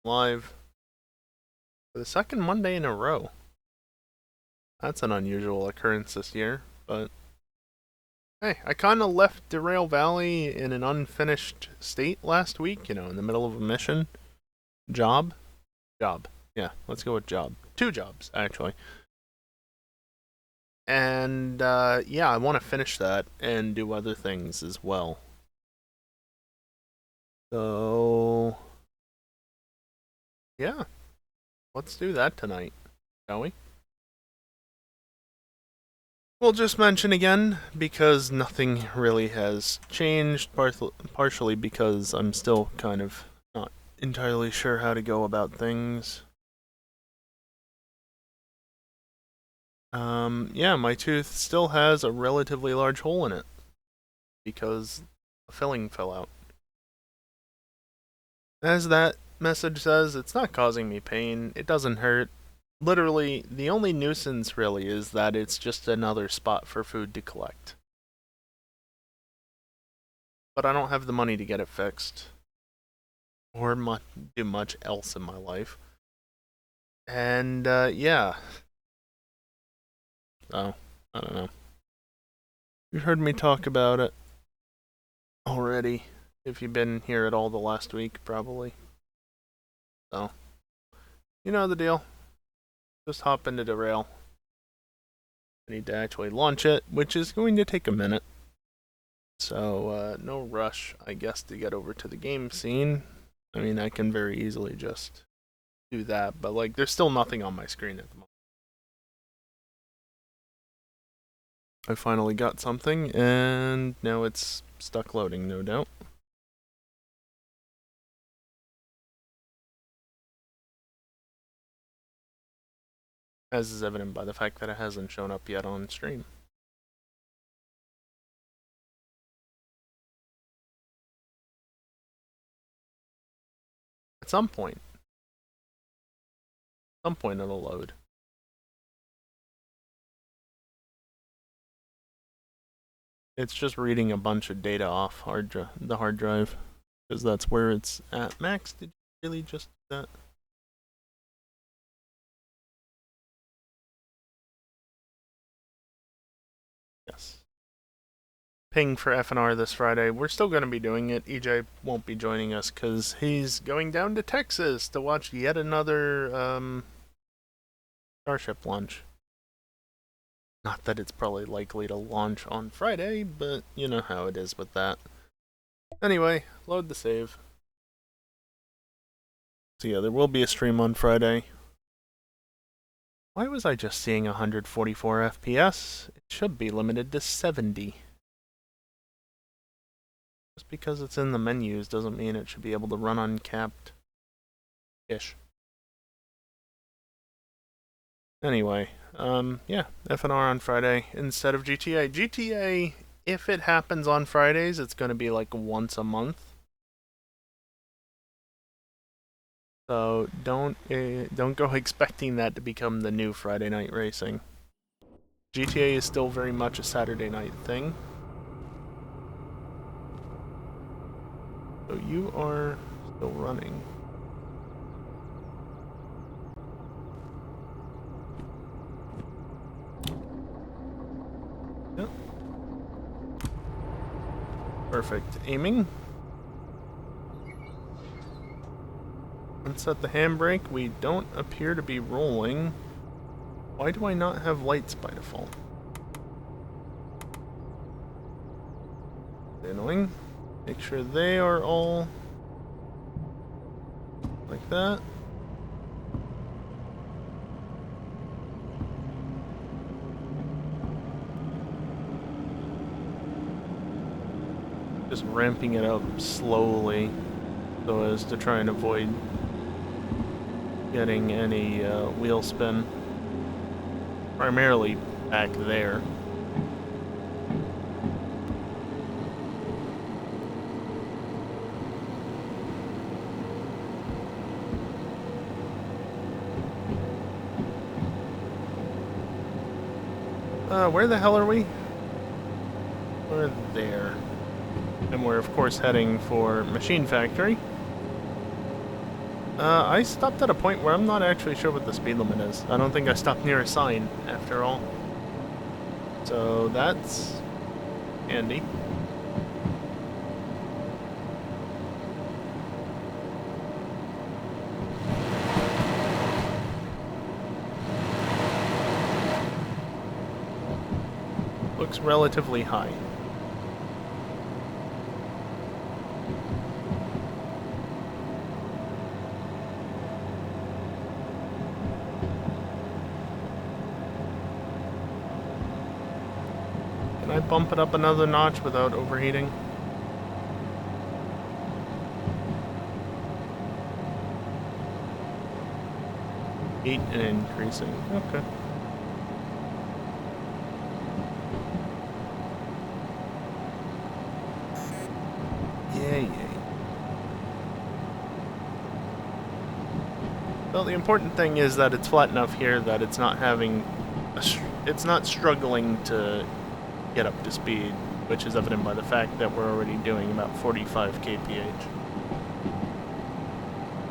live for the second Monday in a row. That's an unusual occurrence this year, but hey, I kind of left Derail Valley in an unfinished state last week, in the middle of a mission. Job? Job. Yeah, let's go with job. 2 jobs, actually. And, yeah, I want to finish that and do other things as well. So, yeah, let's do that tonight, shall we? We'll just mention again, because nothing really has changed, partially because I'm still kind of not entirely sure how to go about things. Yeah, my tooth still has a relatively large hole in it, because a filling fell out. As that message says, it's not causing me pain, it doesn't hurt. Literally, the only nuisance really is that it's just another spot for food to collect. But I don't have the money to get it fixed, or do much else in my life. And, yeah. So, I don't know. You've heard me talk about it already, if you've been here at all the last week, probably. So, you know the deal. Just hop into Derail. I need to actually launch it, which is going to take a minute. So, no rush, I guess, to get over to the game scene. I mean, I can very easily just do that, but, like, there's still nothing on my screen at the moment. I finally got something, and now it's stuck loading, no doubt. As is evident by the fact that it hasn't shown up yet on stream. At some point. Some point it'll load. It's just reading a bunch of data off the hard drive, because that's where it's at. Max, did you really just do that? Yes. Ping for FNR this Friday. We're still going to be doing it. EJ won't be joining us because he's going down to Texas to watch yet another Starship launch. Not that it's probably likely to launch on Friday, but you know how it is with that. Anyway, load the save. So yeah, there will be a stream on Friday. Why was I just seeing 144 FPS? It should be limited to 70. Just because it's in the menus doesn't mean it should be able to run uncapped-ish. Anyway, yeah, FNR on Friday instead of GTA. GTA, if it happens on Fridays, it's going to be like once a month. So don't go expecting that to become the new Friday night racing. GTA is still very much a Saturday night thing. So you are still running. Yep. Perfect. Aiming. Unset the handbrake. We don't appear to be rolling. Why do I not have lights by default? Annoying. Make sure they are all like that. Just ramping it up slowly so as to try and avoid getting any wheel spin. Primarily back there. Where the hell are we? We're there. And we're of course heading for Machine Factory. I stopped at a point where I'm not actually sure what the speed limit is. I don't think I stopped near a sign, after all. So that's handy. Looks relatively high. Can I bump it up another notch without overheating? Eight and increasing. Okay. Yay. Well, the important thing is that it's flat enough here that it's not having it's not struggling to get up to speed, which is evident by the fact that we're already doing about 45 kph.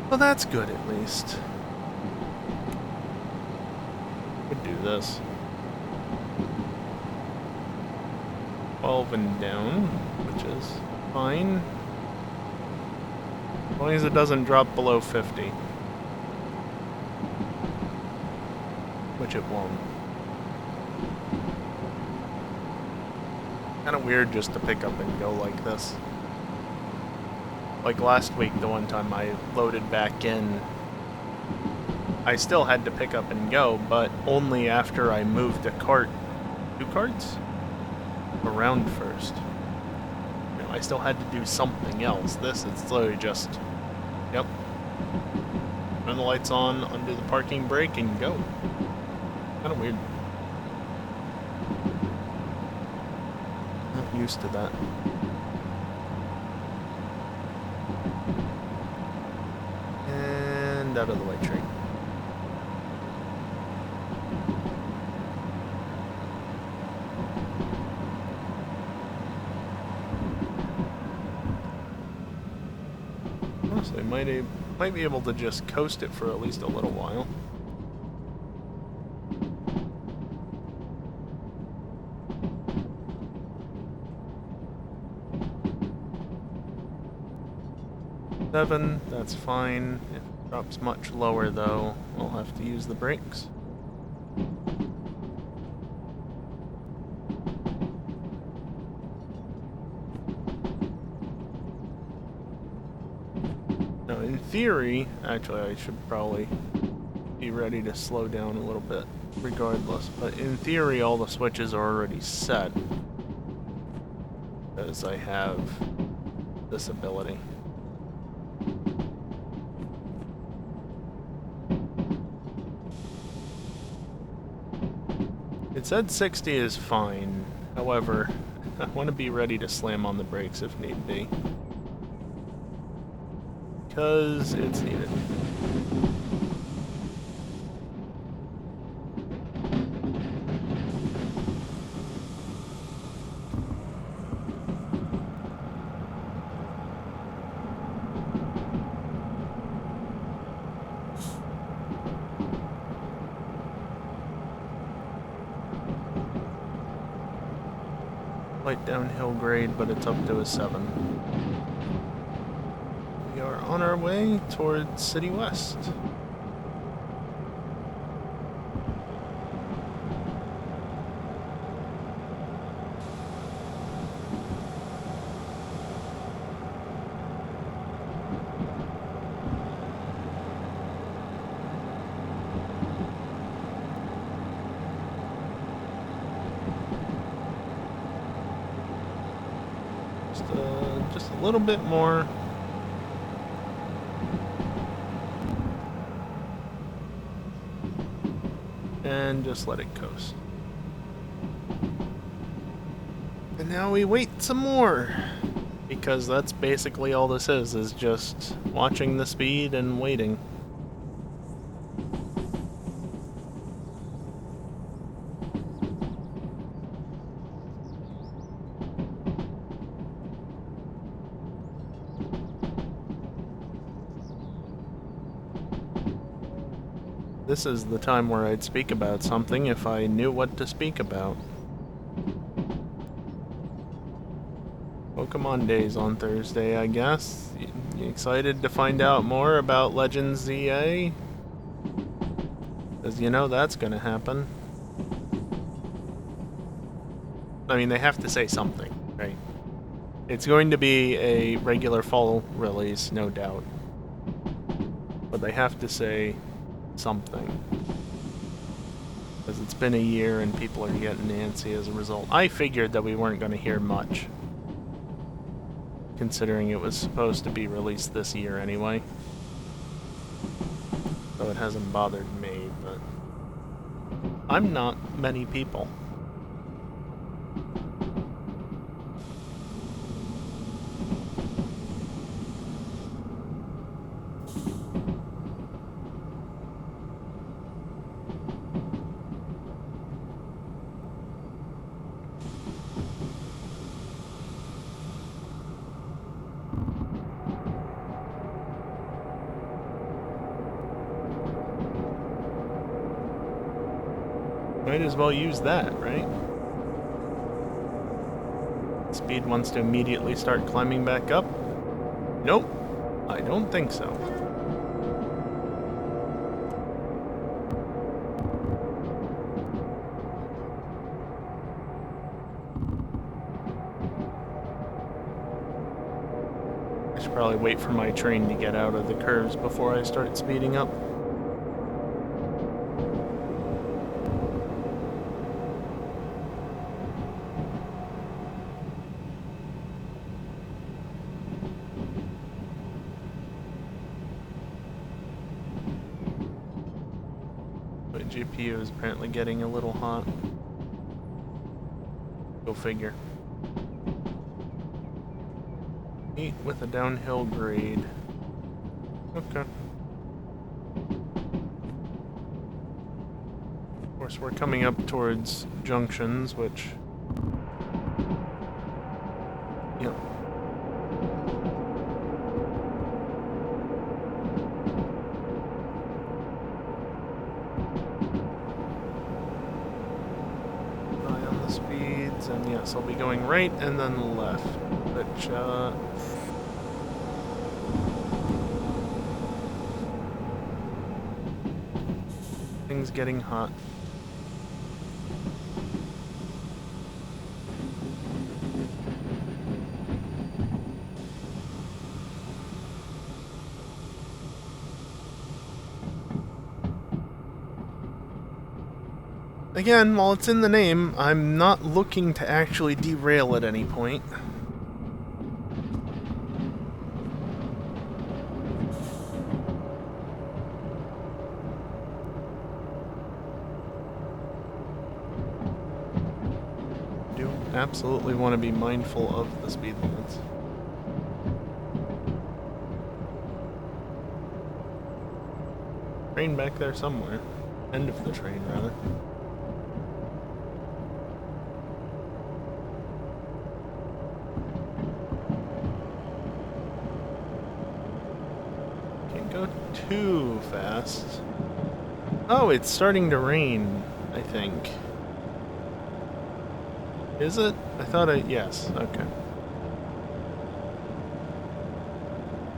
Well, that's good at least. Could do this. 12 and down, which is fine. As long as it doesn't drop below 50. Which it won't. Kind of weird just to pick up and go like this. Like last week, the one time I loaded back in, I still had to pick up and go, but only after I moved a cart, 2 carts? Around first. You know, I still had to do something else. This is literally just, yep. Turn the lights on, undo the parking brake, and go. Kind of weird. Not used to that. And out of the way, tree. Honestly, might be able to just coast it for at least a little while. Seven, that's fine. If it drops much lower though, I'll have to use the brakes. Now in theory, actually I should probably be ready to slow down a little bit regardless, but in theory all the switches are already set because I have this ability. It said 60 is fine, however, I want to be ready to slam on the brakes if need be. Because it's needed. Light downhill grade, but it's up to a 7. We are on our way towards City West. Just a little bit more. And just let it coast. And now we wait some more. Because that's basically all this is just watching the speed and waiting. This is the time where I'd speak about something if I knew what to speak about. Pokemon Days on Thursday, I guess. You excited to find out more about Legends ZA? Because you know that's gonna happen. I mean, they have to say something, right? It's going to be a regular fall release, no doubt. But they have to say something. Because it's been a year and people are getting antsy as a result. I figured that we weren't going to hear much, considering it was supposed to be released this year anyway. So it hasn't bothered me, but I'm not many people. Might as well use that, right? Speed wants to immediately start climbing back up. Nope, I don't think so. I should probably wait for my train to get out of the curves before I start speeding up. My GPU is apparently getting a little hot. Go figure. 8 with a downhill grade. Okay. Of course, we're coming up towards junctions, which... Yep. Eye on the speeds, and yes, I'll be going right and then left, which, things getting hot. Again, while it's in the name, I'm not looking to actually derail at any point. I do absolutely want to be mindful of the speed limits. Train back there somewhere. End of the train, rather. Go too fast. Oh, it's starting to rain, I think. Is it? I thought it... yes, okay.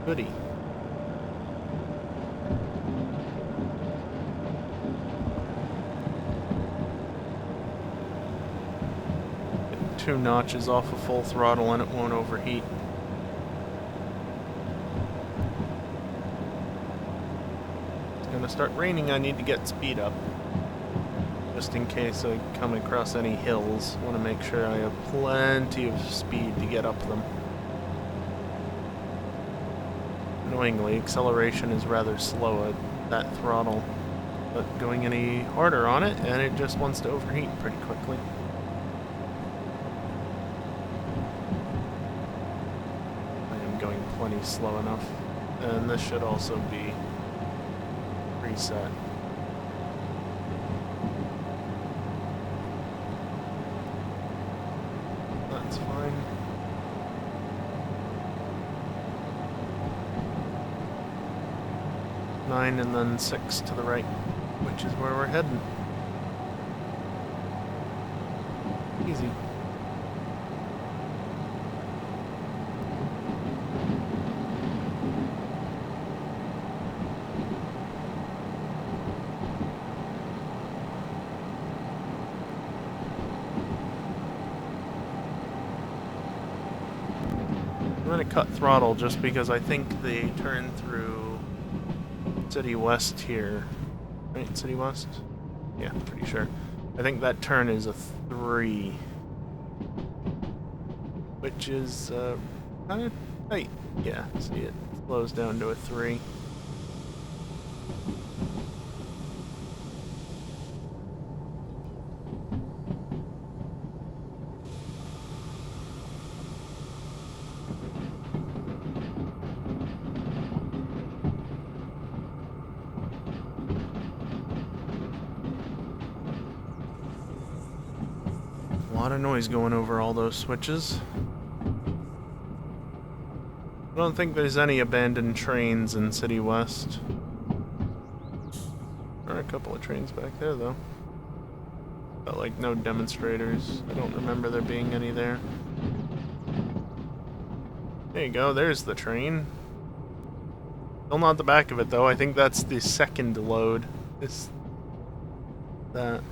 Goody. Get 2 notches off of full throttle and it won't overheat. Gonna start raining, I need to get speed up. Just in case I come across any hills. Want to make sure I have plenty of speed to get up them. Annoyingly, acceleration is rather slow at that throttle. But going any harder on it, and it just wants to overheat pretty quickly. I am going plenty slow enough. And this should also be reset. That's fine. Nine and then 6 to the right. Wait. which is where we're heading. Easy. I'm gonna cut throttle just because I think they turn through City West here. Right, City West? Yeah, pretty sure. I think that turn is a 3. Which is kind of tight. Yeah, see it slows down to a 3. A lot of noise going over all those switches. I don't think there's any abandoned trains in City West. There are a couple of trains back there, though. But, like, no demonstrators. I don't remember there being any there. There you go, there's the train. Still not the back of it, though. I think that's the second load. That.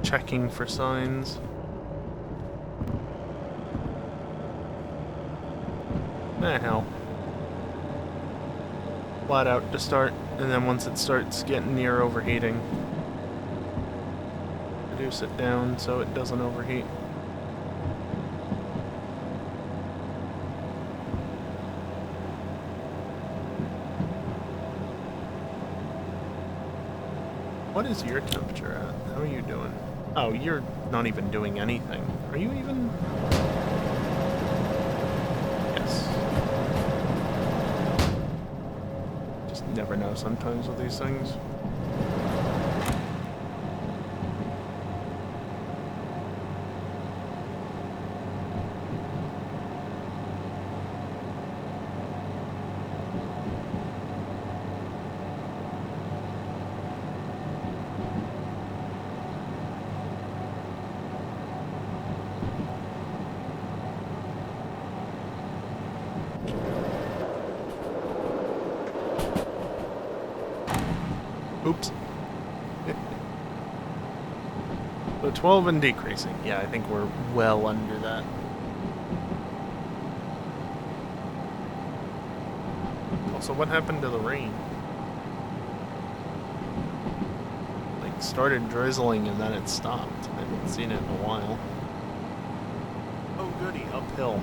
Checking for signs. Hell. Flat out to start, and then once it starts getting near overheating, reduce it down so it doesn't overheat. What is your temperature at? How are you doing? Oh, you're not even doing anything. Are you even? Yes. Just never know sometimes with these things. Oops. So 12 and decreasing. Yeah, I think we're well under that. Also, what happened to the rain? Like, started drizzling and then it stopped. I haven't seen it in a while. Oh goody, uphill.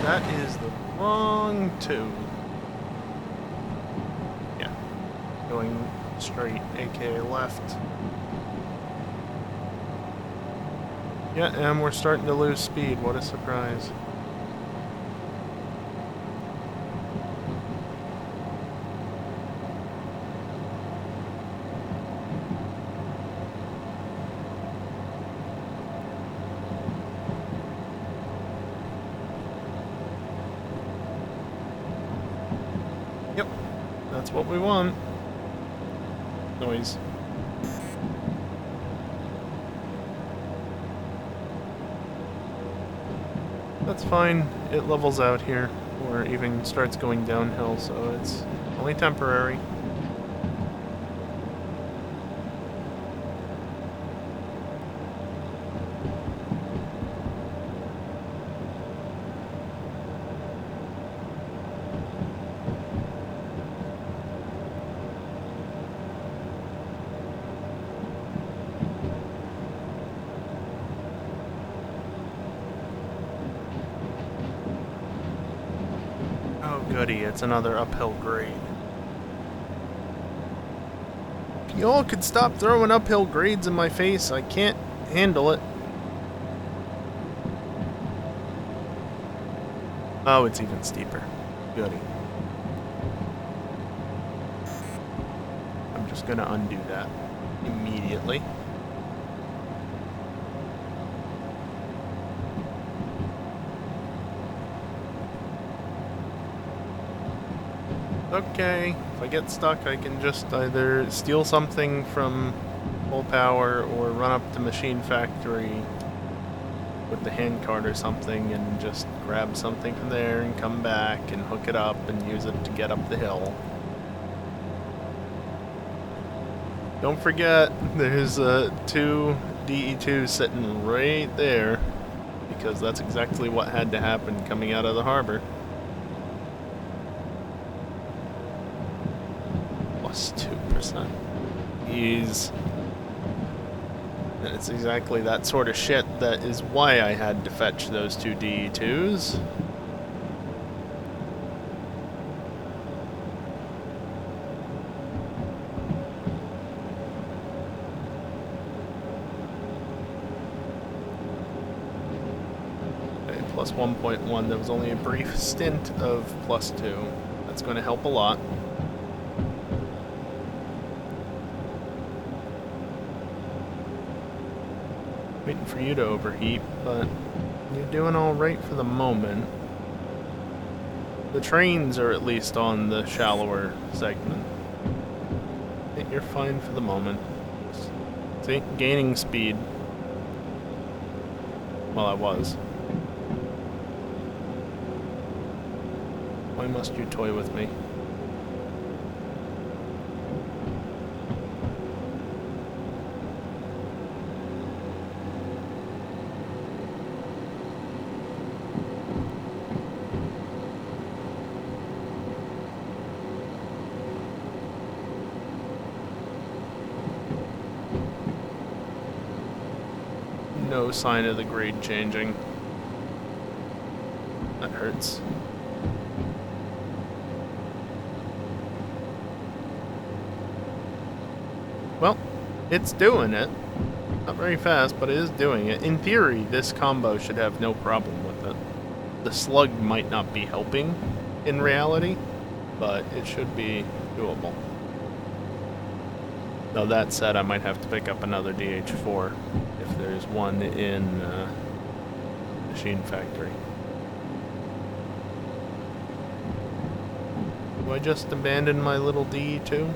That is the wrong 2. Yeah. Going straight, aka left. Yeah, and we're starting to lose speed. What a surprise. That's what we want. Noise. That's fine. It levels out here, or even starts going downhill, so it's only temporary. Goody, it's another uphill grade. If you all could stop throwing uphill grades in my face, I can't handle it. Oh, it's even steeper. Goody. I'm just gonna undo that immediately. Okay, if I get stuck, I can just either steal something from Full Power or run up to Machine Factory with the handcart or something and just grab something from there and come back and hook it up and use it to get up the hill. Don't forget, there's 2 DE2s sitting right there, because that's exactly what had to happen coming out of the harbor. Plus 2%. Ease. And it's exactly that sort of shit that is why I had to fetch those 2 DE2s. Okay, plus 1.1. There was only a brief stint of plus 2. That's going to help a lot. Waiting for you to overheat, but you're doing alright for the moment. The trains are at least on the shallower segment. I think you're fine for the moment. See? Gaining speed. Well, I was. Why must you toy with me? No sign of the grade changing. That hurts. Well, it's doing it. Not very fast, but it is doing it. In theory, this combo should have no problem with it. The slug might not be helping in reality, but it should be doable. Though that said, I might have to pick up another DH4 if there's one in Machine Factory. Do I just abandon my little DE2?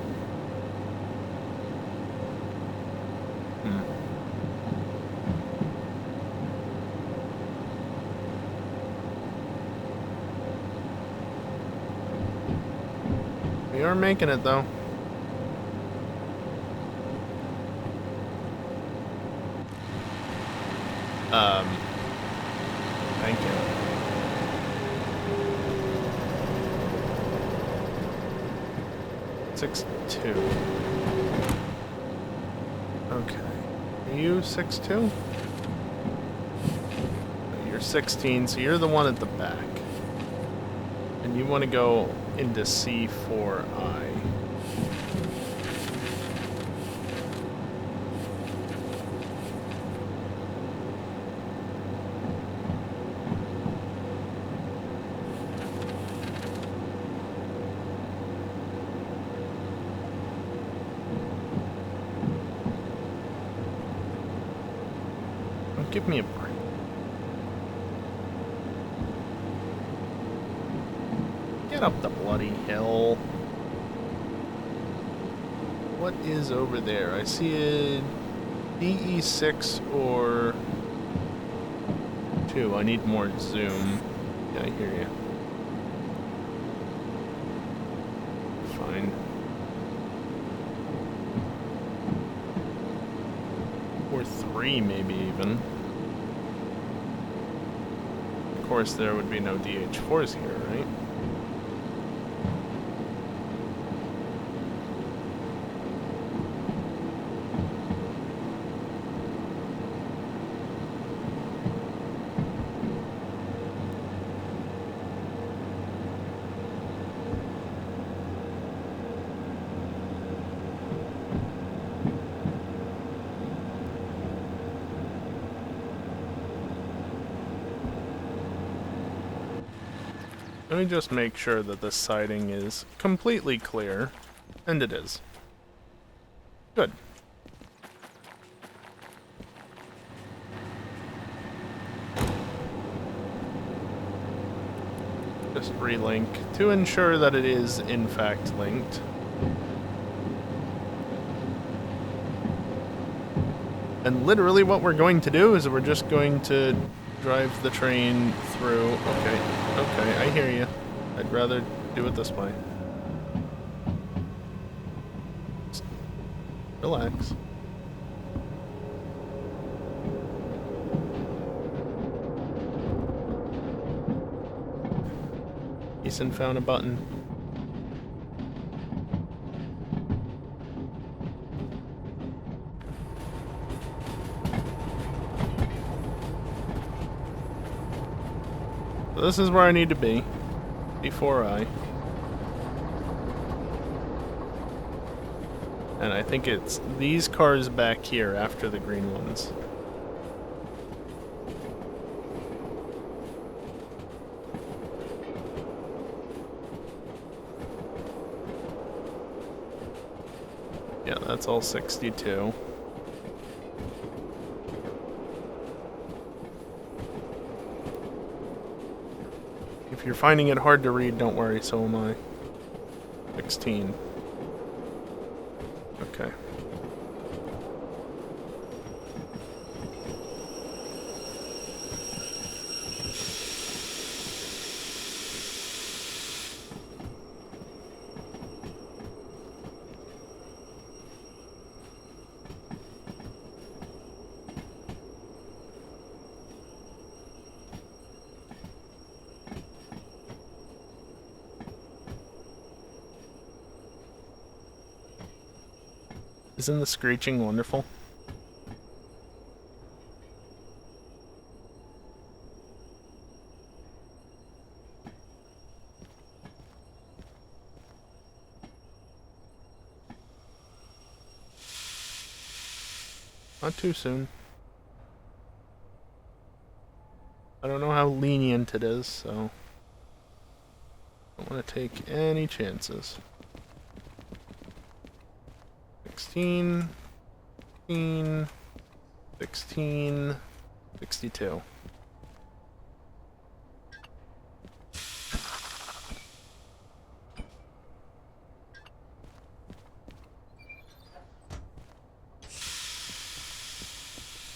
We are making it though. Thank you. Six two. Okay. Are you 6'2"? You're 16, so you're the one at the back. And you want to go into C4I. Give me a break. Get up the bloody hill. What is over there? I see a DE6 or 2. I need more zoom. Yeah, I hear you. Fine. Or 3, maybe even. Of course, there would be no DH4s here, right? Let me just make sure that this siding is completely clear, and it is. Good. Just relink to ensure that it is in fact linked. And literally what we're going to do is we're just going to drive the train through. Okay, I hear you. I'd rather do it this way. Just relax. Ethan found a button. So this is where I need to be before I. And I think it's these cars back here after the green ones. Yeah, that's all 62. If you're finding it hard to read, don't worry, so am I. 16. Okay. Isn't the screeching wonderful? Not too soon. I don't know how lenient it is, so I don't want to take any chances. 16, 16, 16, 62.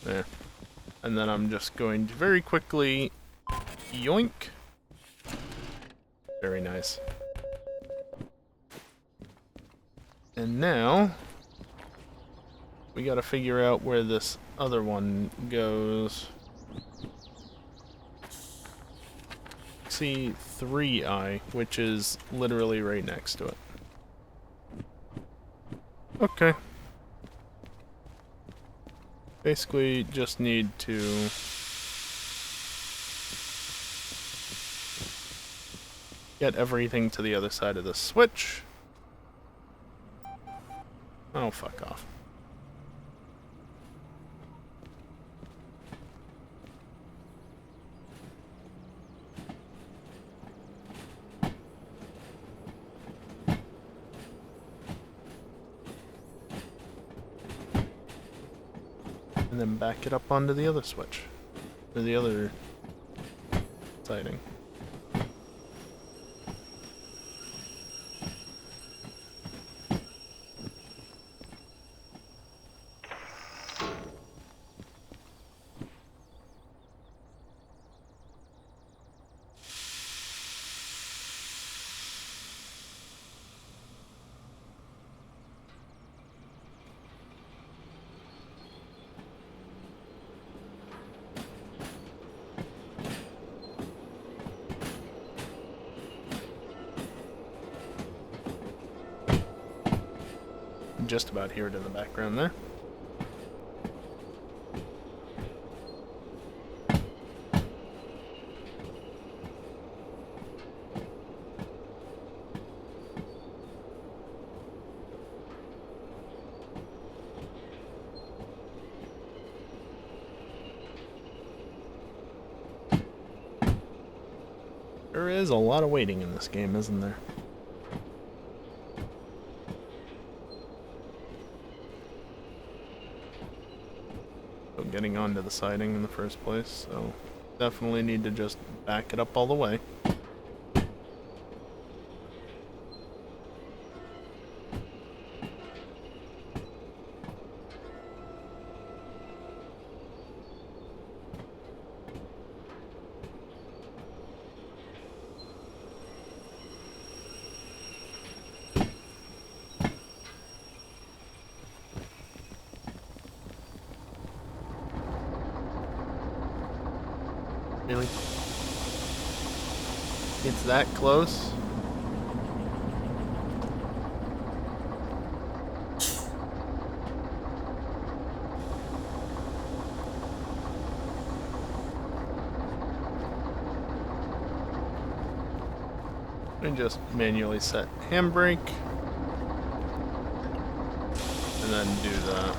There. And then I'm just going to very quickly yoink. Very nice. And now we gotta figure out where this other one goes. See 3i, which is literally right next to it. Okay. Basically just need to get everything to the other side of the switch. Oh, fuck off. And then back it up onto the other switch. Or the other siding. just about hear it in the background there. There is a lot of waiting in this game, isn't there? So getting onto the siding in the first place, so definitely need to just back it up all the way. Really? It's that close? And just manually set handbrake. And then do that.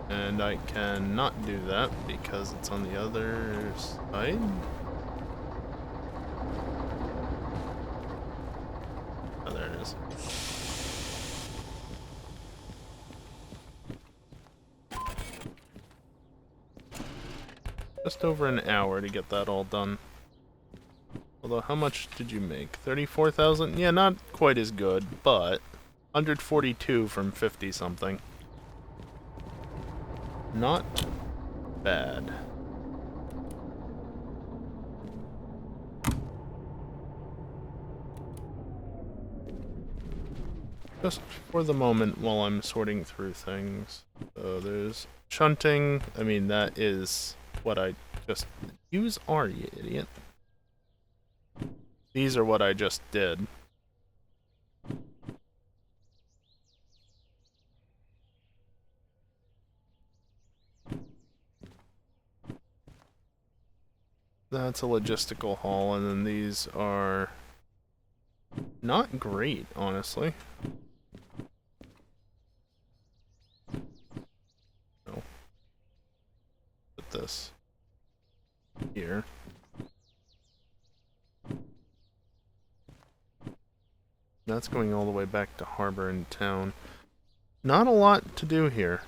And I cannot do that because it's on the other side. Oh, there it is. Just over an hour to get that all done. Although, how much did you make? 34,000? Yeah, not quite as good, but 142 from 50 something. Not bad. Just for the moment while I'm sorting through things. So there's shunting. I mean, that is what I just... Use R, you idiot. These are what I just did. That's a logistical haul, and then these are not great, honestly. No. Put this here. That's going all the way back to harbor and town. Not a lot to do here.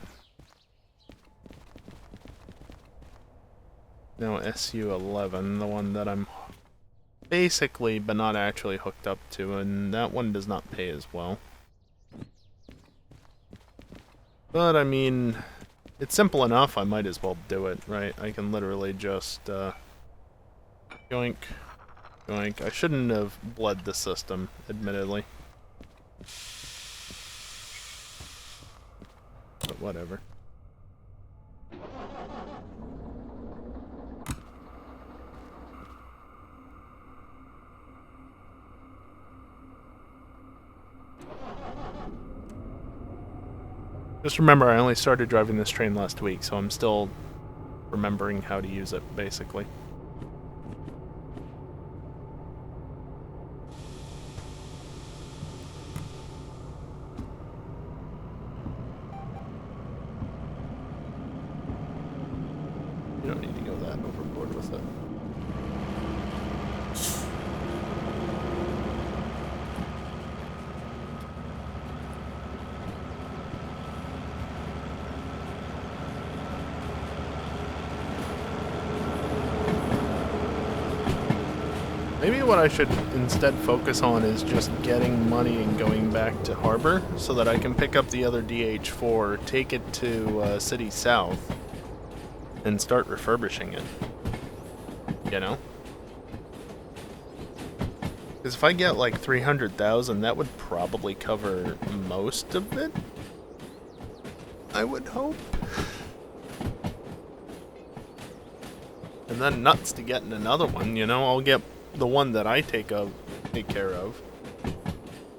Now SU-11, the one that I'm basically, but not actually hooked up to, and that one does not pay as well. But, I mean, it's simple enough, I might as well do it, right? I can literally just, yoink, yoink. I shouldn't have bled the system, admittedly. But whatever. Just remember, I only started driving this train last week, so I'm still remembering how to use it, basically. You don't need to go that overboard with it. Maybe what I should instead focus on is just getting money and going back to harbor so that I can pick up the other DH4, take it to City South, and start refurbishing it. You know? Because if I get like 300,000, that would probably cover most of it. I would hope. And then nuts to getting another one, you know? I'll get the one that I take care of.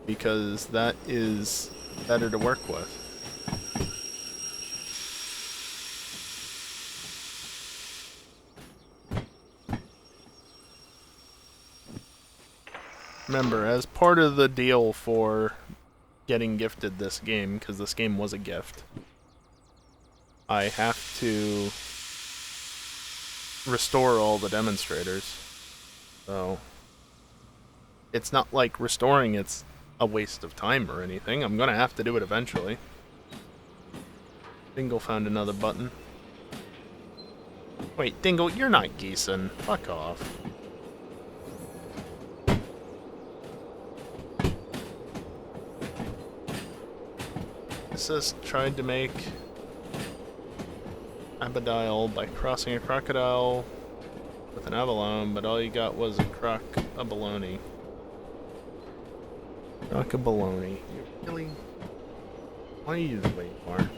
because that is better to work with. Remember, as part of the deal for getting gifted this game, because this game was a gift, I have to restore all the demonstrators. So it's not like restoring it's a waste of time or anything. I'm gonna have to do it eventually. Dingle found another button. Wait, Dingle, you're not geesing. Fuck off. This tried to make Abadial by crossing a crocodile with an abalone, but all you got was a baloney. Croc a baloney. You really? Why are you the way you are?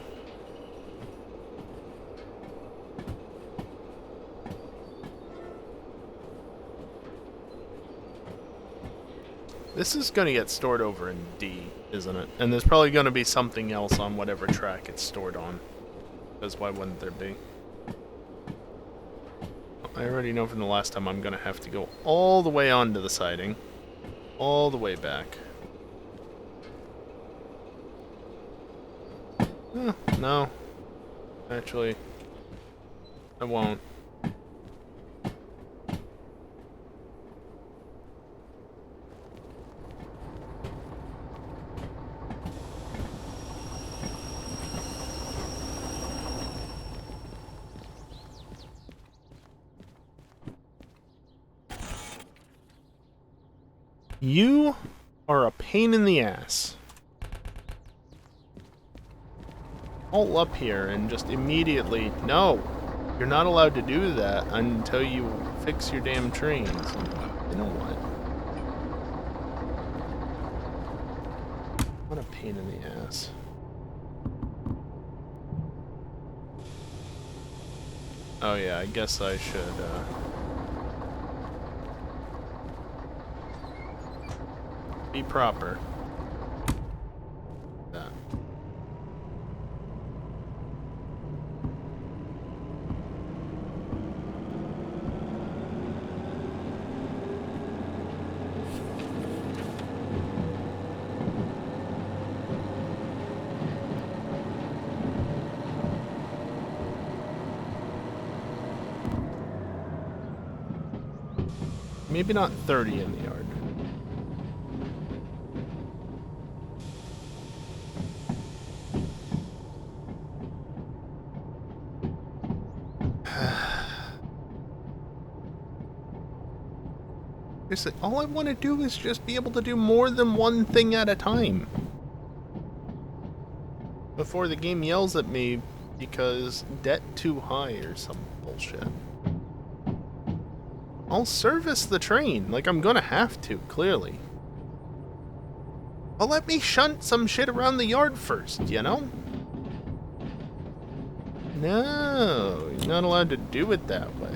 This is going to get stored over in D, isn't it? And there's probably going to be something else on whatever track it's stored on. Because why wouldn't there be? I already know from the last time I'm going to have to go all the way onto the siding. All the way back. No. Actually, I won't. You are a pain in the ass. All up here and just immediately... No! You're not allowed to do that until you fix your damn trains. You know what? What a pain in the ass. Oh yeah, I guess I should, be proper. That. Maybe not 30 in the yard. All I want to do is just be able to do more than one thing at a time. Before the game yells at me because debt too high or some bullshit. I'll service the train, like I'm gonna have to, clearly. But let me shunt some shit around the yard first, you know? No, you're not allowed to do it that way.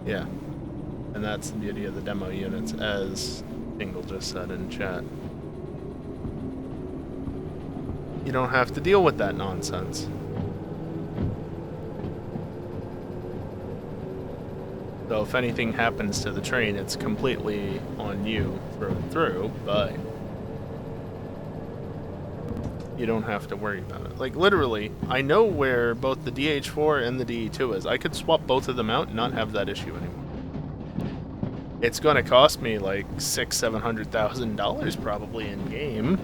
Yeah, and that's the beauty of the demo units, as Dingle just said in chat. You don't have to deal with that nonsense. So if anything happens to the train, it's completely on you through and through, but you don't have to worry about it. Like, literally, I know where both the DH4 and the DE2 is. I could swap both of them out and not have that issue anymore. It's gonna cost me like $600,000-$700,000 probably in game,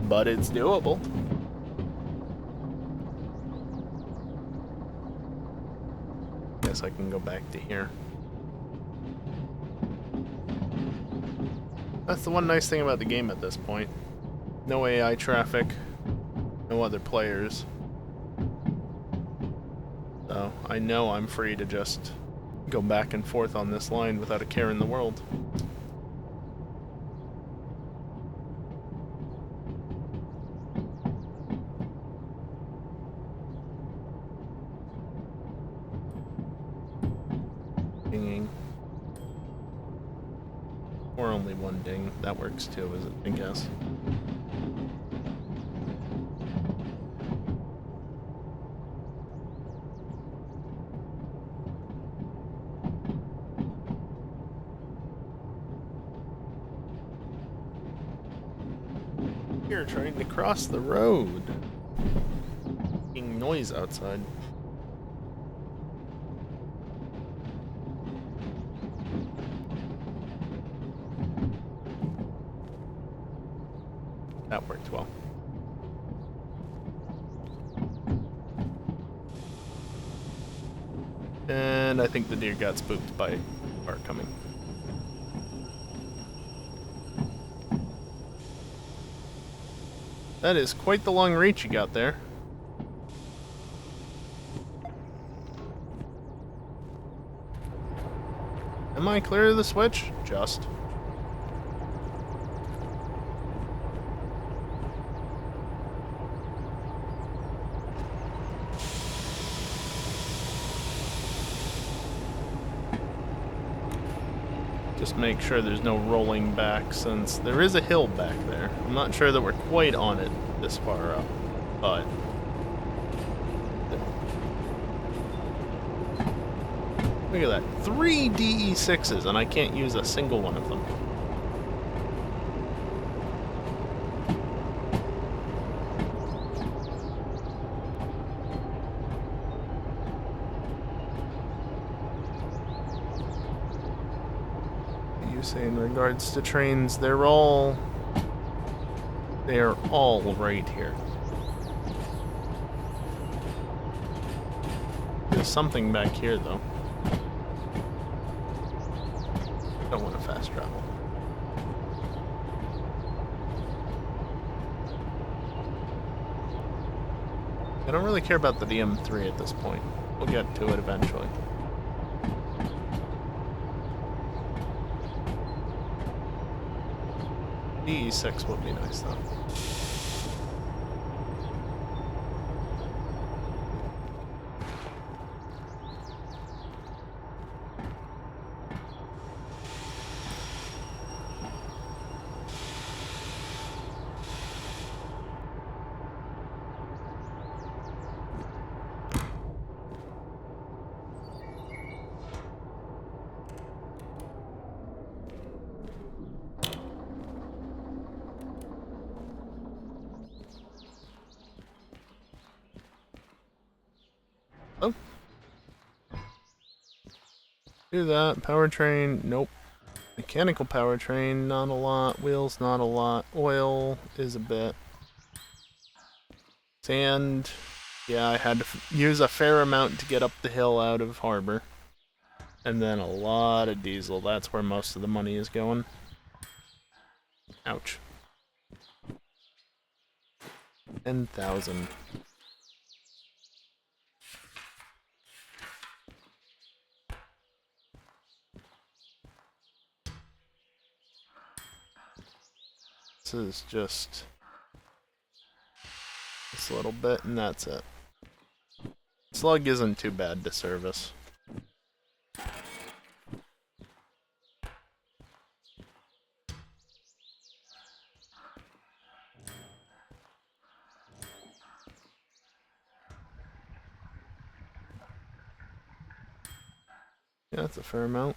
but it's doable. Guess I can go back to here. That's the one nice thing about the game at this point. No AI traffic, no other players. So I know I'm free to just go back and forth on this line without a care in the world. only one ding. That works too, is it? I guess. You're trying to cross the road. Making noise outside. That worked well. And I think the deer got spooked by a car coming. That is quite the long reach you got there. Am I clear of the switch? Just. Just make sure there's no rolling back, since there is a hill back there. I'm not sure that we're quite on it this far up, but... Look at that. 3 DE6s, and I can't use a single one of them. You say in regards to trains, they're all right here. There's something back here, though. Don't want to fast travel. I don't really care about the DM3 at this point. We'll get to it eventually. DE6 would be nice, though. Oh. Do that. Powertrain, nope. Mechanical powertrain, not a lot. Wheels, not a lot. Oil is a bit. Sand, yeah, I had to use a fair amount to get up the hill out of harbor. And then a lot of diesel. That's where most of the money is going. Ouch. 10,000. This is just this little bit, and that's it. Slug isn't too bad to service. Yeah, that's a fair amount.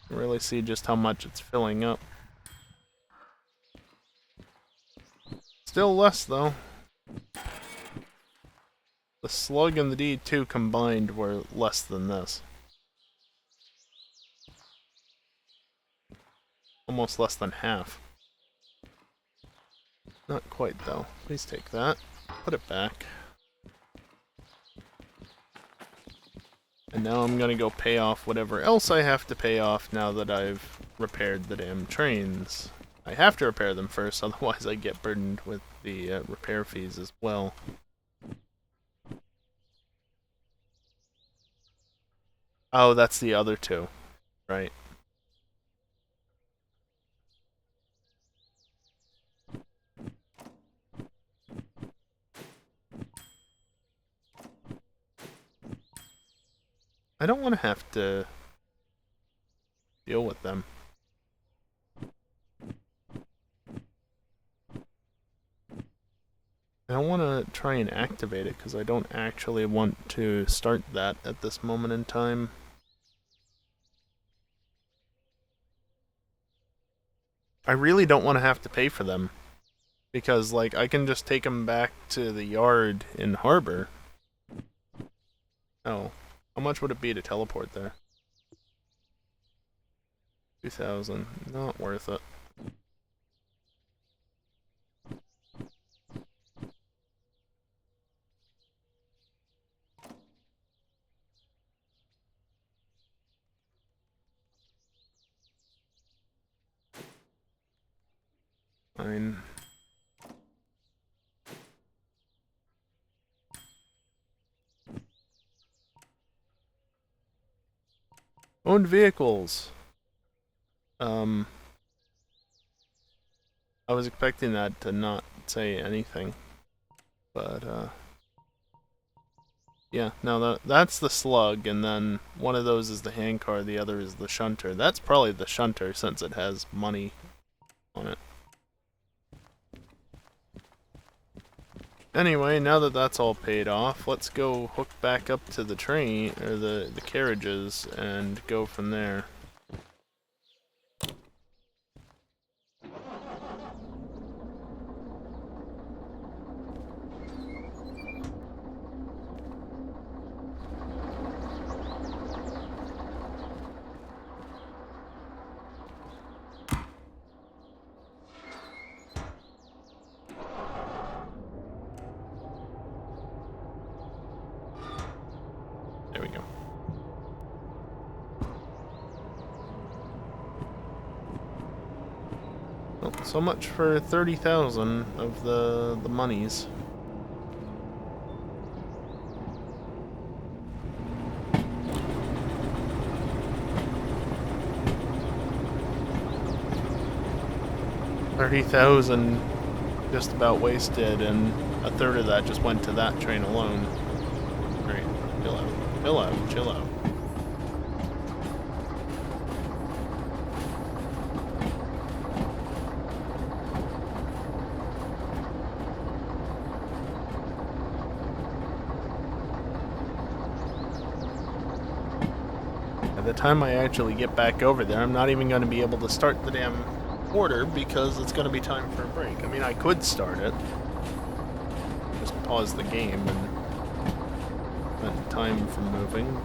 You can really see just how much it's filling up. Still less, though. The Slug and the D2 combined were less than this. Almost less than half. Not quite, though. Please take that. Put it back. And now I'm gonna go pay off whatever else I have to pay off now that I've repaired the damn trains. I have to repair them first, otherwise I get burdened with the repair fees as well. Oh, that's the other two. Right. I don't want to have to deal with them. I don't want to try and activate it because I don't actually want to start that at this moment in time. I really don't want to have to pay for them because, like, I can just take them back to the yard in Harbor. Oh, how much would it be to teleport there? 2,000. Not worth it. Fine. Owned vehicles. I was expecting that to not say anything, but yeah, no, that's the slug, and then one of those is the handcar, the other is the shunter. That's probably the shunter since it has money on it. Anyway, now that that's all paid off, let's go hook back up to the train, or the carriages, and go from there. There we go. Well, so much for 30,000 of the monies. $30,000 just about wasted, and a third of that just went to that train alone. Great. Chill out. Chill out. Chill out. By the time I actually get back over there, I'm not even going to be able to start the damn order because it's going to be time for a break. I mean, I could start it. Just pause the game and prevent time from moving.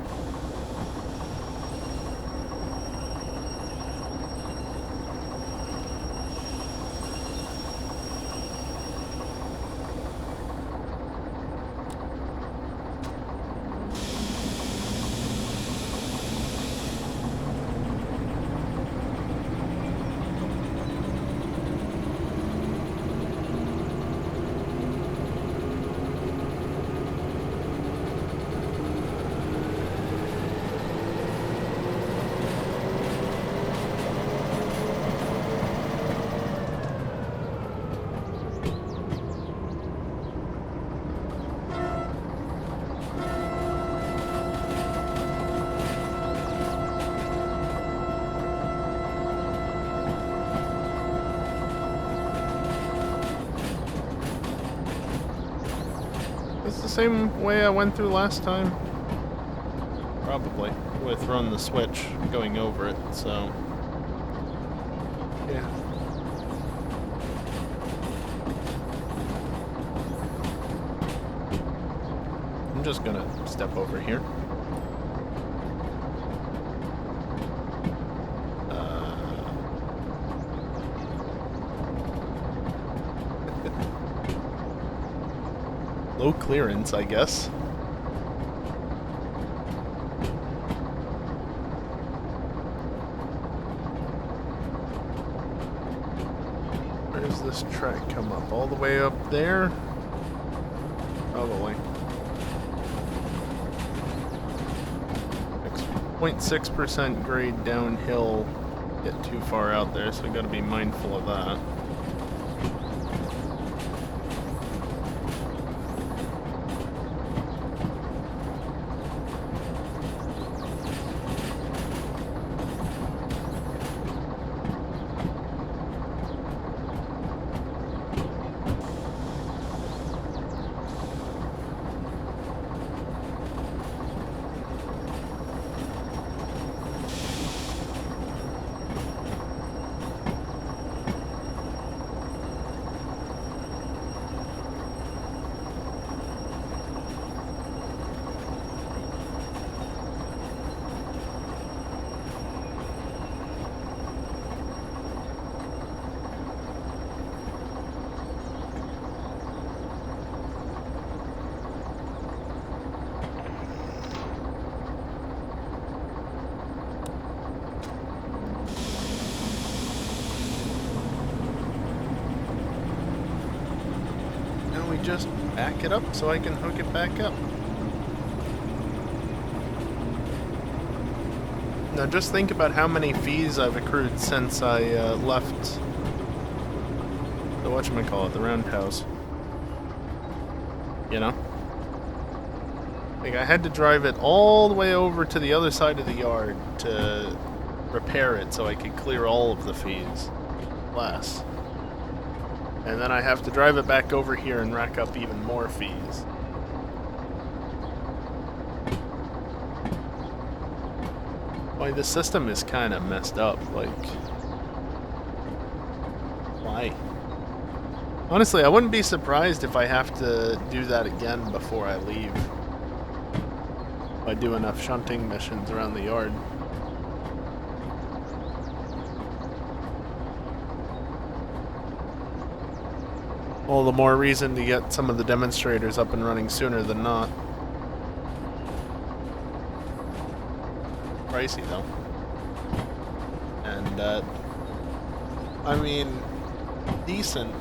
It's the same way I went through last time. Probably. With throwing the switch, going over it, so... yeah. I'm just gonna step over here. Low clearance, I guess. Where does this track come up? All the way up there? Probably. 0.6% grade downhill. Get too far out there, so I gotta be mindful of that. just back it up so I can hook it back up. Now just think about how many fees I've accrued since I left the whatchamacallit, the roundhouse. You know? Like, I had to drive it all the way over to the other side of the yard to repair it so I could clear all of the fees less. And then I have to drive it back over here and rack up even more fees. Why, the system is kind of messed up, like... Why? Honestly, I wouldn't be surprised if I have to do that again before I leave. If I do enough shunting missions around the yard. All the more reason to get some of the demonstrators up and running sooner than not. Pricey though. And I mean, decent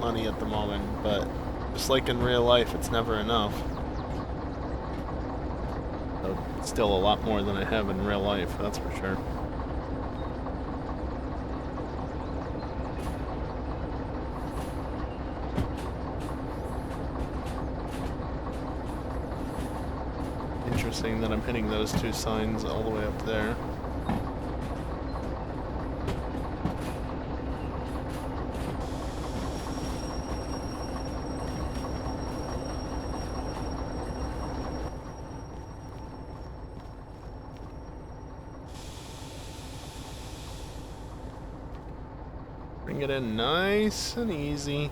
money at the moment, but just like in real life, it's never enough. So it's still a lot more than I have in real life, that's for sure. Interesting that I'm hitting those two signs all the way up there. Bring it in nice and easy.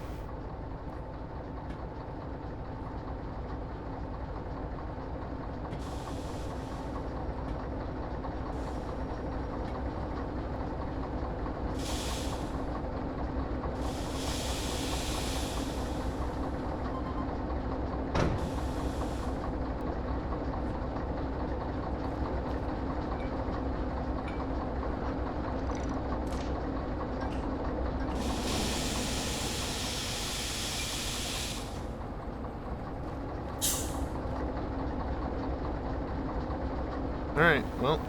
Alright, well.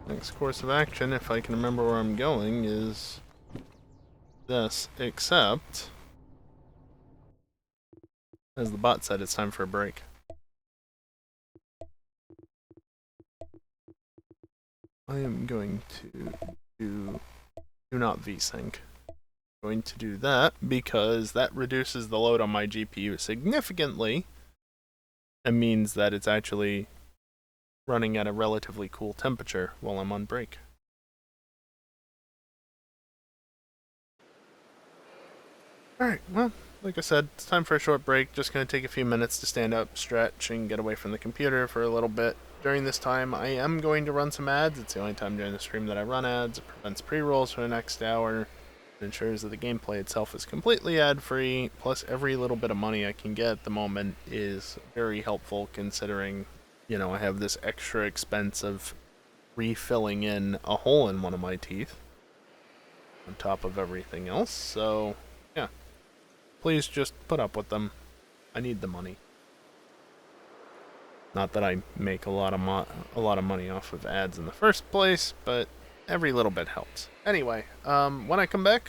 Next course of action, if I can remember where I'm going, is this, except, as the bot said, it's time for a break. I am going to do not VSync. Going to do that because that reduces the load on my GPU significantly and means that it's actually running at a relatively cool temperature while I'm on break. Alright, well, like I said, it's time for a short break. Just going to take a few minutes to stand up, stretch, and get away from the computer for a little bit. During this time, I am going to run some ads. It's the only time during the stream that I run ads. It prevents pre-rolls for the next hour. It ensures that the gameplay itself is completely ad-free, plus every little bit of money I can get at the moment is very helpful considering, you know, I have this extra expense of refilling in a hole in one of my teeth on top of everything else, so yeah. Please just put up with them. I need the money. Not that I make a lot of money off of ads in the first place, but every little bit helps. Anyway, when I come back,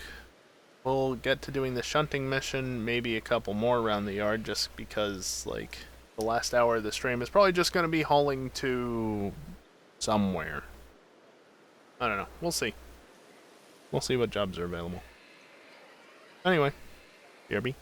we'll get to doing the shunting mission, maybe a couple more around the yard, just because, like, the last hour of the stream is probably just going to be hauling to somewhere. I don't know. We'll see. We'll see what jobs are available. Anyway, BRB.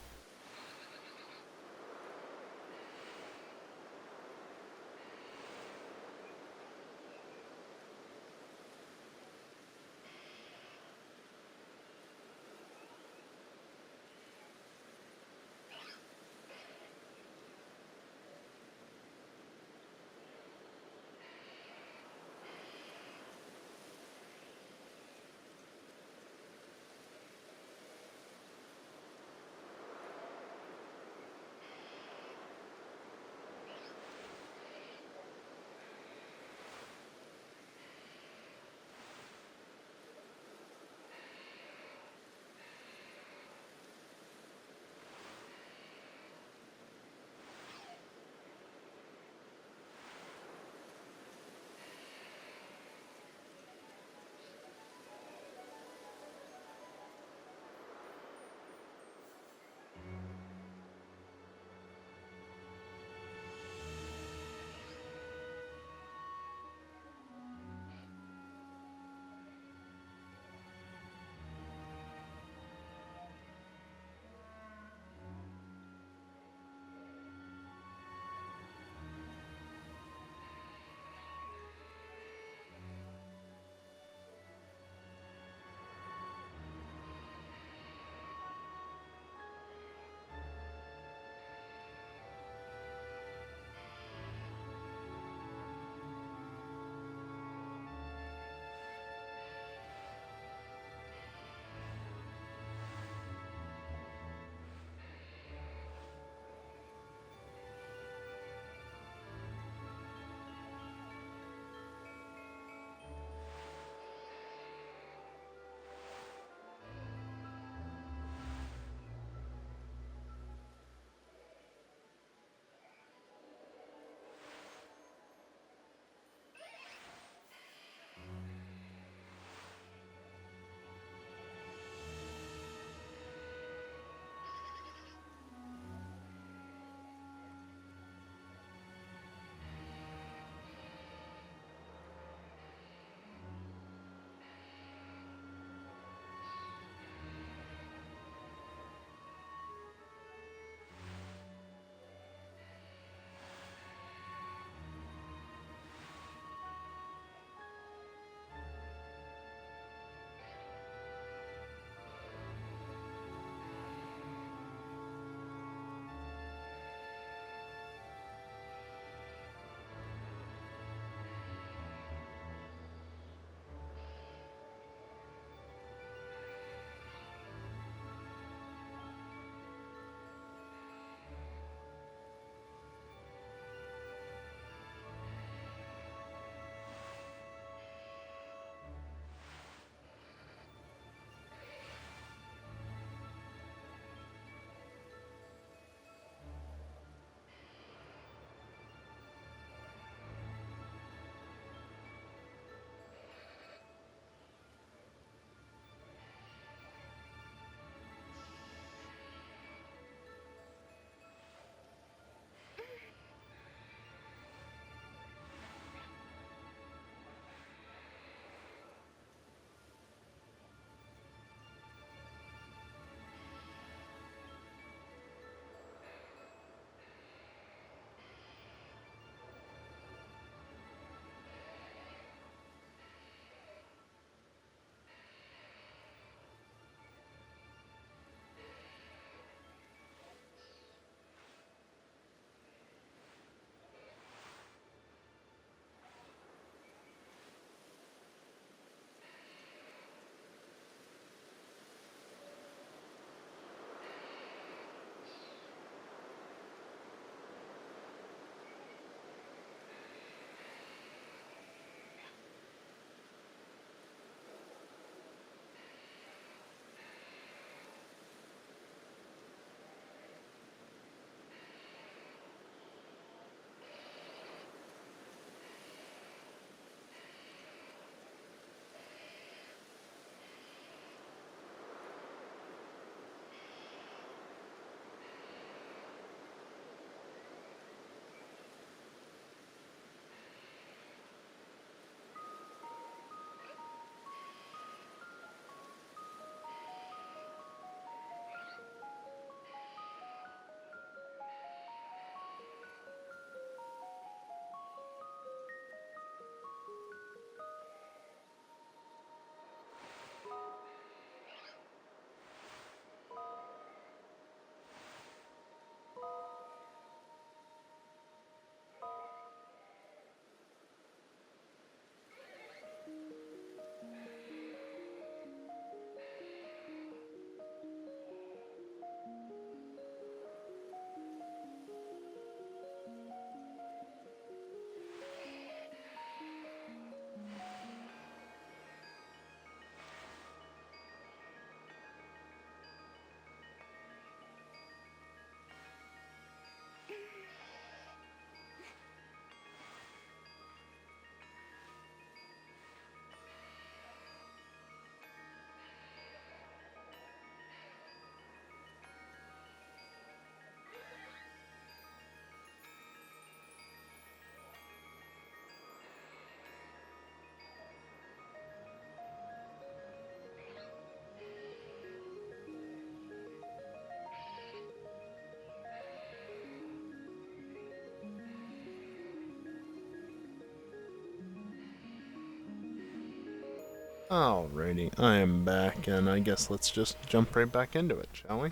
Alrighty, I am back, and I guess let's just jump right back into it, shall we?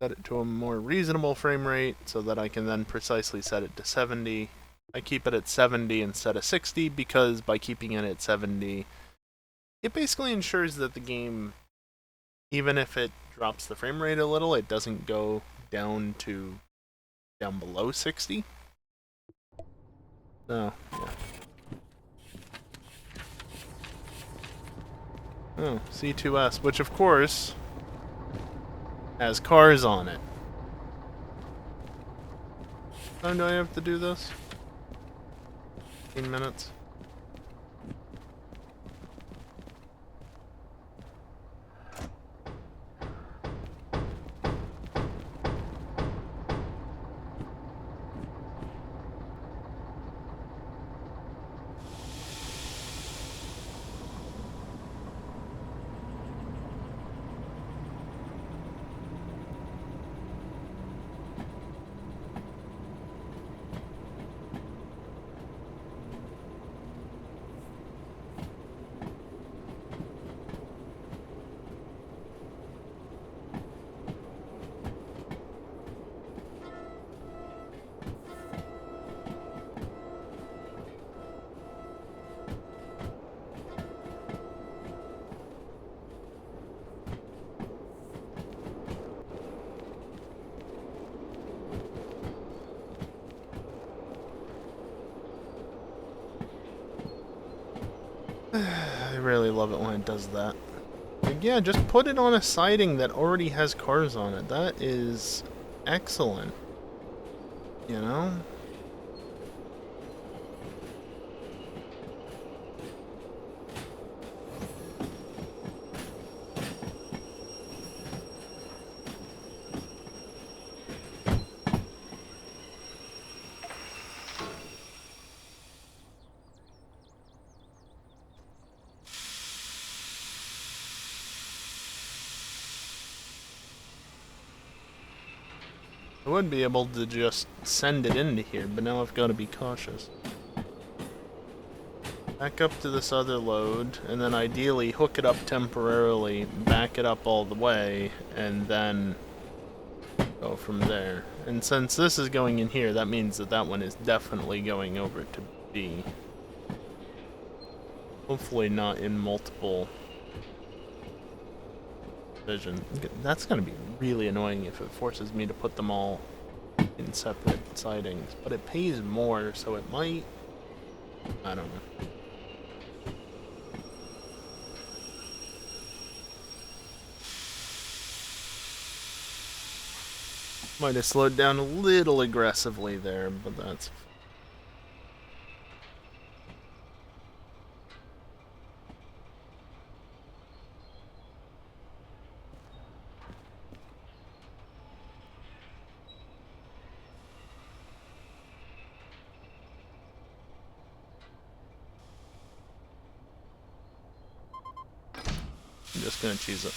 Set it to a more reasonable frame rate so that I can then precisely set it to 70. I keep it at 70 instead of 60 because by keeping it at 70, it basically ensures that the game, even if it drops the frame rate a little, it doesn't go down below 60. So, yeah. Oh, C2S, which of course has cars on it. How long do I have to do this? 15 minutes. I really love it when it does that. Like, yeah, just put it on a siding that already has cars on it. That is excellent. You know? I would be able to just send it into here, but now I've got to be cautious. Back up to this other load, and then ideally hook it up temporarily, back it up all the way, and then go from there. And since this is going in here, that means that that one is definitely going over to B. Hopefully not in multiple vision. That's going to be really annoying if it forces me to put them all in separate sidings. But it pays more, so it might... I don't know. Might have slowed down a little aggressively there, but that's... I'm just gonna cheese it.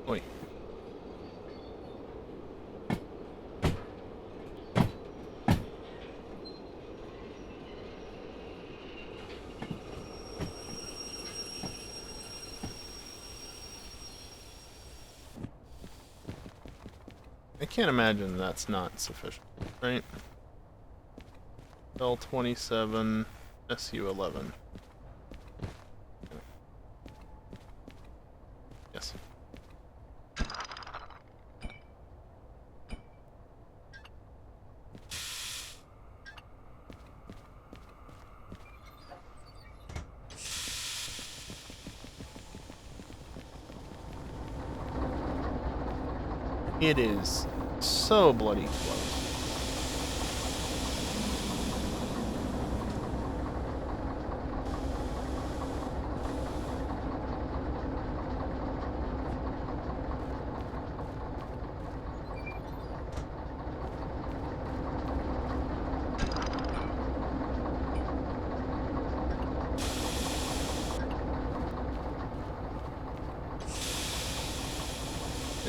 Oi. I can't imagine that's not sufficient, right? L27, SU11. Yes. It is so bloody close.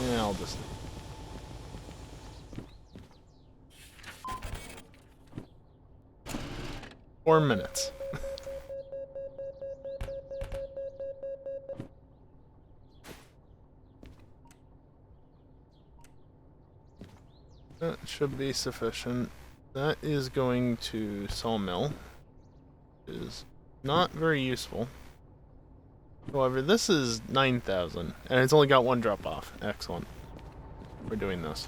Yeah, I'll just... Four minutes. That should be sufficient. That is going to sawmill. Which is not very useful. However, this is 9,000, and it's only got one drop off. Excellent. We're doing this.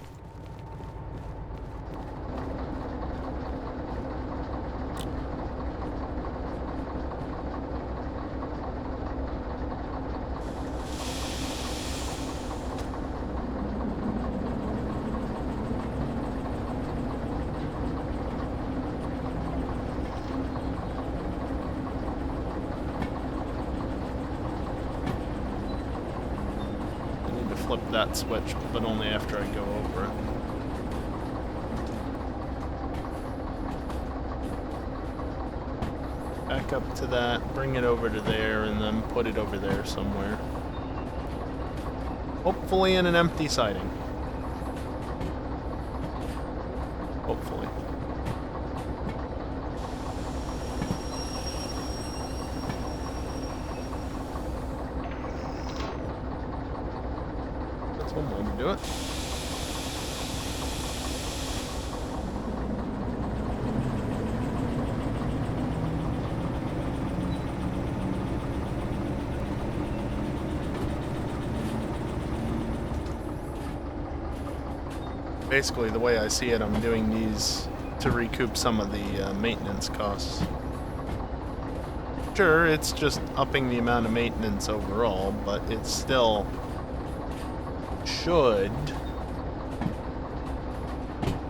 Flip that switch, but only after I go over it. Back up to that, bring it over to there, and then put it over there somewhere. Hopefully in an empty siding. Hopefully. One way to do it. Basically, the way I see it, I'm doing these to recoup some of the maintenance costs. Sure, it's just upping the amount of maintenance overall, but it's still... should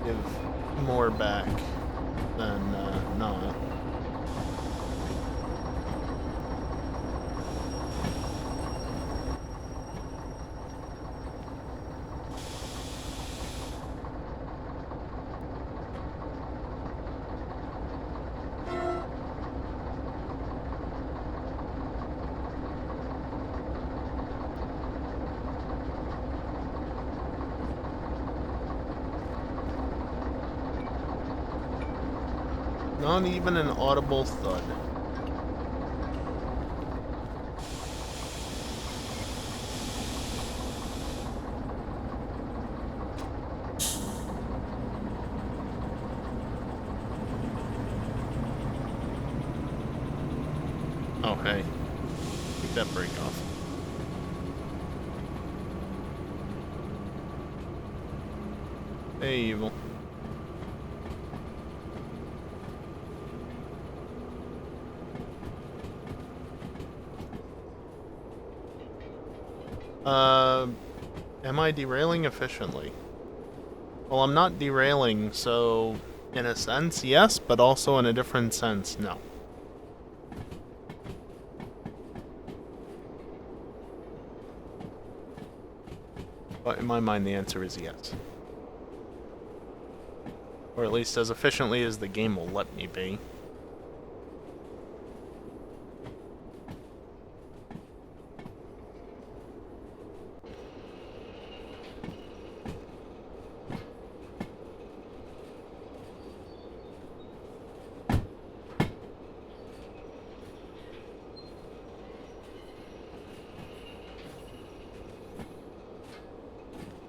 give more back than not. Not even an audible thud. Oh, hey. Take that brake off. Hey, evil. Am I derailing efficiently? Well, I'm not derailing, so in a sense, yes, but also in a different sense, no. But in my mind, the answer is yes. Or at least as efficiently as the game will let me be.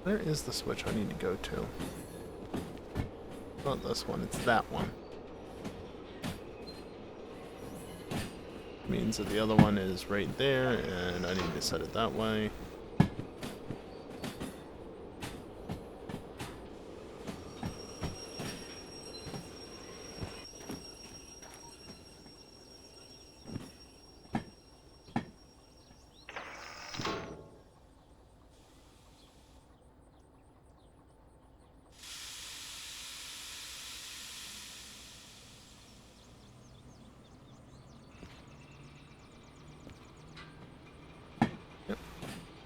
Where is the switch I need to go to? Not this one, it's that one. Means that the other one is right there, and I need to set it that way.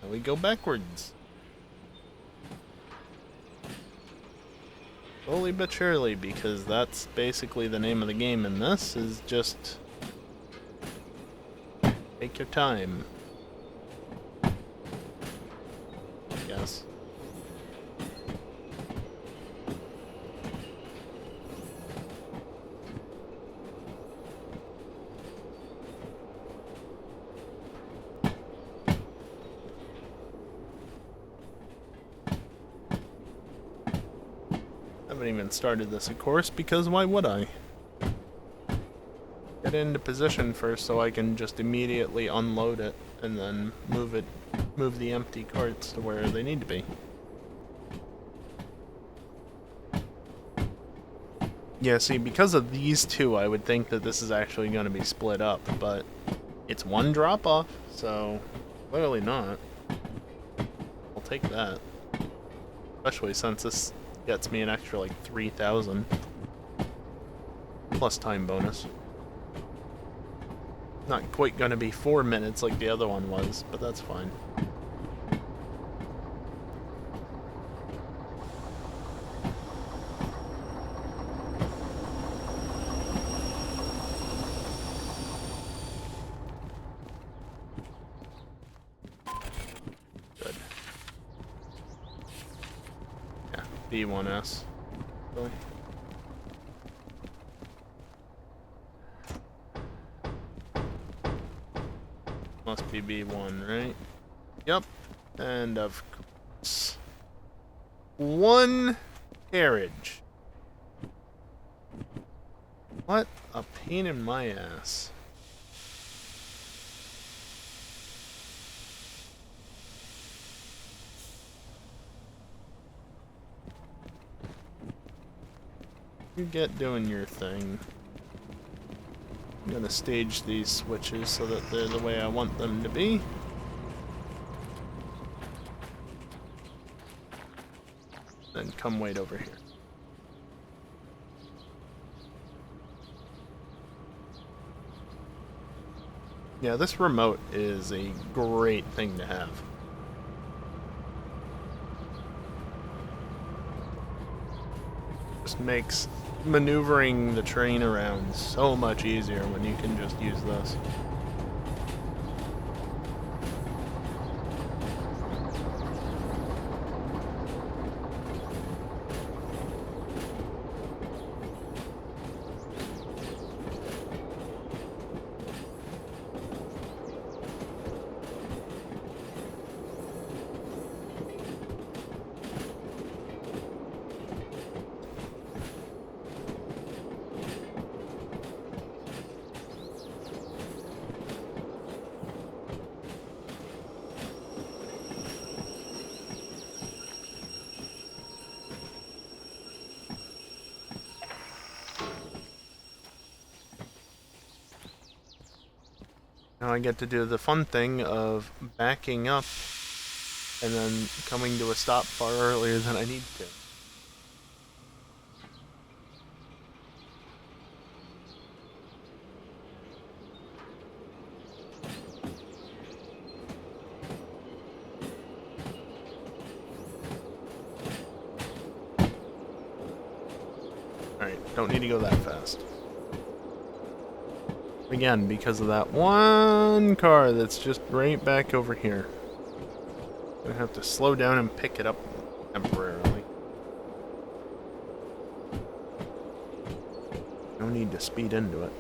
We go backwards. Slowly but surely, because that's basically the name of the game in this, is just... take your time. I guess. Haven't even started this, of course, because why would I? Get into position first so I can just immediately unload it and then move the empty carts to where they need to be. Yeah, see, because of these two, I would think that this is actually going to be split up, but it's one drop-off, so clearly not. I'll take that. Especially since this gets me an extra, like, 3,000. Plus time bonus. Not quite going to be 4 minutes like the other one was, but that's fine. Good. Yeah, B1S. Really? Must be B1, right? Yep. And of course, one carriage. What a pain in my ass. You get doing your thing. I'm gonna stage these switches so that they're the way I want them to be. Then come wait over here. Yeah, this remote is a great thing to have. Just makes maneuvering the train around so much easier when you can just use this. Now I get to do the fun thing of backing up and then coming to a stop far earlier than I need to. Alright, don't need to go that fast. Again, because of that one car that's just right back over here. I'm gonna have to slow down and pick it up temporarily. No need to speed into it.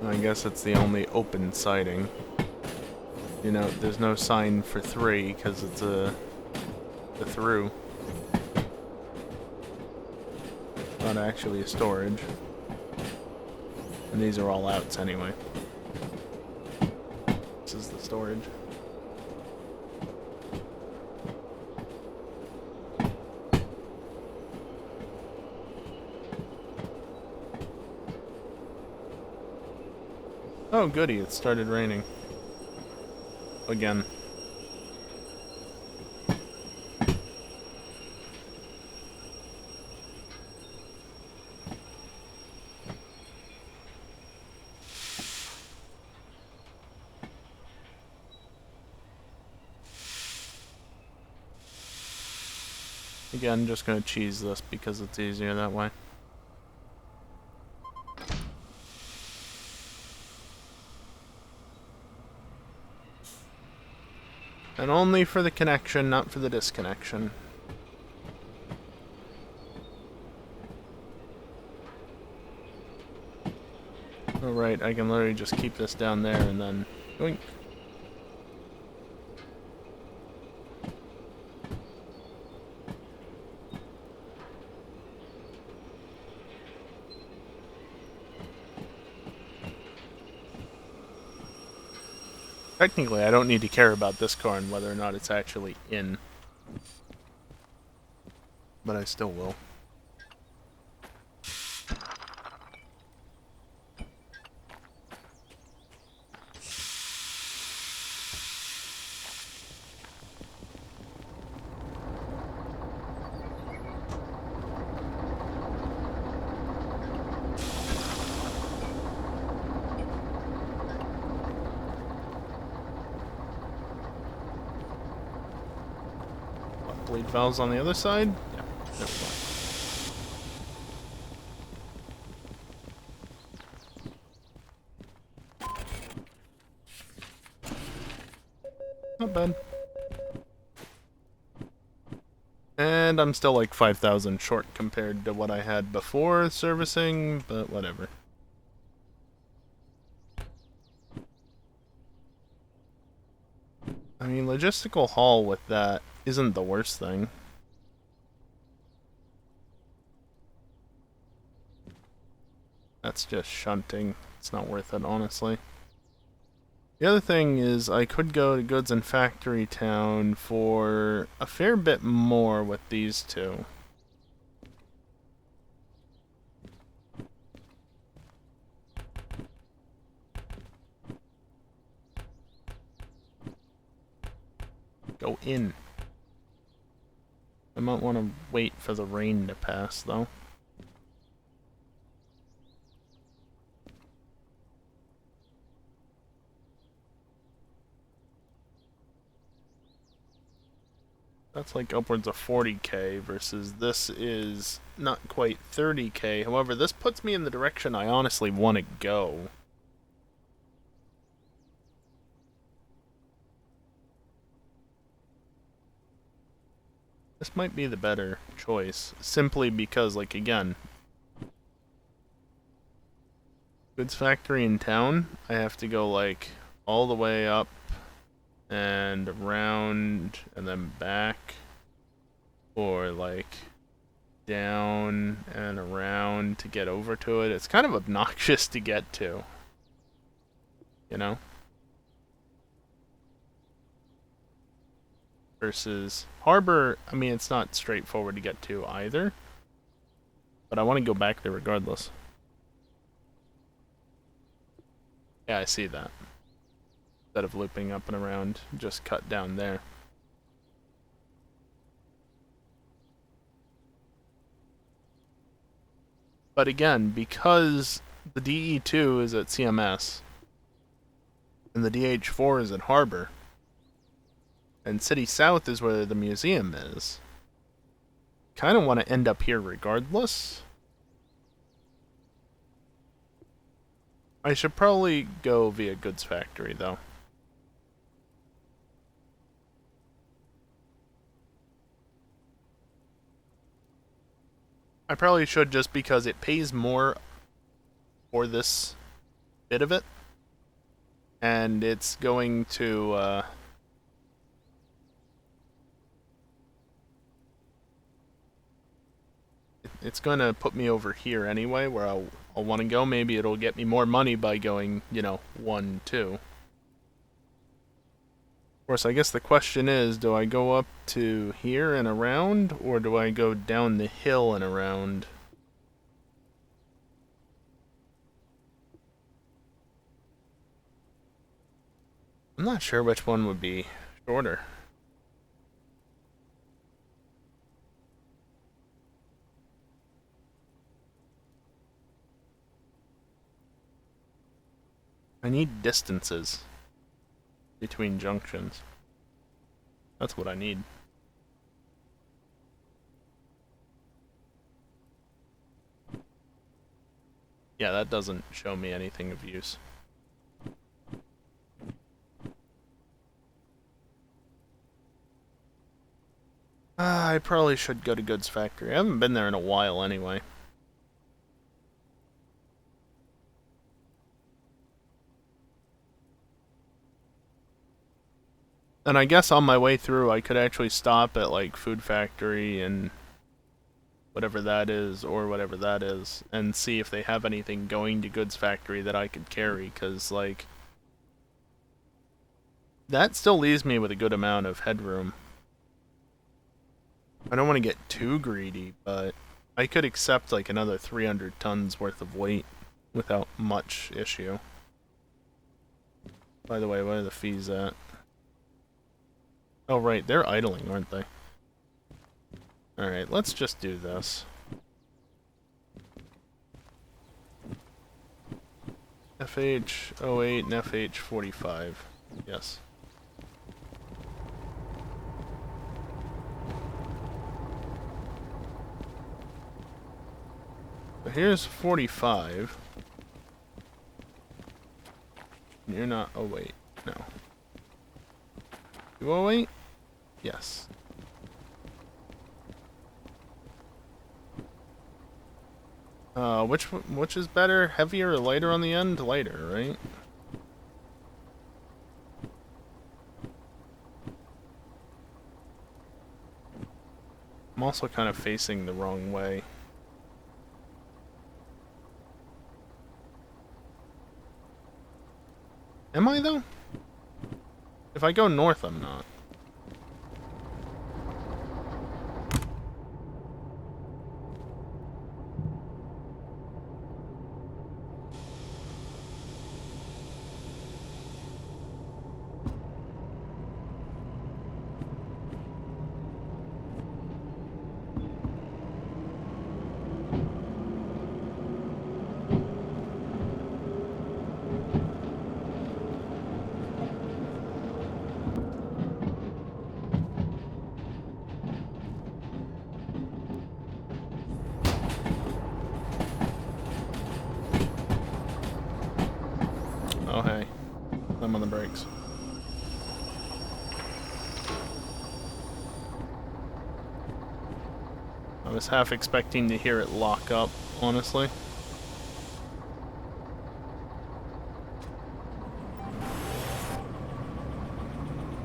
I guess it's the only open siding. You know, there's no sign for 3 because it's a through. Not actually a storage. And these are all outs anyway. This is the storage. Oh goody, it started raining. Again. Again, just gonna cheese this because it's easier that way. And only for the connection, not for the disconnection. Alright, I can literally just keep this down there and then... Yoink. Technically, I don't need to care about this car and whether or not it's actually in. But I still will. Bleed valves on the other side? Yeah, there we go. Not bad. And I'm still like 5,000 short compared to what I had before servicing, but whatever. I mean, logistical haul with that isn't the worst thing. That's just shunting. It's not worth it, honestly. The other thing is I could go to Goods and Factory Town for a fair bit more with these two. Go in. I might want to wait for the rain to pass, though. That's like upwards of 40k versus this is not quite 30k. However, this puts me in the direction I honestly want to go. This might be the better choice, simply because, like, again, Goods Factory in town, I have to go, like, all the way up and around and then back, or, like, down and around to get over to it. It's kind of obnoxious to get to, you know? Versus Harbor, I mean, it's not straightforward to get to either. But I want to go back there regardless. Yeah, I see that. Instead of looping up and around, just cut down there. But again, because the DE2 is at CMS, and the DH4 is at Harbor, and City South is where the museum is, kind of want to end up here regardless. I should probably go via Goods Factory, though. I probably should just because it pays more for this bit of it. And it's going to, it's going to put me over here anyway, where I'll want to go. Maybe it'll get me more money by going, you know, 1, 2. Of course, I guess the question is, do I go up to here and around, or do I go down the hill and around? I'm not sure which one would be shorter. I need distances between junctions. That's what I need. Yeah, that doesn't show me anything of use. I probably should go to Goods Factory. I haven't been there in a while anyway. And I guess on my way through, I could actually stop at, like, Food Factory and whatever that is, or whatever that is, and see if they have anything going to Goods Factory that I could carry, because, like, that still leaves me with a good amount of headroom. I don't want to get too greedy, but I could accept, like, another 300 tons worth of weight without much issue. By the way, what are the fees at? Oh, right, they're idling, aren't they? Alright, let's just do this. FH08 and FH45. Yes. So here's 45. You're not 08. No. You 08? Yes. Which is better? Heavier or lighter on the end? Lighter, right? I'm also kind of facing the wrong way. Am I, though? If I go north, I'm not. Oh, hey. I'm on the brakes. I was half expecting to hear it lock up, honestly.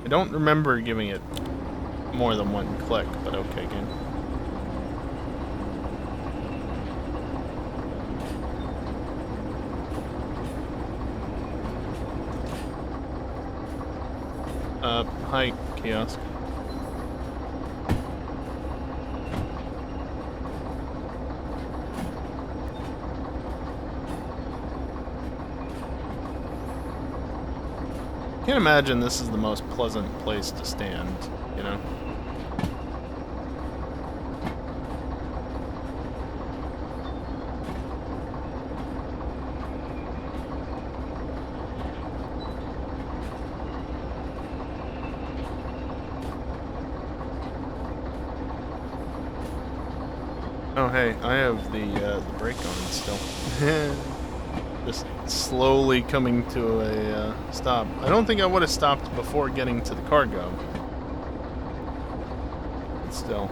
I don't remember giving it more than one click, but okay, game. Hi, kiosk. Can't imagine this is the most pleasant place to stand, you know? Oh hey, I have the brake on still. Just slowly coming to a stop. I don't think I would have stopped before getting to the cargo. But still.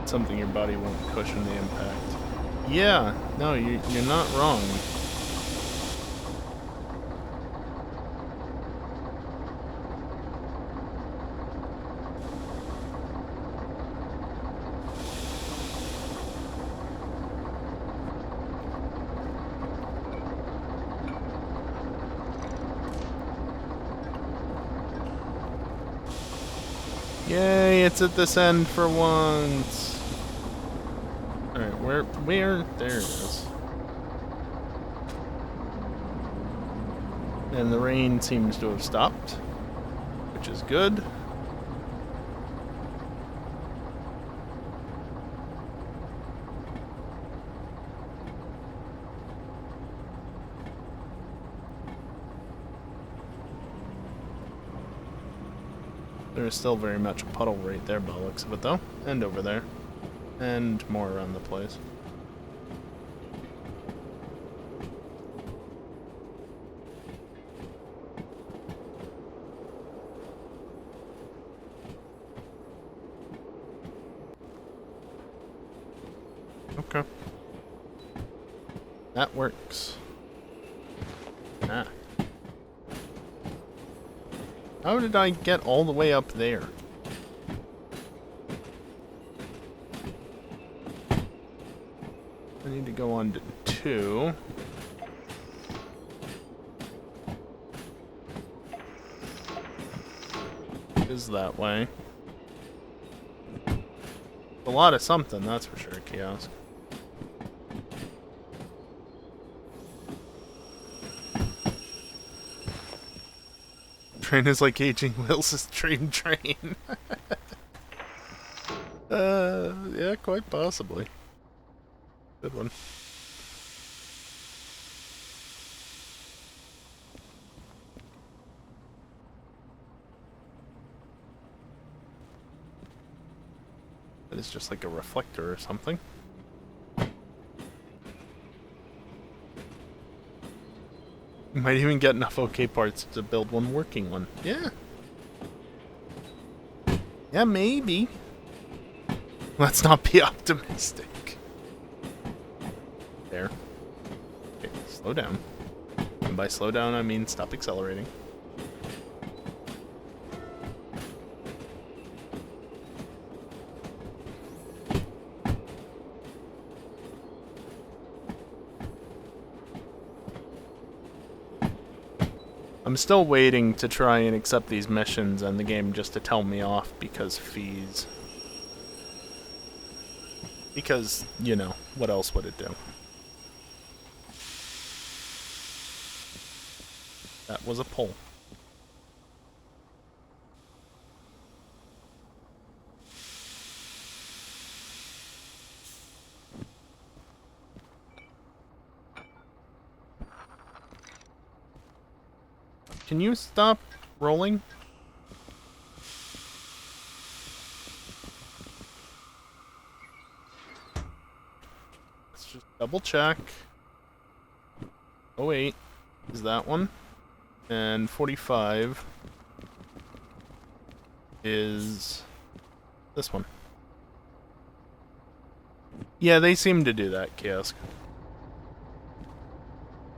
It's something your body won't cushion the impact. Yeah, no, you're not wrong. Yay, it's at this end for once. Alright, where? There it is. And the rain seems to have stopped, which is good. There's still very much a puddle right there by the looks of it, though. And over there. And more around the place. Okay. That works. Ah. How did I get all the way up there? I need to go on to 2. Is that way. A lot of something, that's for sure, kiosk. Train is like aging Will's dream train. Yeah, quite possibly. Good one. That is just like a reflector or something. You might even get enough OK parts to build one working one. Yeah. Yeah, maybe. Let's not be optimistic. There. Okay, slow down. And by slow down, I mean stop accelerating. I'm still waiting to try and accept these missions and the game just to tell me off because fees. Because, you know, what else would it do? That was a pull. Can you stop rolling? Let's just double check. Oh wait, is that one? And 45 is this one. Yeah, they seem to do that, Kiosk.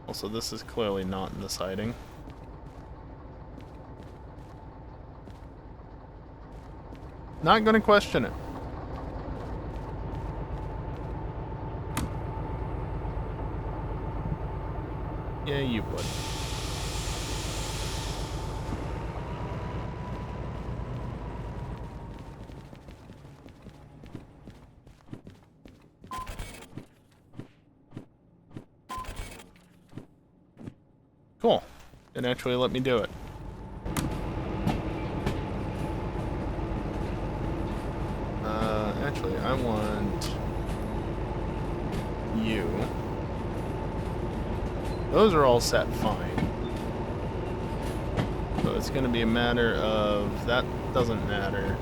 Also, this is clearly not in the siding. Not gonna question it. Yeah, you would. Cool. It actually let me do it. Actually, I want you. Those are all set fine. So it's going to be a matter of... that doesn't matter.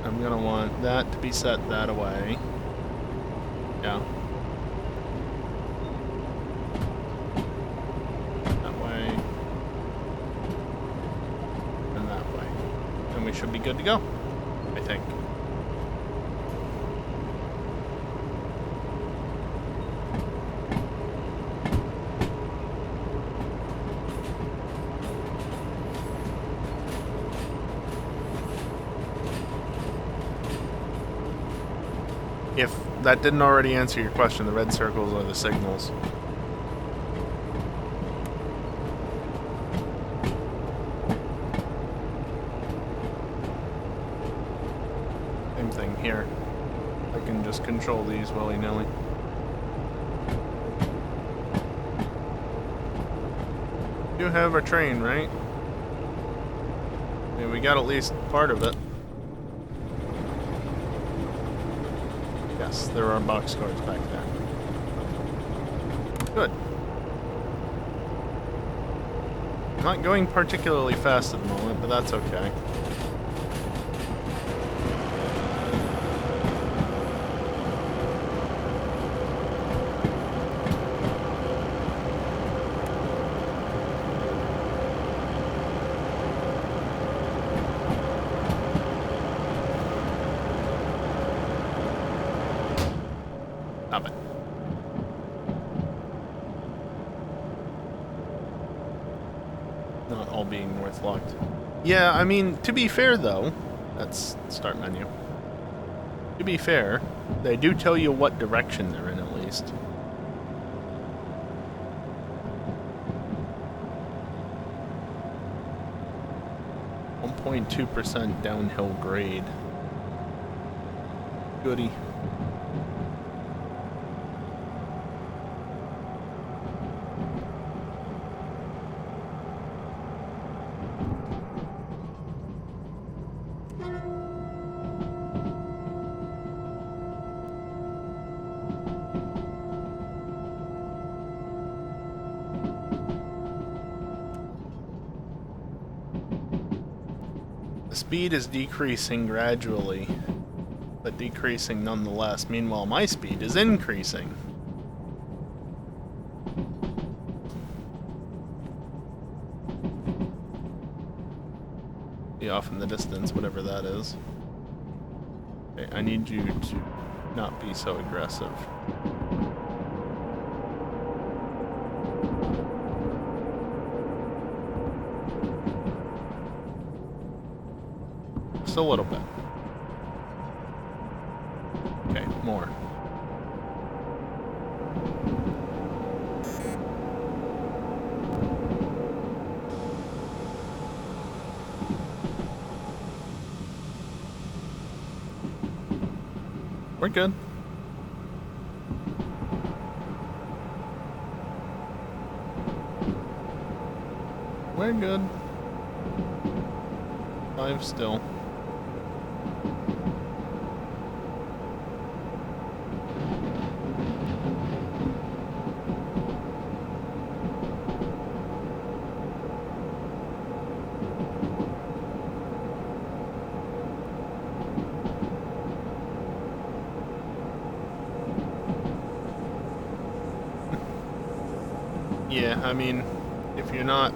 I'm going to want that to be set that away. Yeah. That way. And that way. And we should be good to go, I think. If that didn't already answer your question, the red circles are the signals. Same thing here. I can just control these willy-nilly. You have a train, right? I mean, we got at least part of it. Yes, there are boxcars back there. Good. I'm not going particularly fast at the moment, but that's okay. Stop it. being worth locked. Yeah, I mean, to be fair though, that's start menu. To be fair, they do tell you what direction they're in at least. .2% downhill grade. Goody. The speed is decreasing gradually, but decreasing nonetheless. Meanwhile, my speed is increasing. Be off in the distance, whatever that is. Okay, I need you to not be so aggressive. Just a little bit. Okay, more. We're good. We're good. 5 still. Yeah, I mean, if you're not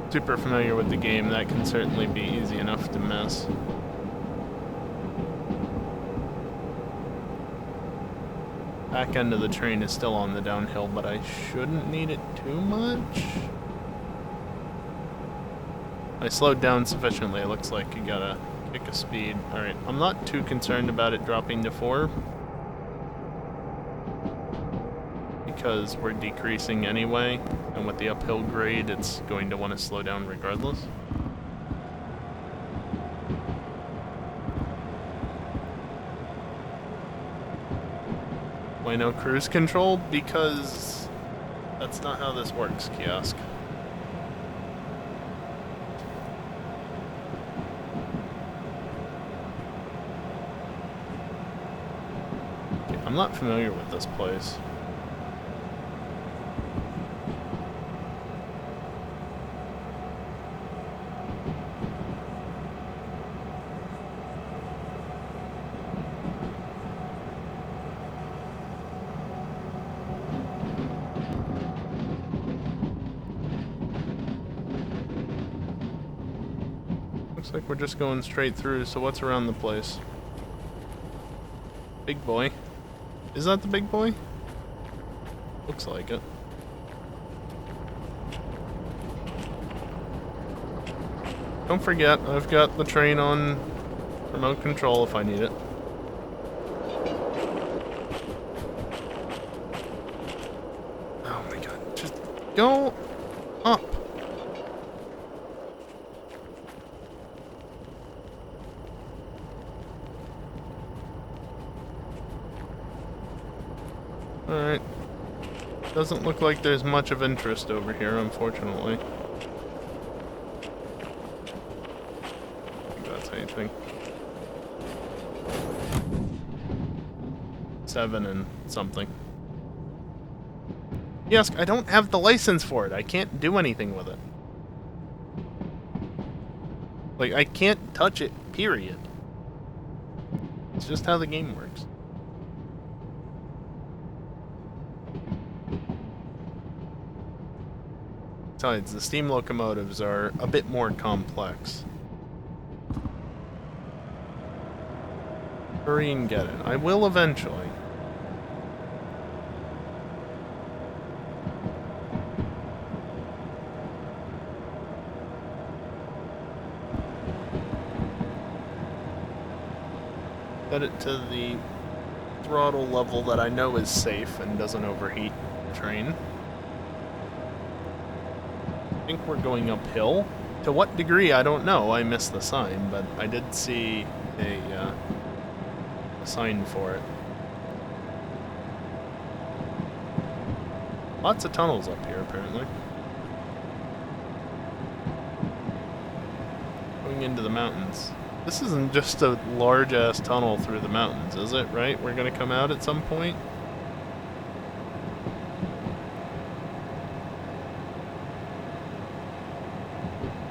super familiar with the game, that can certainly be easy enough to miss. Back end of the train is still on the downhill, but I shouldn't need it too much. I slowed down sufficiently. It looks like you gotta kick a speed. Alright, I'm not too concerned about it dropping to 4. Because we're decreasing anyway, and with the uphill grade, it's going to want to slow down regardless. Why no cruise control? Because that's not how this works, Kiosk. Okay, I'm not familiar with this place. Looks like we're just going straight through, so what's around the place? Big boy. Is that the big boy? Looks like it. Don't forget, I've got the train on remote control if I need it. Oh my god, just go up. Alright. Doesn't look like there's much of interest over here, unfortunately. I think that's anything. 7 and something. Yes, I don't have the license for it. I can't do anything with it. Like, I can't touch it, period. It's just how the game works. Besides, the steam locomotives are a bit more complex. Hurry and get it. I will eventually. Set it to the throttle level that I know is safe and doesn't overheat the train. I think we're going uphill. To what degree, I don't know. I missed the sign, but I did see a sign for it. Lots of tunnels up here, apparently. Going into the mountains. This isn't just a large-ass tunnel through the mountains, is it? Right? We're gonna come out at some point?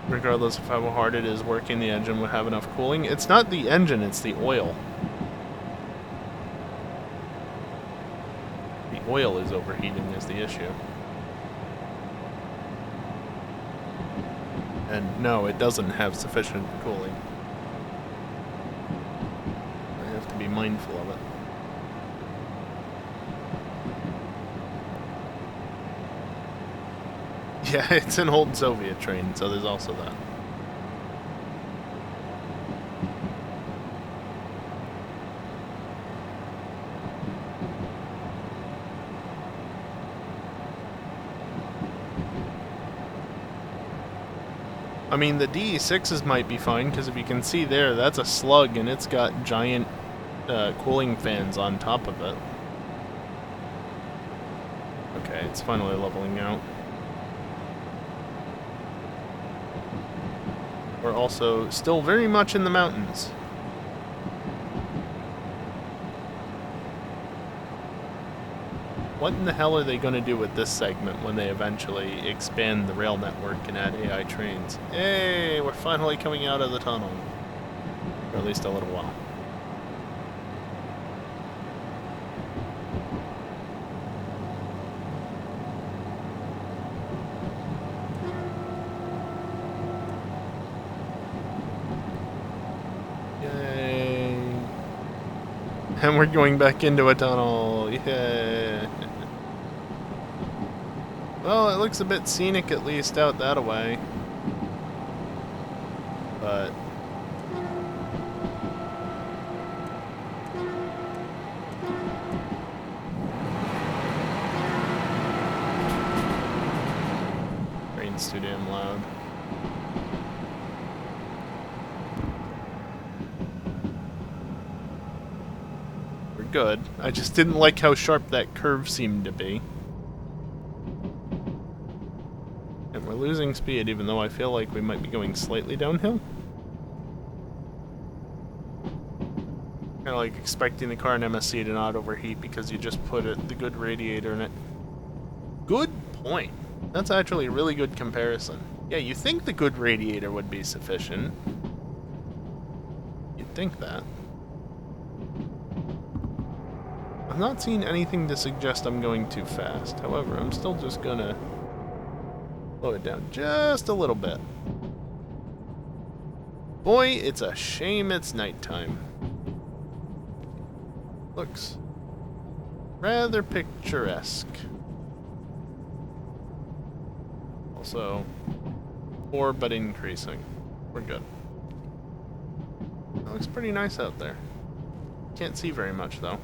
Regardless of how hard it is working, the engine would have enough cooling. It's not the engine, it's the oil. The oil is overheating is the issue. And no, it doesn't have sufficient cooling. I have to be mindful of it. Yeah, it's an old Soviet train, so there's also that. I mean, the DE6s might be fine, because if you can see there, that's a slug, and it's got giant cooling fans on top of it. Okay, it's finally leveling out. We're also still very much in the mountains. What in the hell are they going to do with this segment when they eventually expand the rail network and add AI trains? Hey, we're finally coming out of the tunnel. For at least a little while. And we're going back into a tunnel. Yeah. Well, it looks a bit scenic at least out that way. But rain's too damn loud. Good. I just didn't like how sharp that curve seemed to be. And we're losing speed, even though I feel like we might be going slightly downhill. Kind of like expecting the car in MSC to not overheat because you just put the good radiator in it. Good point. That's actually a really good comparison. Yeah, you think the good radiator would be sufficient. You'd think that. I'm not seeing anything to suggest I'm going too fast. However, I'm still just gonna slow it down just a little bit. Boy, it's a shame it's nighttime. Looks rather picturesque. Also, poor but increasing. We're good. It looks pretty nice out there. Can't see very much though.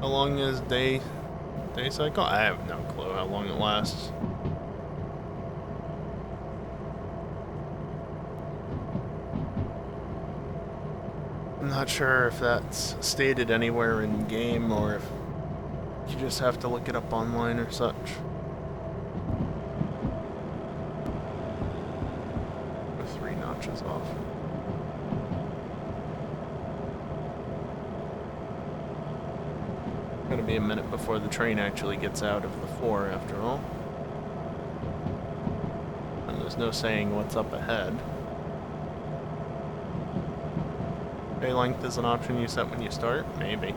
How long is day cycle? I have no clue how long it lasts. I'm not sure if that's stated anywhere in game or if you just have to look it up online or such. We're 3 notches off. Gonna be a minute before the train actually gets out of the 4 after all. And there's no saying what's up ahead. Bay length is an option you set when you start? Maybe.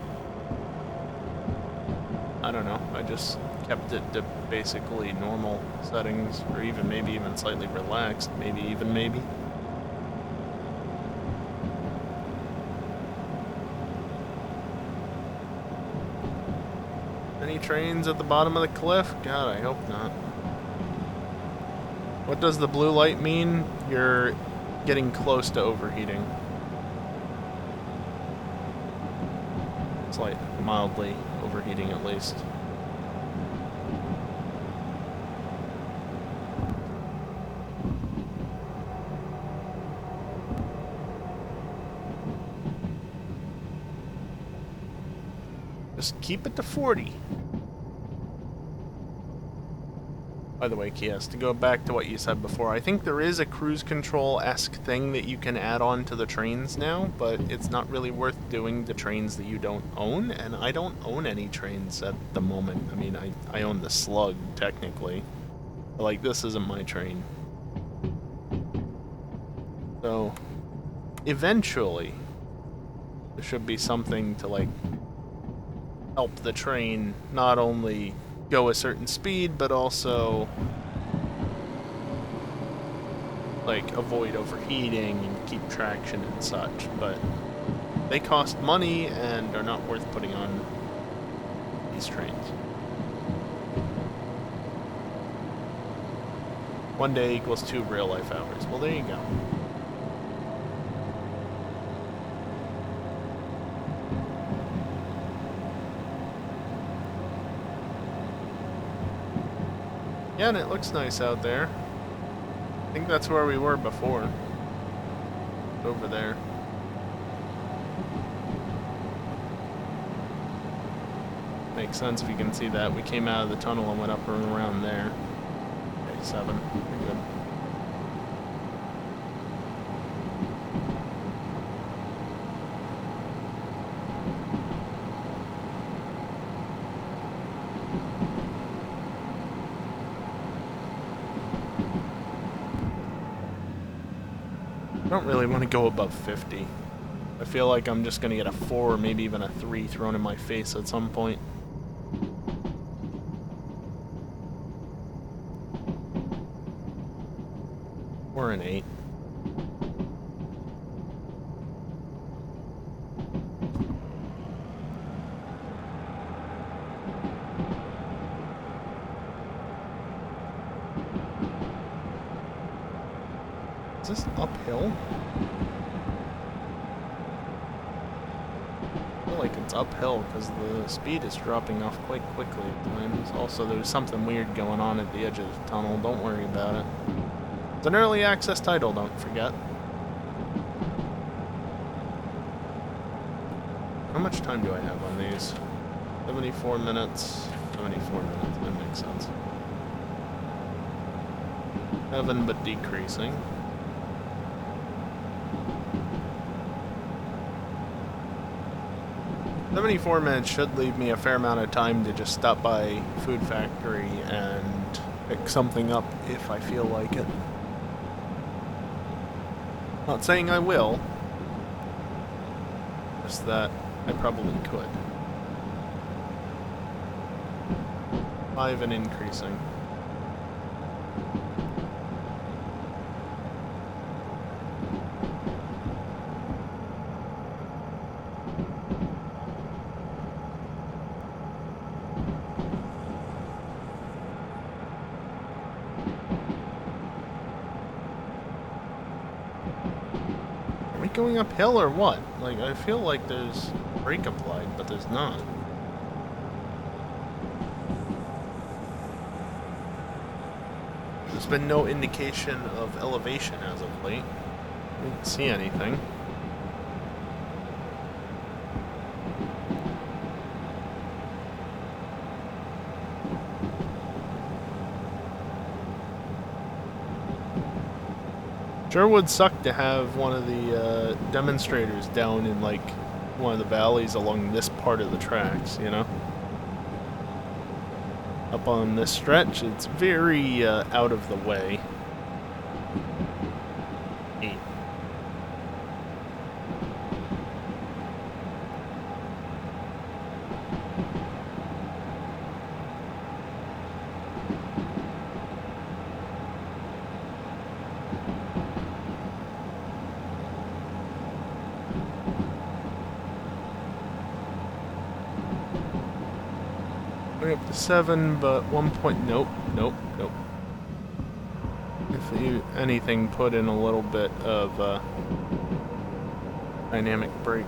I don't know. I just kept it to basically normal settings, or even maybe even slightly relaxed. Maybe. Any trains at the bottom of the cliff? God, I hope not. What does the blue light mean? You're getting close to overheating. It's like mildly overheating at least. Just keep it to 40. By the way, Kias, to go back to what you said before, I think there is a cruise control-esque thing that you can add on to the trains now, but it's not really worth doing the trains that you don't own, and I don't own any trains at the moment. I mean, I own the Slug, technically. But, like, this isn't my train. So, eventually, there should be something to, like, help the train not only go a certain speed, but also like avoid overheating and keep traction and such. But they cost money and are not worth putting on these trains. One day equals 2 real life hours. Well, there you go. Yeah, and it looks nice out there. I think that's where we were before. Over there. Makes sense if you can see that. We came out of the tunnel and went up and around there. Okay, 7. We're good. I don't really want to go above 50. I feel like I'm just going to get a 4 or maybe even a 3 thrown in my face at some point. Or an 8. Is this uphill? I feel like it's uphill because the speed is dropping off quite quickly at times. Also, there's something weird going on at the edge of the tunnel. Don't worry about it. It's an early access title, don't forget. How much time do I have on these? 74 minutes. 74 minutes. That makes sense. Heaven but decreasing. "74 minutes should leave me a fair amount of time to just stop by Food Factory and pick something up if I feel like it. Not saying I will, just that I probably could. 5 and increasing. Going uphill or what? Like, I feel like there's brake applied, but there's not. There's been no indication of elevation as of late. I didn't see anything. Sure would suck to have one of the demonstrators down in like one of the valleys along this part of the tracks, you know? Up on this stretch, it's very out of the way. 8. Going up to 7, but 1 point... Nope, nope, nope. If anything, put in a little bit of dynamic brake.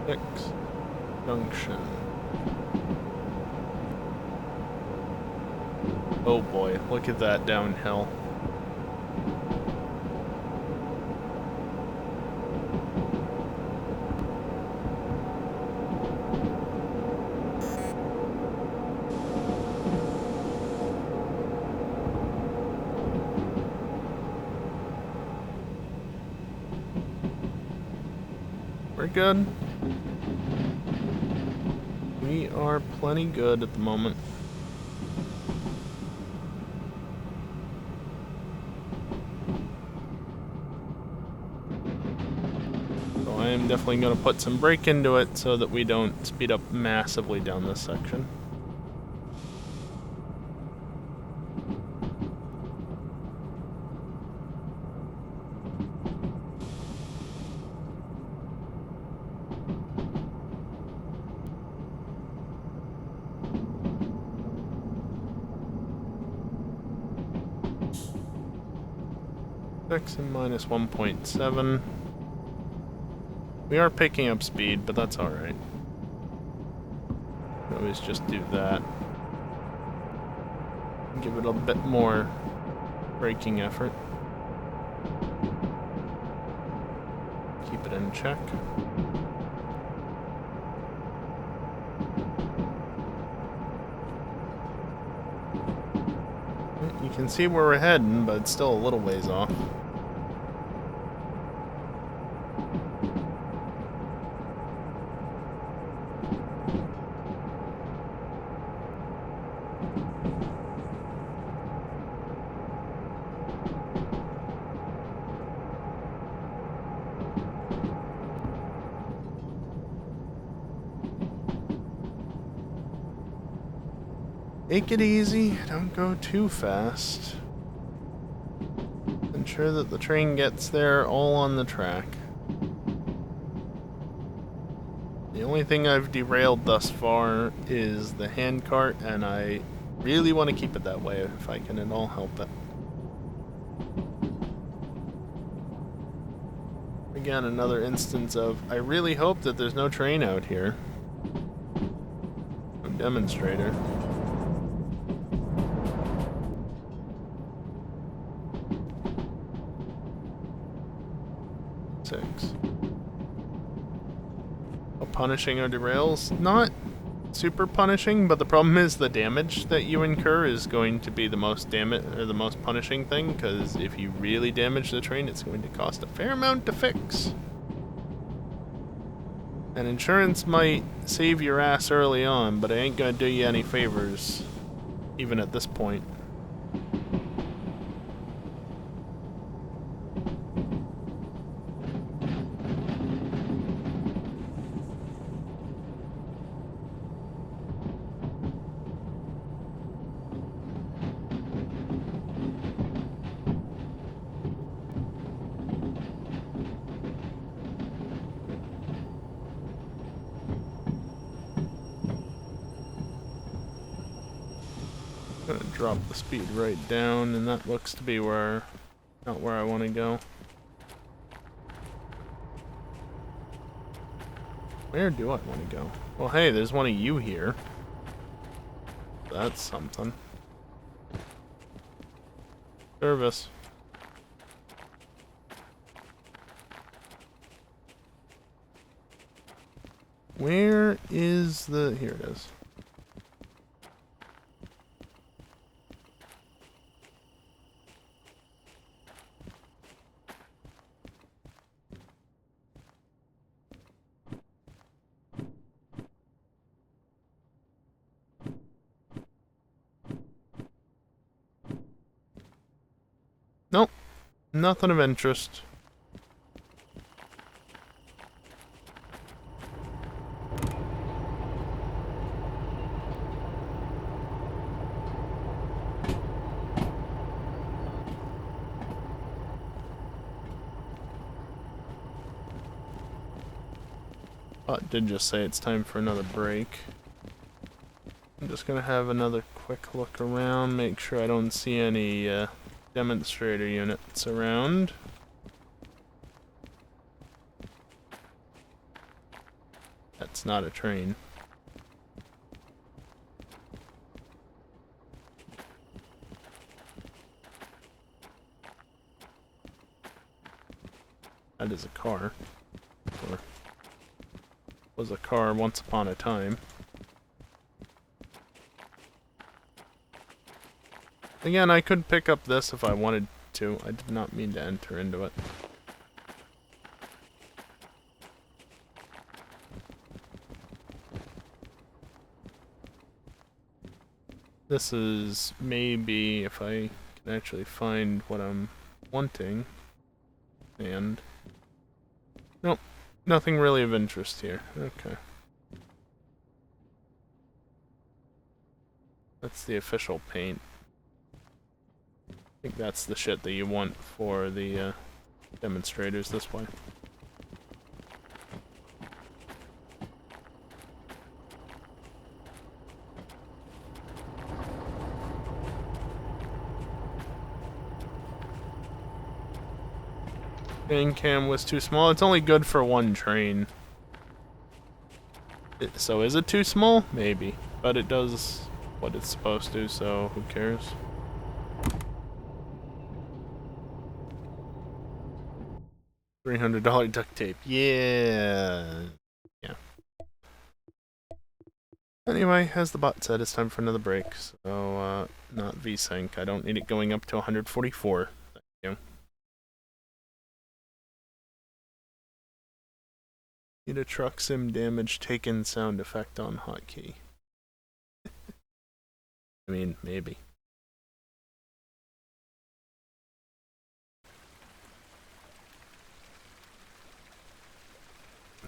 Six. Junction. Oh boy, look at that downhill. We're good. We are plenty good at the moment. So I am definitely going to put some brake into it so that we don't speed up massively down this section. And minus 1.7. We are picking up speed, but that's alright. Always just do that. Give it a bit more braking effort. Keep it in check. You can see where we're heading, but it's still a little ways off. Take it easy, don't go too fast. Ensure that the train gets there all on the track. The only thing I've derailed thus far is the handcart, and I really want to keep it that way if I can at all help it. Again, another instance of, I really hope that there's no train out here. No demonstrator. Punishing our derails. Not super punishing, but the problem is the damage that you incur is going to be the most the most punishing thing, because if you really damage the train, it's going to cost a fair amount to fix. And insurance might save your ass early on, but it ain't gonna do you any favors, even at this point. I'm gonna drop the speed right down, and that looks to be where, not where I want to go. Where do I want to go? Well, hey, there's one of you here. That's something. Service. Where is the... Here it is. Nope. Nothing of interest. Bot did just say it's time for another break. I'm just gonna have another quick look around, make sure I don't see any demonstrator units around. That's not a train. That is a car. Or was a car once upon a time. Again, I could pick up this if I wanted to. I did not mean to enter into it. This is maybe if I can actually find what I'm wanting. And nope, nothing really of interest here. Okay. That's the official paint. I think that's the shit that you want for the demonstrators this way. Train cam was too small. It's only good for one train. So is it too small? Maybe. But it does what it's supposed to, so who cares? $300 duct tape. Yeah. Yeah. Anyway, as the bot said, it's time for another break. So, not VSync. I don't need it going up to 144. Thank you. Need a truck sim damage taken sound effect on hotkey. I mean, maybe.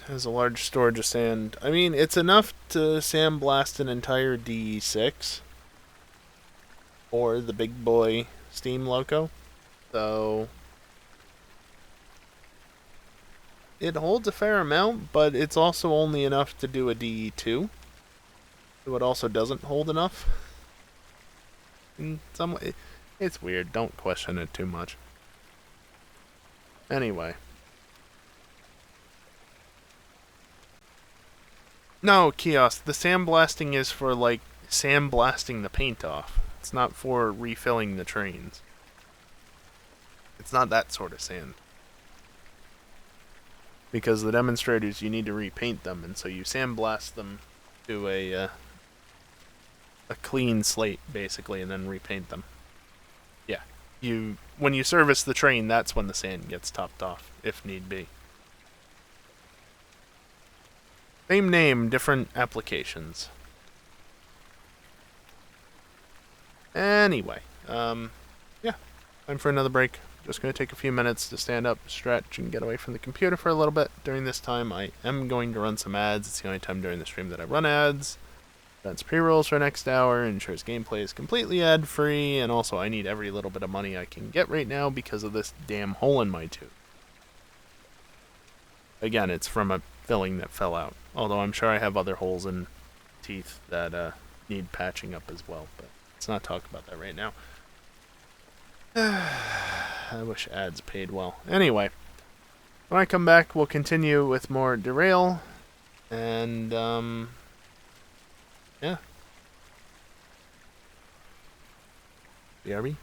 Has a large storage of sand. I mean, it's enough to sandblast an entire DE6 or the big boy steam loco. So it holds a fair amount, but it's also only enough to do a DE2. So it also doesn't hold enough. In some way, it's weird. Don't question it too much. Anyway. No, kiosk. The sandblasting is for, like, sandblasting the paint off. It's not for refilling the trains. It's not that sort of sand. Because the demonstrators, you need to repaint them, and so you sandblast them to a clean slate, basically, and then repaint them. Yeah. When you service the train, that's when the sand gets topped off, if need be. Same name, different applications. Anyway, yeah, time for another break. Just going to take a few minutes to stand up, stretch, and get away from the computer for a little bit. During this time, I am going to run some ads. It's the only time during the stream that I run ads. That's pre-rolls for next hour, ensures gameplay is completely ad-free, and also I need every little bit of money I can get right now because of this damn hole in my tooth. Again, it's from a filling that fell out. Although I'm sure I have other holes in teeth that need patching up as well, but let's not talk about that right now. I wish ads paid well. Anyway, when I come back, we'll continue with more Derail, and, yeah. BRB.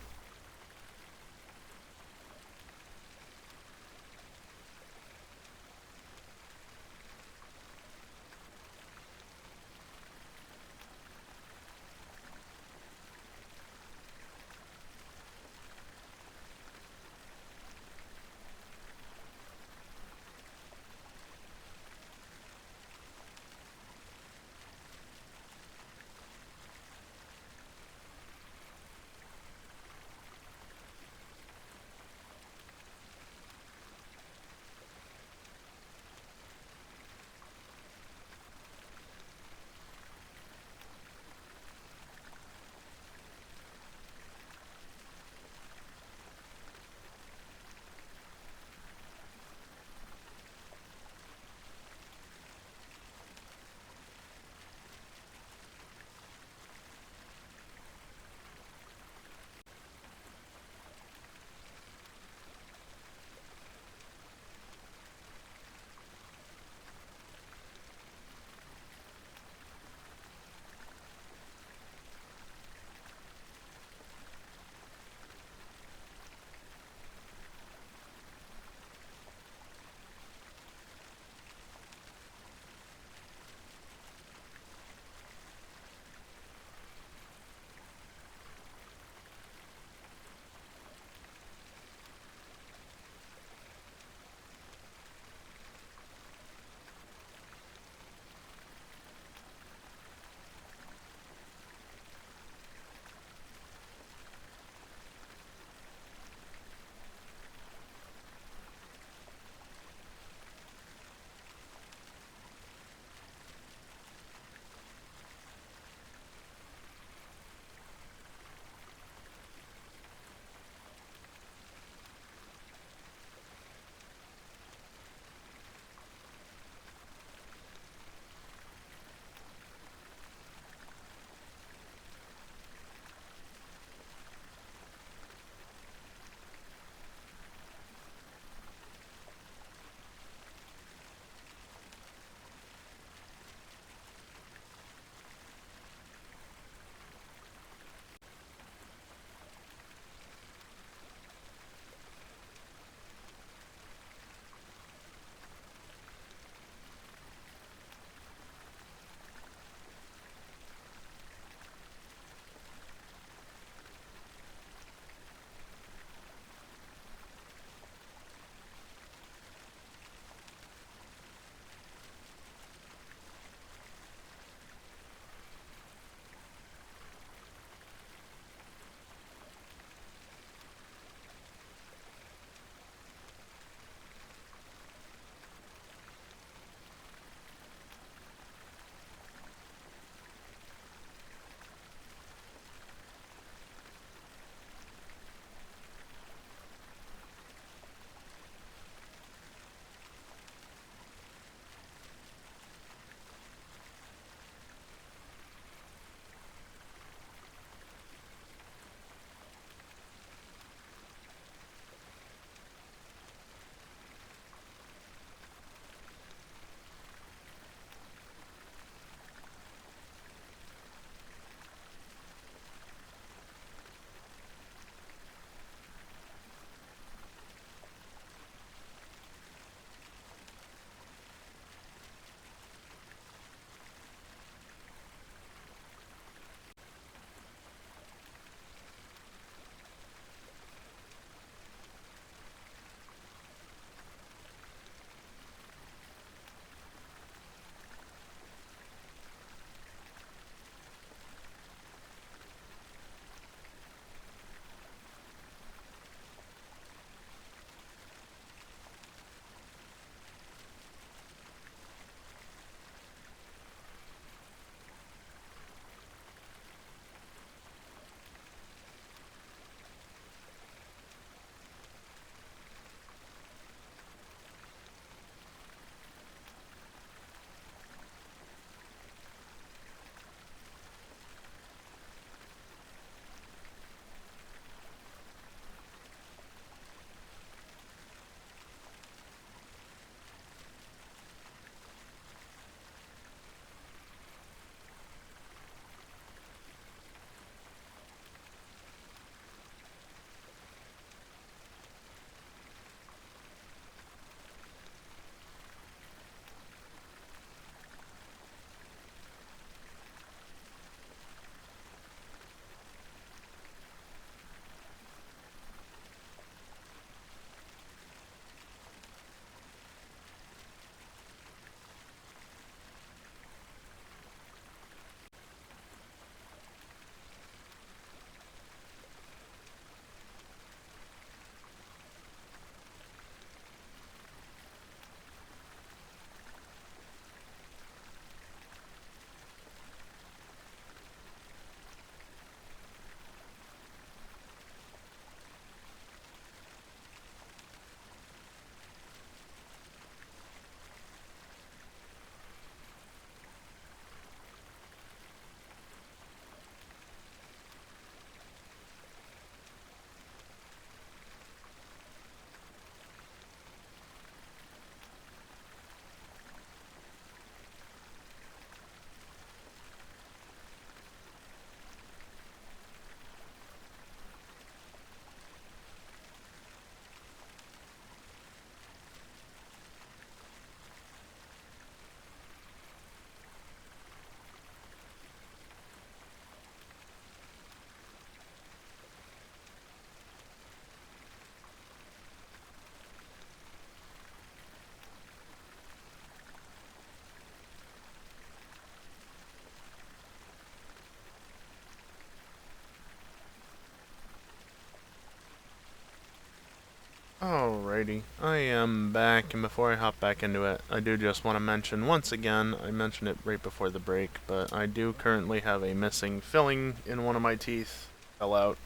Alrighty, I am back, and before I hop back into it, I do just want to mention once again, I mentioned it right before the break, but I do currently have a missing filling in one of my teeth. Fell out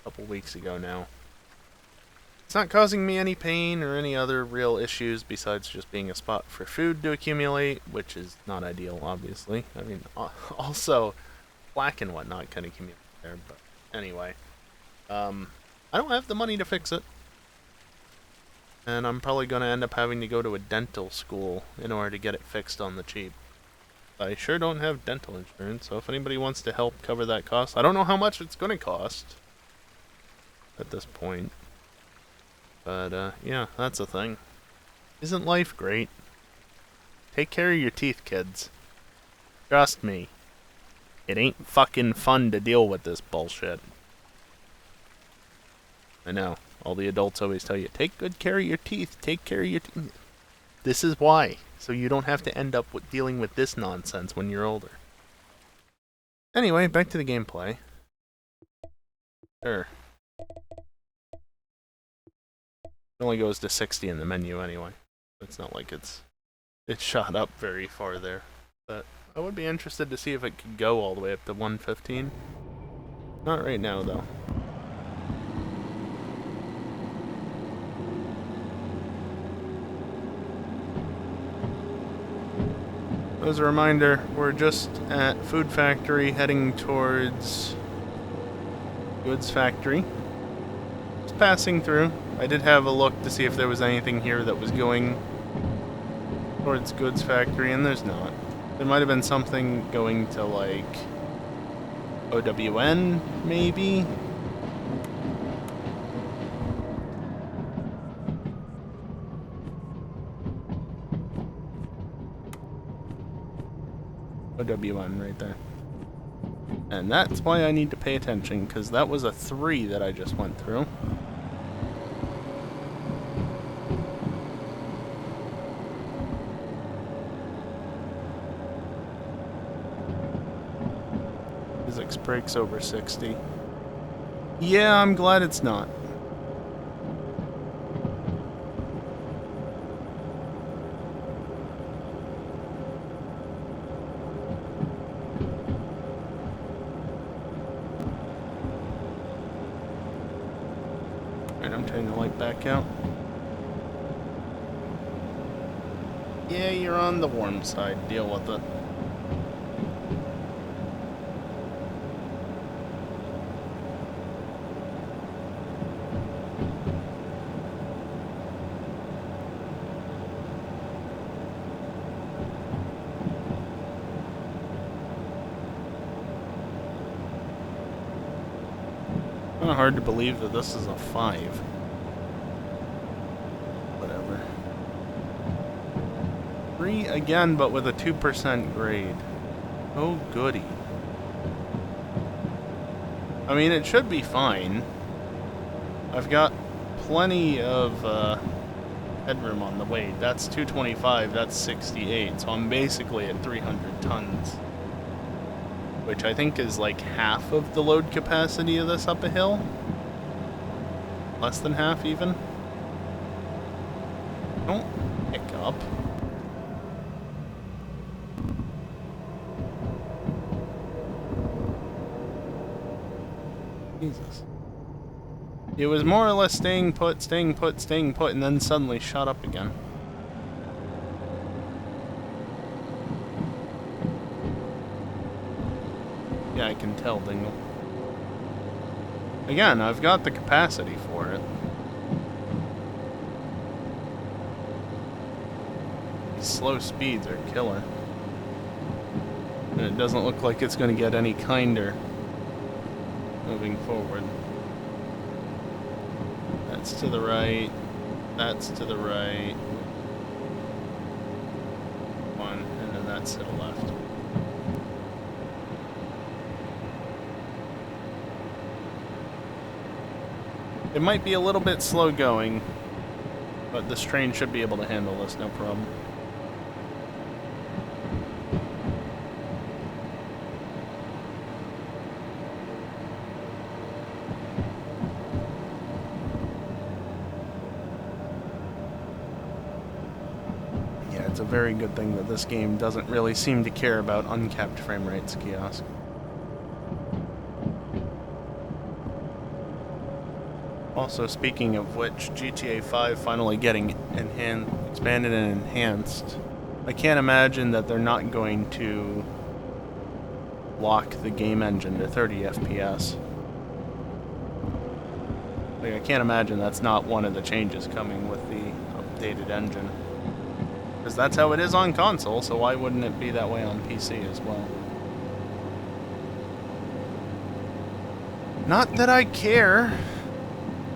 a couple weeks ago now. It's not causing me any pain or any other real issues besides just being a spot for food to accumulate, which is not ideal, obviously. I mean, also, plaque and whatnot can accumulate there, but anyway. I don't have the money to fix it. And I'm probably going to end up having to go to a dental school in order to get it fixed on the cheap. I sure don't have dental insurance, so if anybody wants to help cover that cost, I don't know how much it's going to cost at this point. But, yeah, that's a thing. Isn't life great? Take care of your teeth, kids. Trust me. It ain't fucking fun to deal with this bullshit. I know. All the adults always tell you, take good care of your teeth, take care of your teeth. This is why. So you don't have to end up with dealing with this nonsense when you're older. Anyway, back to the gameplay. Sure. It only goes to 60 in the menu anyway. It's not like it's shot up very far there. But I would be interested to see if it could go all the way up to 115. Not right now, though. As a reminder, we're just at Food Factory heading towards Goods Factory. Just passing through. I did have a look to see if there was anything here that was going towards Goods Factory, and there's not. There might have been something going to, like, OWN, maybe? OWN right there. And that's why I need to pay attention, because that was a 3 that I just went through. Physics breaks over 60. Yeah, I'm glad it's not. I'm turning the light back out. Yeah, you're on the warm side. Deal with it. Kind of hard to believe that this is a 5. Whatever. 3 again, but with a 2% grade. Oh, goody. I mean, it should be fine. I've got plenty of headroom on the weight. That's 225, that's 68, so I'm basically at 300 tons. Which I think is like half of the load capacity of this up a hill. Less than half, even. Don't pick up. Jesus. It was more or less staying put, and then suddenly shot up again. Yeah, I can tell, Dingle. Again, I've got the capacity for it. These slow speeds are killer. And it doesn't look like it's going to get any kinder moving forward. That's to the right. That's to the right. One, and then that's to the left. It might be a little bit slow going, but this train should be able to handle this, no problem. Yeah, it's a very good thing that this game doesn't really seem to care about uncapped frame rates, Kiosk. Also, speaking of which, GTA 5 finally getting expanded and enhanced. I can't imagine that they're not going to lock the game engine to 30 FPS. Like, I can't imagine that's not one of the changes coming with the updated engine. Because that's how it is on console, so why wouldn't it be that way on PC as well? Not that I care.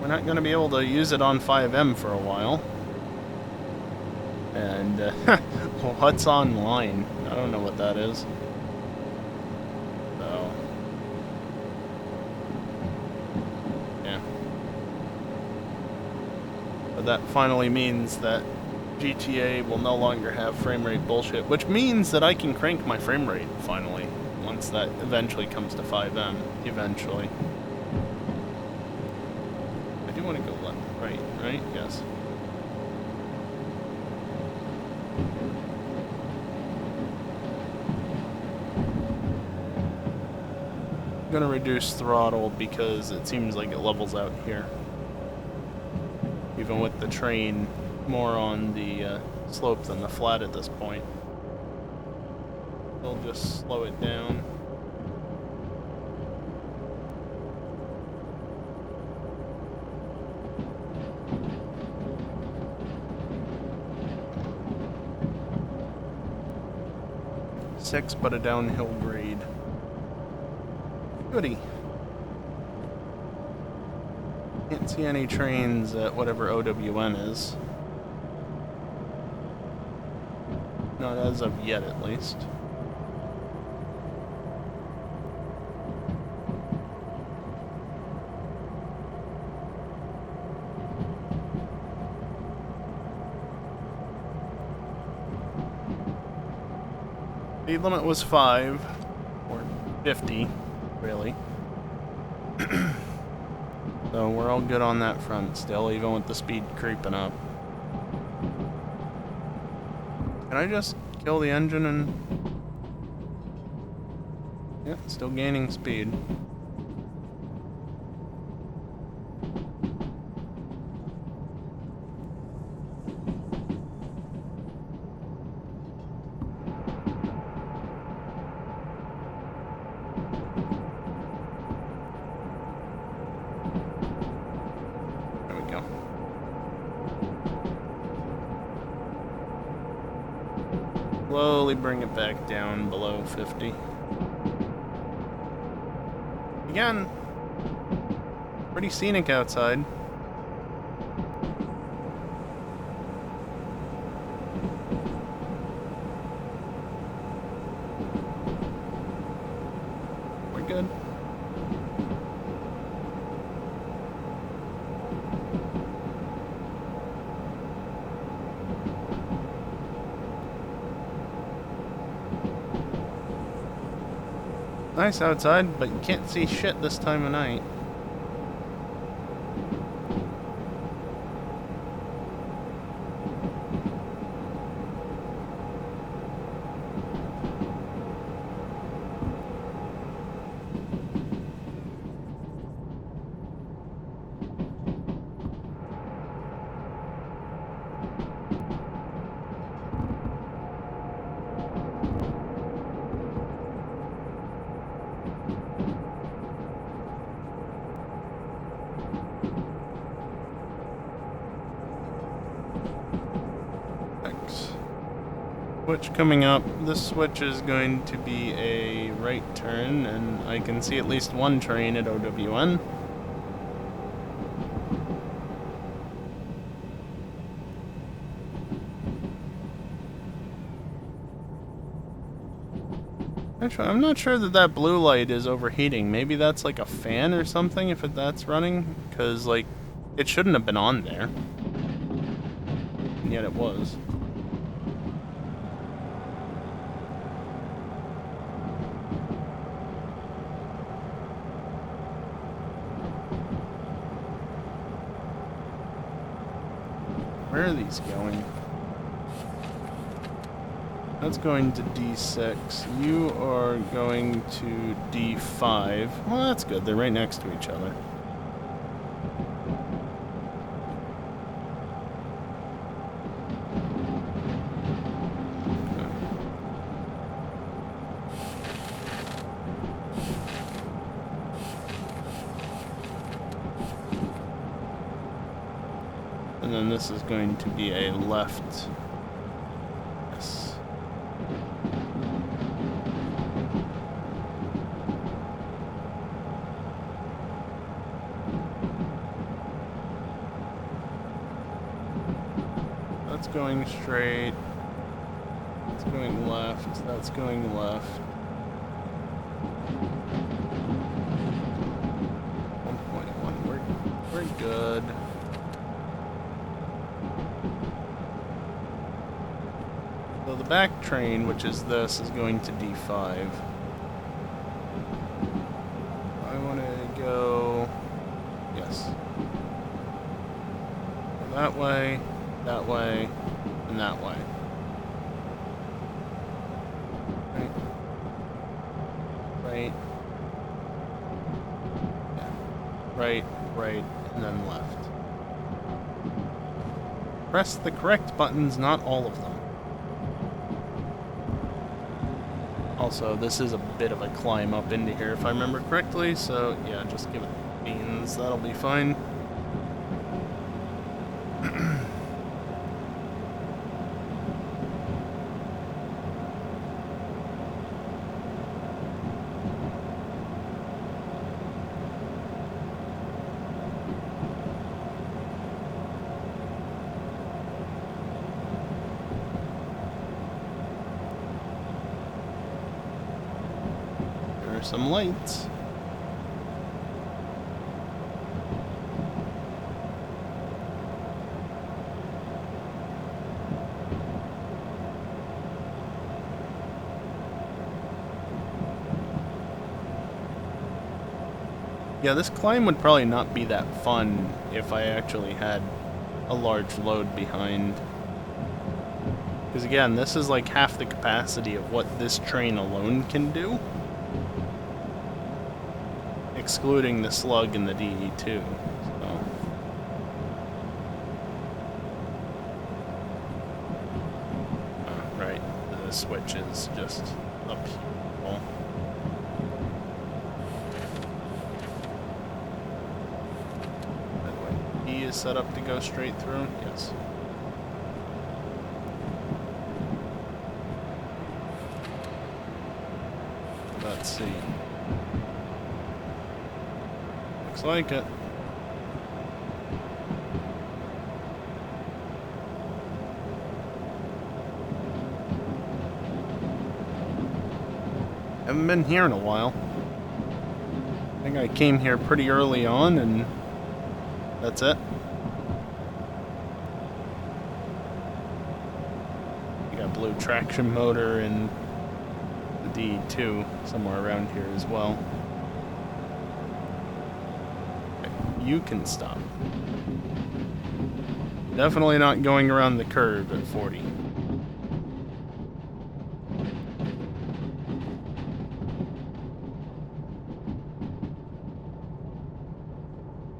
We're not going to be able to use it on 5M for a while. And, what's online? I don't know what that is. So, yeah. But that finally means that GTA will no longer have frame rate bullshit, which means that I can crank my frame rate, finally, once that eventually comes to 5M, eventually. I do want to go left, right? Yes. I'm gonna reduce throttle because it seems like it levels out here. Even with the train more on the slope than the flat at this point. We'll just slow it down. Six, but a downhill grade. Goody. Can't see any trains at whatever OWN is. Not as of yet, at least. Speed limit was 5, or 50, really. So we're all good on that front still, even with the speed creeping up. Can I just kill the engine and... yeah, still gaining speed. Slowly bring it back down below 50. Again, pretty scenic outside. We're good. Nice outside, but you can't see shit this time of night. Switch coming up. This switch is going to be a right turn, and I can see at least one train at OWN. Actually, I'm not sure that that blue light is overheating. Maybe that's like a fan or something if that's running, because like it shouldn't have been on there, and yet it was. Where are these going? That's going to D6. You are going to D5. Well, that's good. They're right next to each other. And then this is going to be a left. Yes. That's going straight. That's going left. That's going left. 1.1. We're good. So the back train, which is this, is going to D5. I want to go... Yes. Go that way, and that way. Right. Right. Yeah. Right, right, and then left. Press the correct buttons, not all of them. Also, this is a bit of a climb up into here, if I remember correctly, so yeah, just give it beans, that'll be fine. Some lights. Yeah, this climb would probably not be that fun if I actually had a large load behind. Because again, this is like half the capacity of what this train alone can do. Excluding the slug and the DE2. So. Right, the switch is just up here. By the way, E is set up to go straight through? Yes. Let's see. Looks like it. Haven't been here in a while. I think I came here pretty early on, and that's it. You got blue traction motor and the D2 somewhere around here as well. You can stop. Definitely not going around the curve at 40.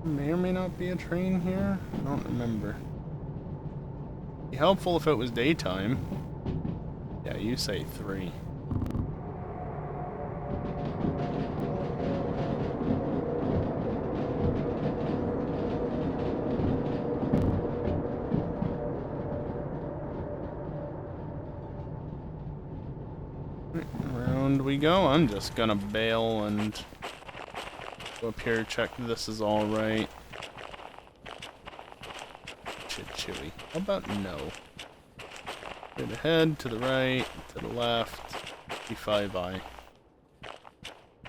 May or may not be a train here. I don't remember. Be helpful if it was daytime. Yeah, you say 3. Around we go. I'm just gonna bail and go up here, check this is all right. Chewy. How about no? Straight ahead, to the right, to the left, D5I.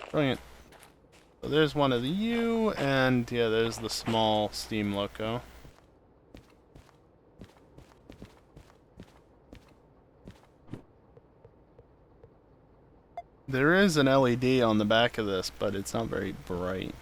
Brilliant. So there's one of the U, and yeah, there's the small steam loco. There is an LED on the back of this, but it's not very bright.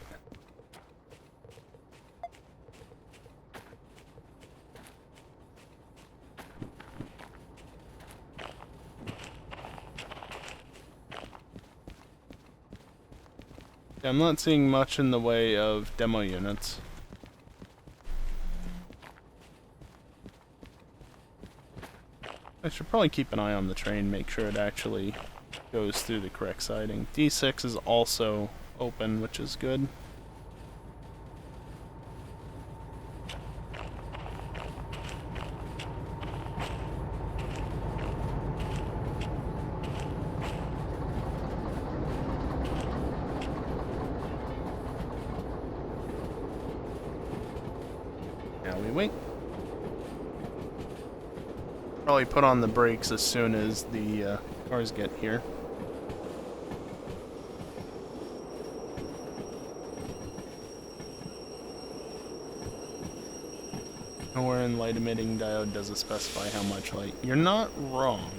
I'm not seeing much in the way of demo units. I should probably keep an eye on the train, make sure it actually goes through the correct siding. D6 is also open, which is good. Now we wait. Probably put on the brakes as soon as the cars get here. Nowhere in light emitting diode does it specify how much light. You're not wrong.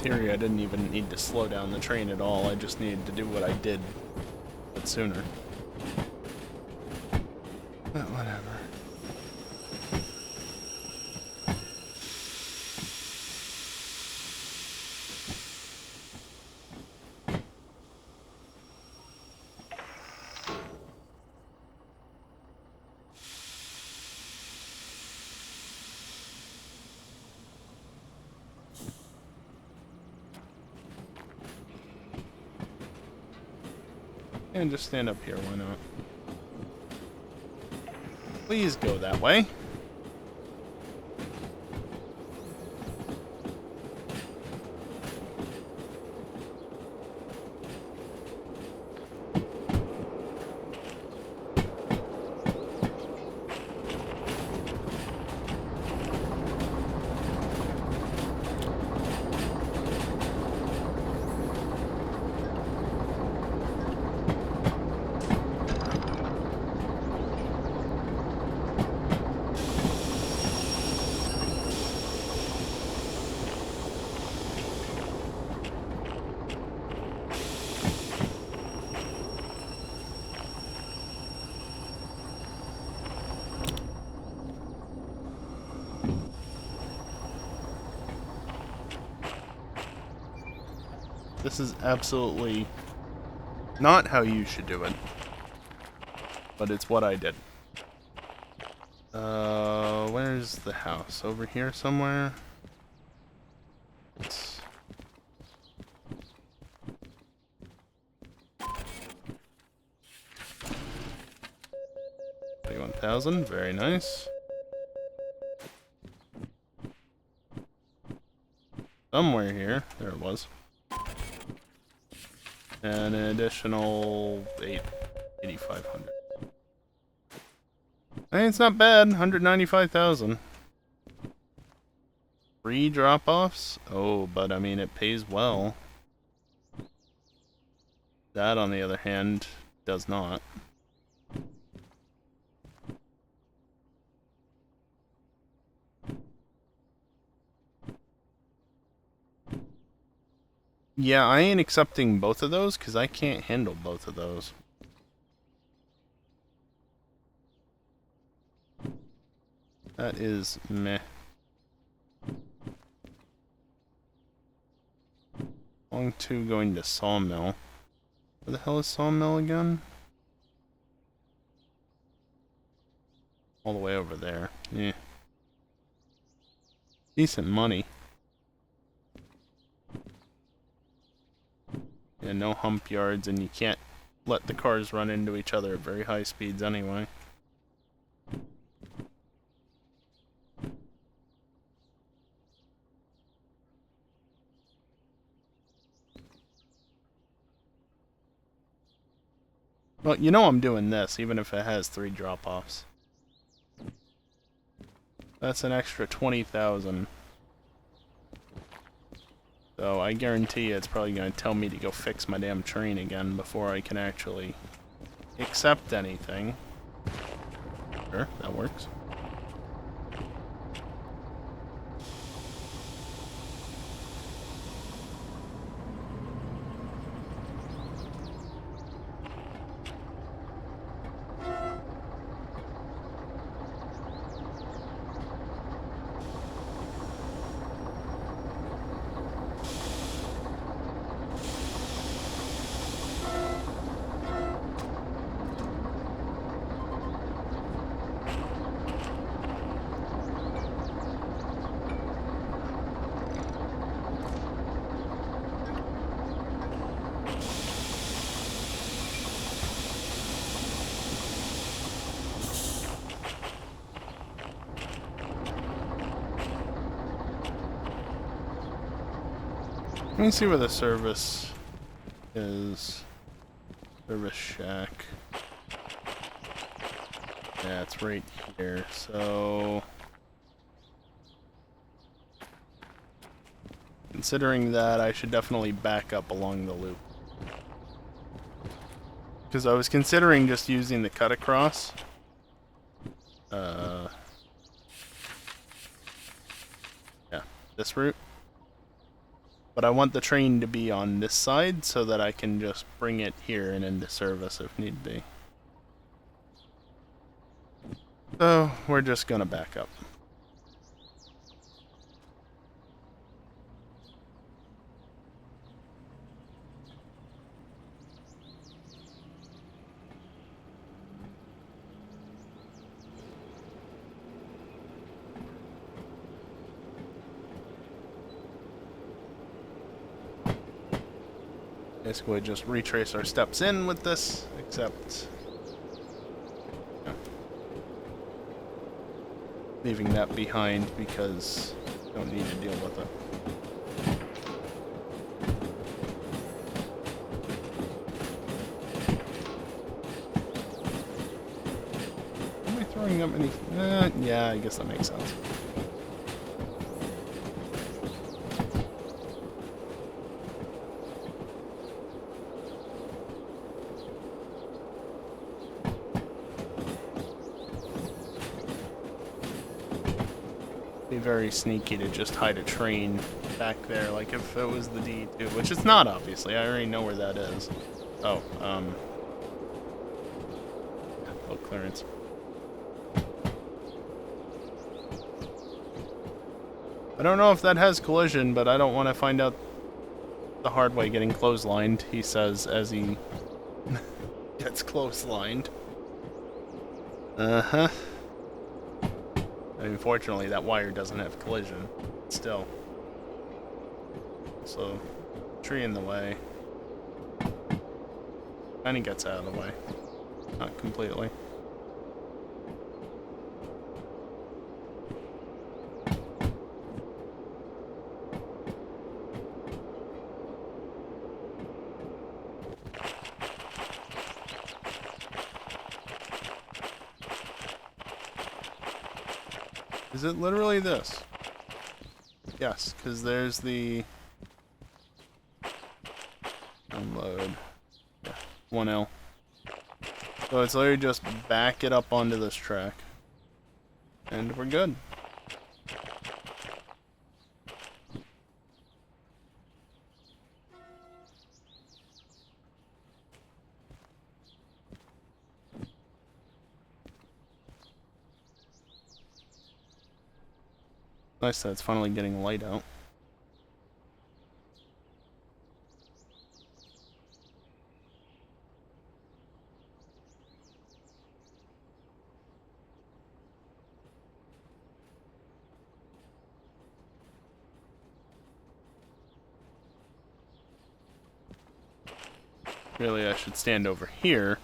Theory, I didn't even need to slow down the train at all. I just needed to do what I did, but sooner. But whatever. And just stand up here, why not? Please go that way. This is absolutely not how you should do it. But it's what I did. Where's the house? Over here somewhere? It's... 21,000, very nice. Somewhere here, there it was. And an additional 8,500. Hey, it's not bad. 195,000. Free drop-offs? Oh, but I mean, it pays well. That, on the other hand, does not. Yeah, I ain't accepting both of those because I can't handle both of those. That is meh. Long 2 going to Sawmill. Where the hell is Sawmill again? All the way over there. Yeah. Decent money. and no hump yards, and you can't let the cars run into each other at very high speeds anyway. Well, you know I'm doing this, even if it has 3 drop-offs. That's an extra 20,000. So I guarantee you it's probably going to tell me to go fix my damn train again before I can actually accept anything. Sure, that works. Let me see where the service is. Service shack. Yeah, it's right here. So, considering that, I should definitely back up along the loop. Because I was considering just using the cut across. Yeah, this route. But I want the train to be on this side so that I can just bring it here and into service if need be. So, we're just gonna back up. Basically just retrace our steps in with this, except leaving that behind because we don't need to deal with it. Am I throwing up any? Yeah, I guess that makes sense. Very sneaky to just hide a train back there, like if it was the D2, which it's not, obviously. I already know where that is. Oh, low clearance. I don't know if that has collision, but I don't want to find out the hard way getting clotheslined, he says as he gets clotheslined. Uh-huh. Unfortunately, that wire doesn't have collision. Still. So, tree in the way. And he gets out of the way. Not completely. Is it literally this? Yes, because there's the unload. Yeah, 1L. So it's literally just back it up onto this track. And we're good. Nice that it's finally getting light out. Really, I should stand over here.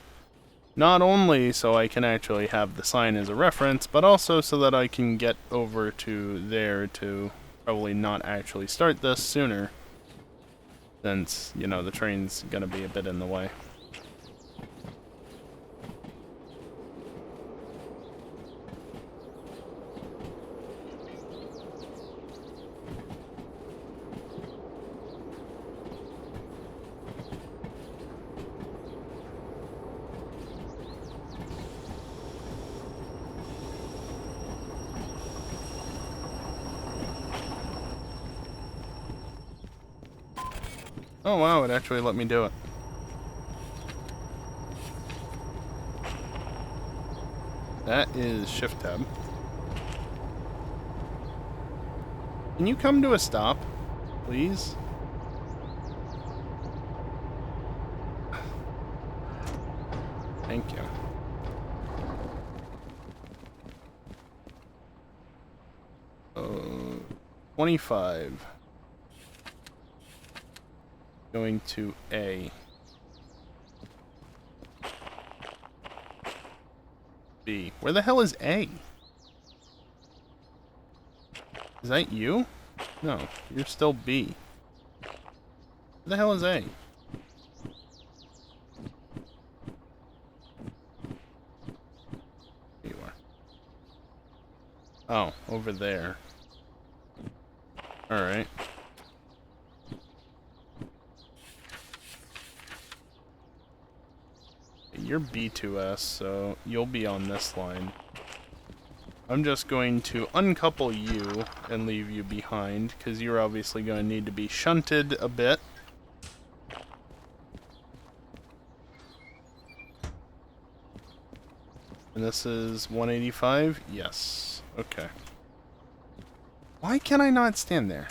Not only so I can actually have the sign as a reference, but also so that I can get over to there to probably not actually start this sooner. Since, you know, the train's gonna be a bit in the way. Oh wow, it actually let me do it. That is Shift Tab. Can you come to a stop, please? Thank you. Oh, 25. Going to A. B. Where the hell is A? Is that you? No, you're still B. Where the hell is A? There you are. Oh, over there. Alright. You're B2S, so you'll be on this line. I'm just going to uncouple you and leave you behind, because you're obviously going to need to be shunted a bit. And this is 185? Yes. Okay. Why can I not stand there?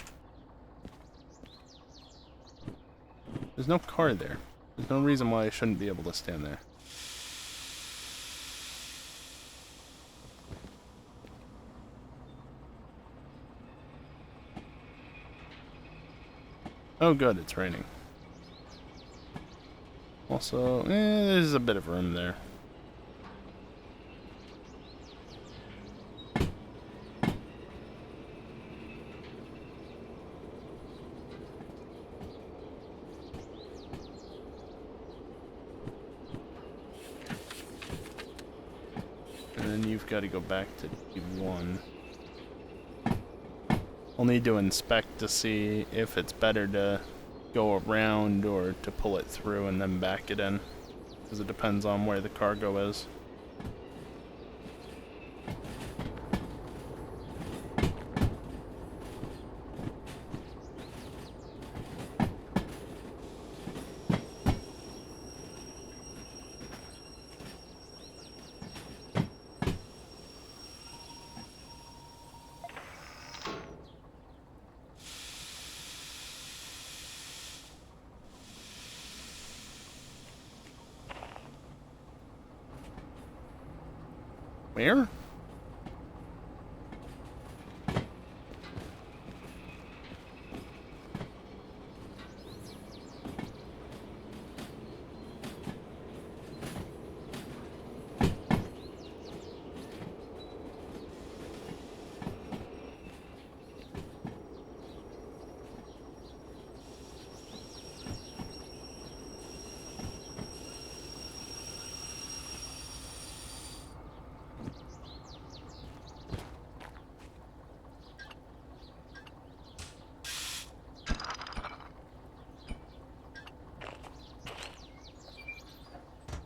There's no car there. There's no reason why I shouldn't be able to stand there. Oh good, it's raining. Also, there's a bit of room there. And then you've got to go back to D1. I'll need to inspect to see if it's better to go around or to pull it through and then back it in. Because it depends on where the cargo is. Where?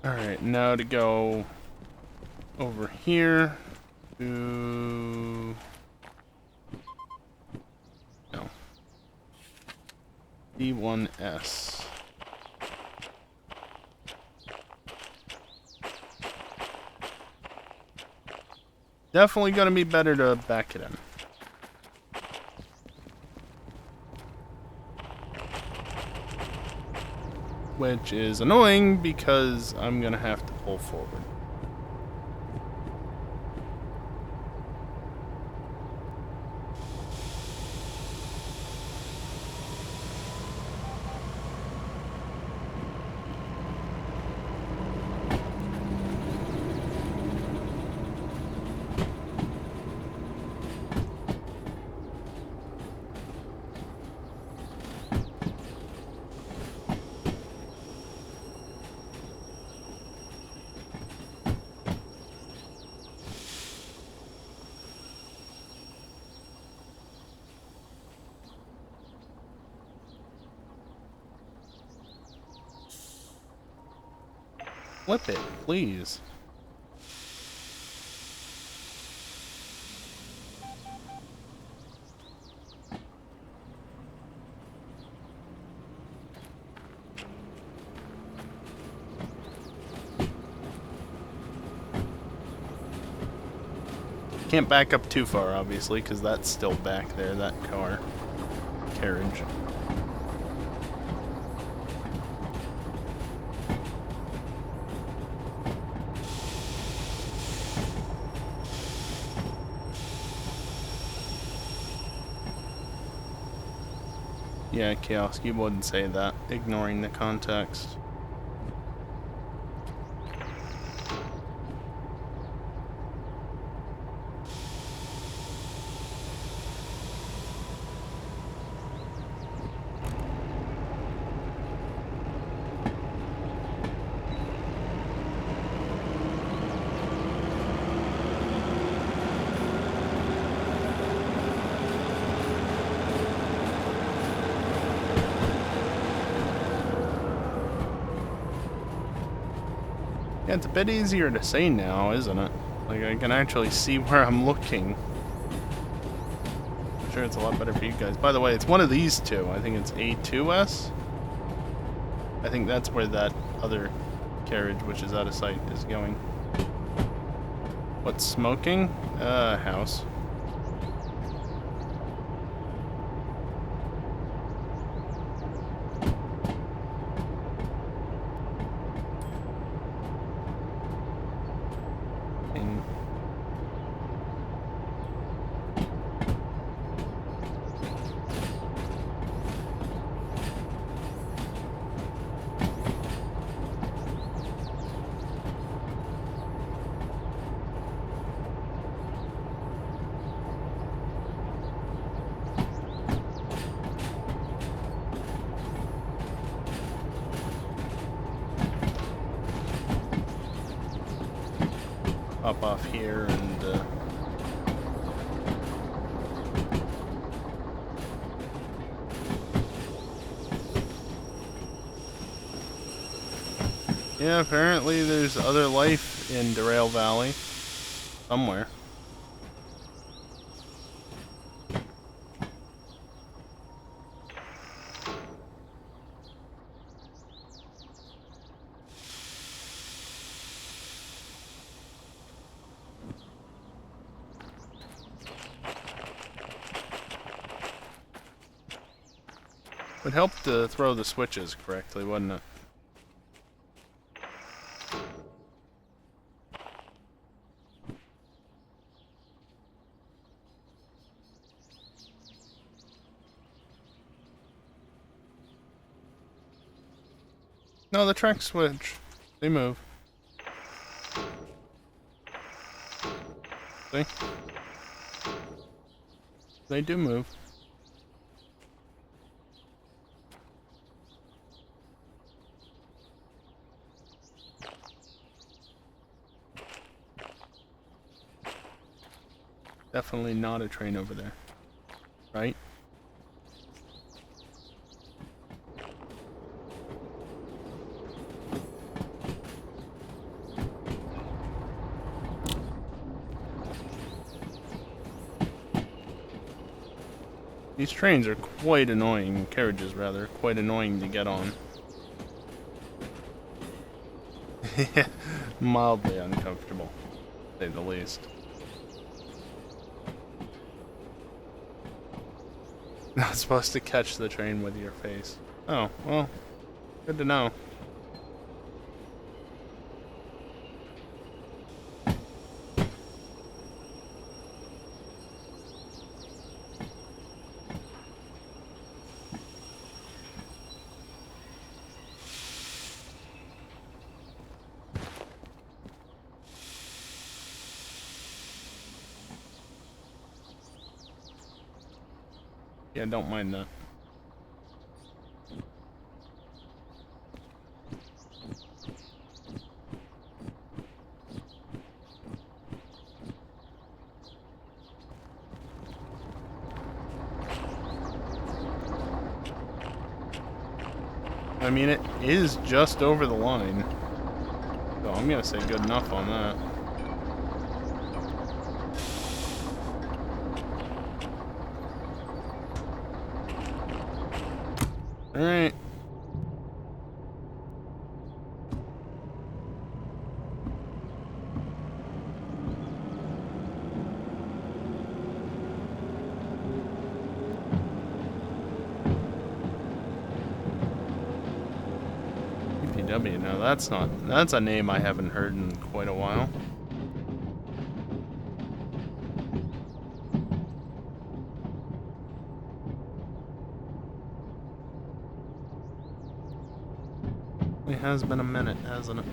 Alright, now to go over here to... no. D1S. Definitely gonna be better to back it in. Which is annoying because I'm gonna have to pull forward. Flip it, please. Can't back up too far, obviously, because that's still back there, that carriage. Yeah, Chaos, you wouldn't say that, ignoring the context. Yeah, it's a bit easier to say now, isn't it? Like, I can actually see where I'm looking. I'm sure it's a lot better for you guys. By the way, it's one of these two. I think it's A2S. I think that's where that other carriage, which is out of sight, is going. What's smoking? House. Hop off here and yeah, apparently there's other life in Derail Valley somewhere. Would help to throw the switches correctly, wouldn't it? No, the track switch. They move. See? They do move. Definitely not a train over there. Right? These trains are quite annoying, carriages rather, quite annoying to get on. Mildly uncomfortable, to say the least. Not supposed to catch the train with your face. Oh, well, good to know. Yeah, don't mind that. I mean, it is just over the line. I'm gonna say good enough on that. Alright. PPW, no, that's a name I haven't heard in quite a while. It has been a minute, hasn't it?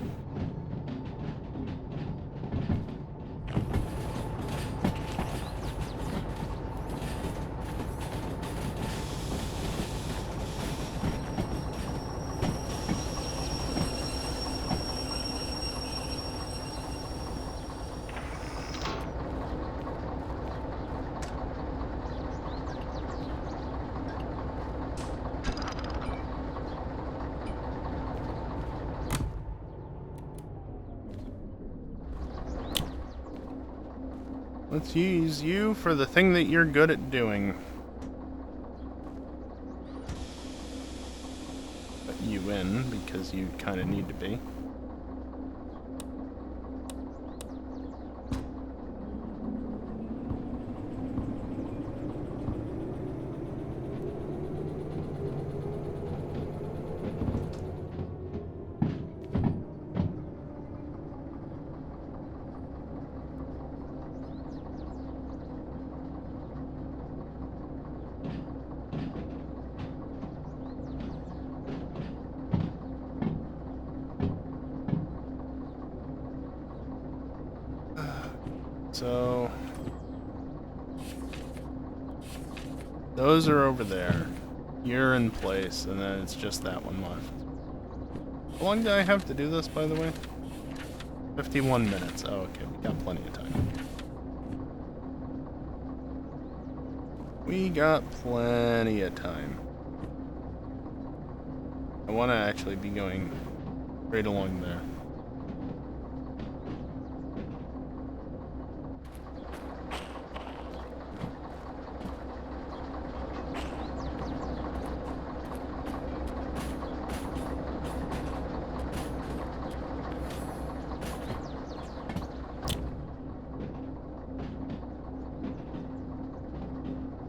Let's use you for the thing that you're good at doing. But you win, because you kind of need to be. So those are over there. You're in place, and then it's just that one left. How long do I have to do this, by the way? 51 minutes. Oh, okay, we got plenty of time. We got plenty of time. I want to actually be going right along there.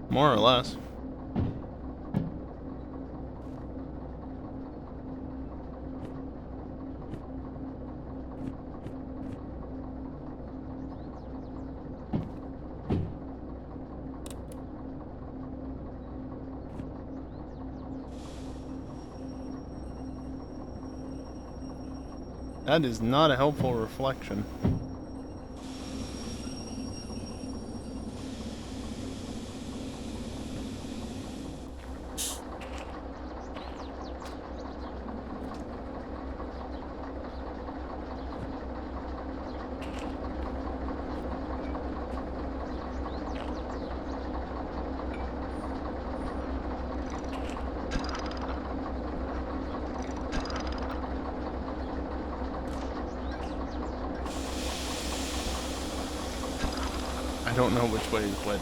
More or less. That is not a helpful reflection. I don't know which way is which.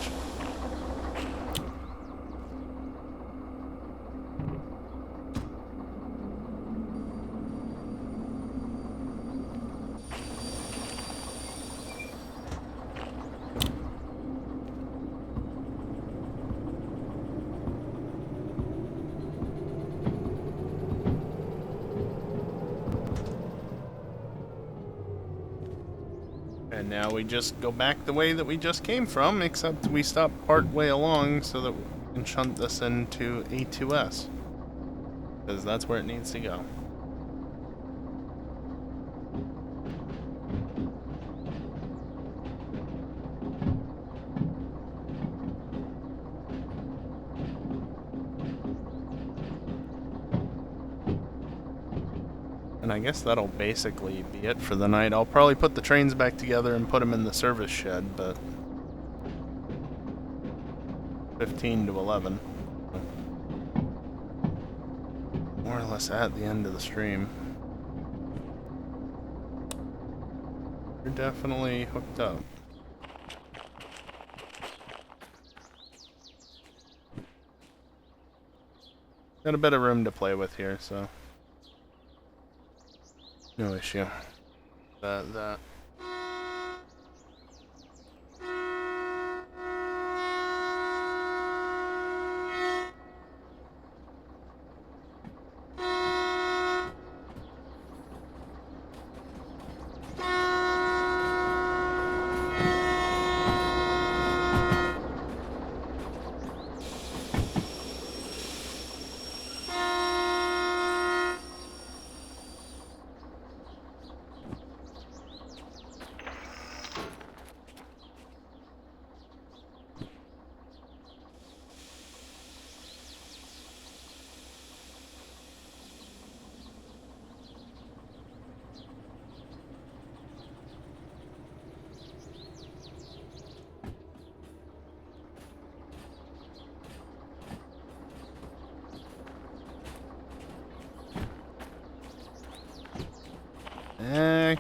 And now we just go back the way that we just came from, except we stop part way along so that we can shunt this into A2S. Because that's where it needs to go. And I guess that'll basically be it for the night. I'll probably put the trains back together and put them in the service shed, but 15 to 11. More or less at the end of the stream. You're definitely hooked up. Got a bit of room to play with here, so no issue. That.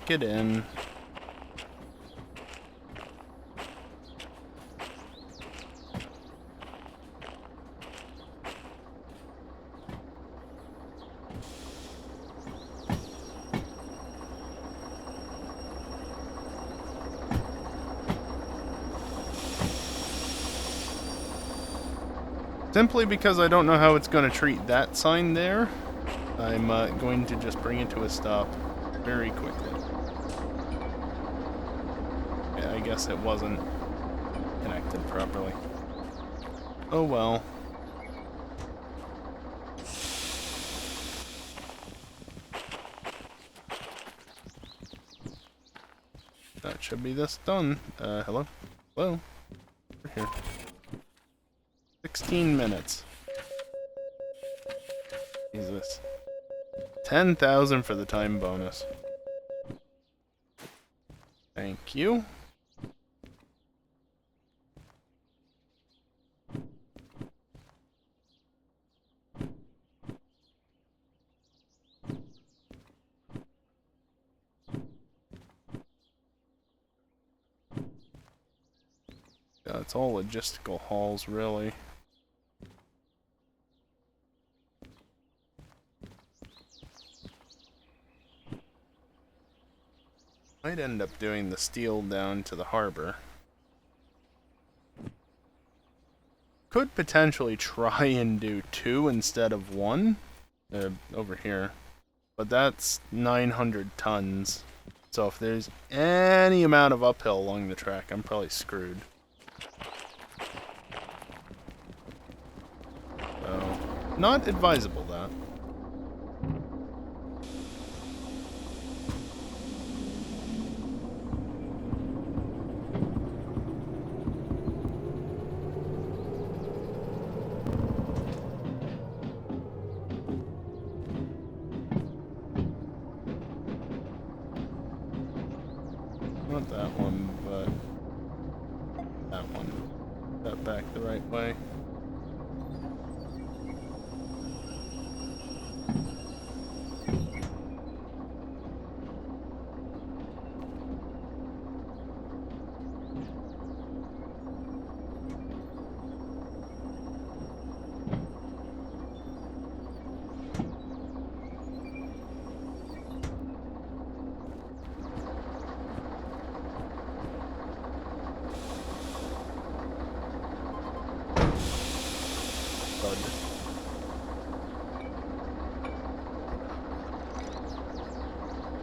Get in. Simply because I don't know how it's going to treat that sign there, I'm going to just bring it to a stop very quickly. Yeah, I guess it wasn't connected properly. Oh well. That should be this done. Hello? Hello? We're here. 16 minutes. Jesus. 10,000 for the time bonus. Thank you. Yeah, it's all logistical hauls, really. Might end up doing the steel down to the harbor. Could potentially try and do 2 instead of 1 over here, but that's 900 tons. So if there's any amount of uphill along the track, I'm probably screwed. So, not advisable, that. Not that one, but that one. That back the right way.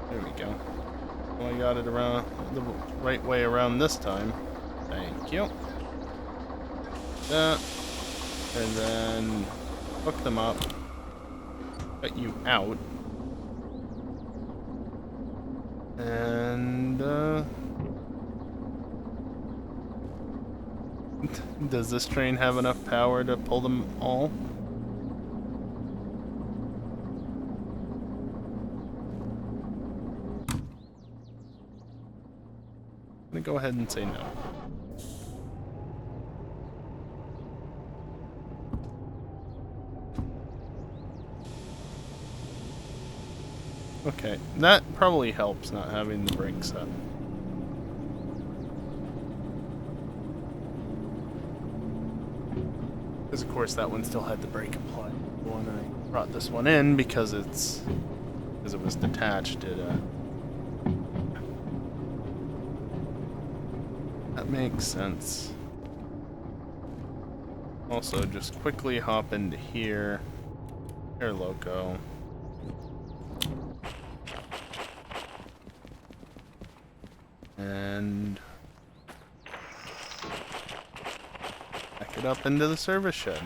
There we go. Well, I got it around the right way around this time. Thank you. That. And then hook them up. Cut you out. And, does this train have enough power to pull them all? I'm gonna go ahead and say no. Okay, that probably helps not having the brake set. Because of course that one still had the brake applied when I brought this one in because it was detached. That makes sense. Also, just quickly hop into here. Air Loco. And back it up into the service shed.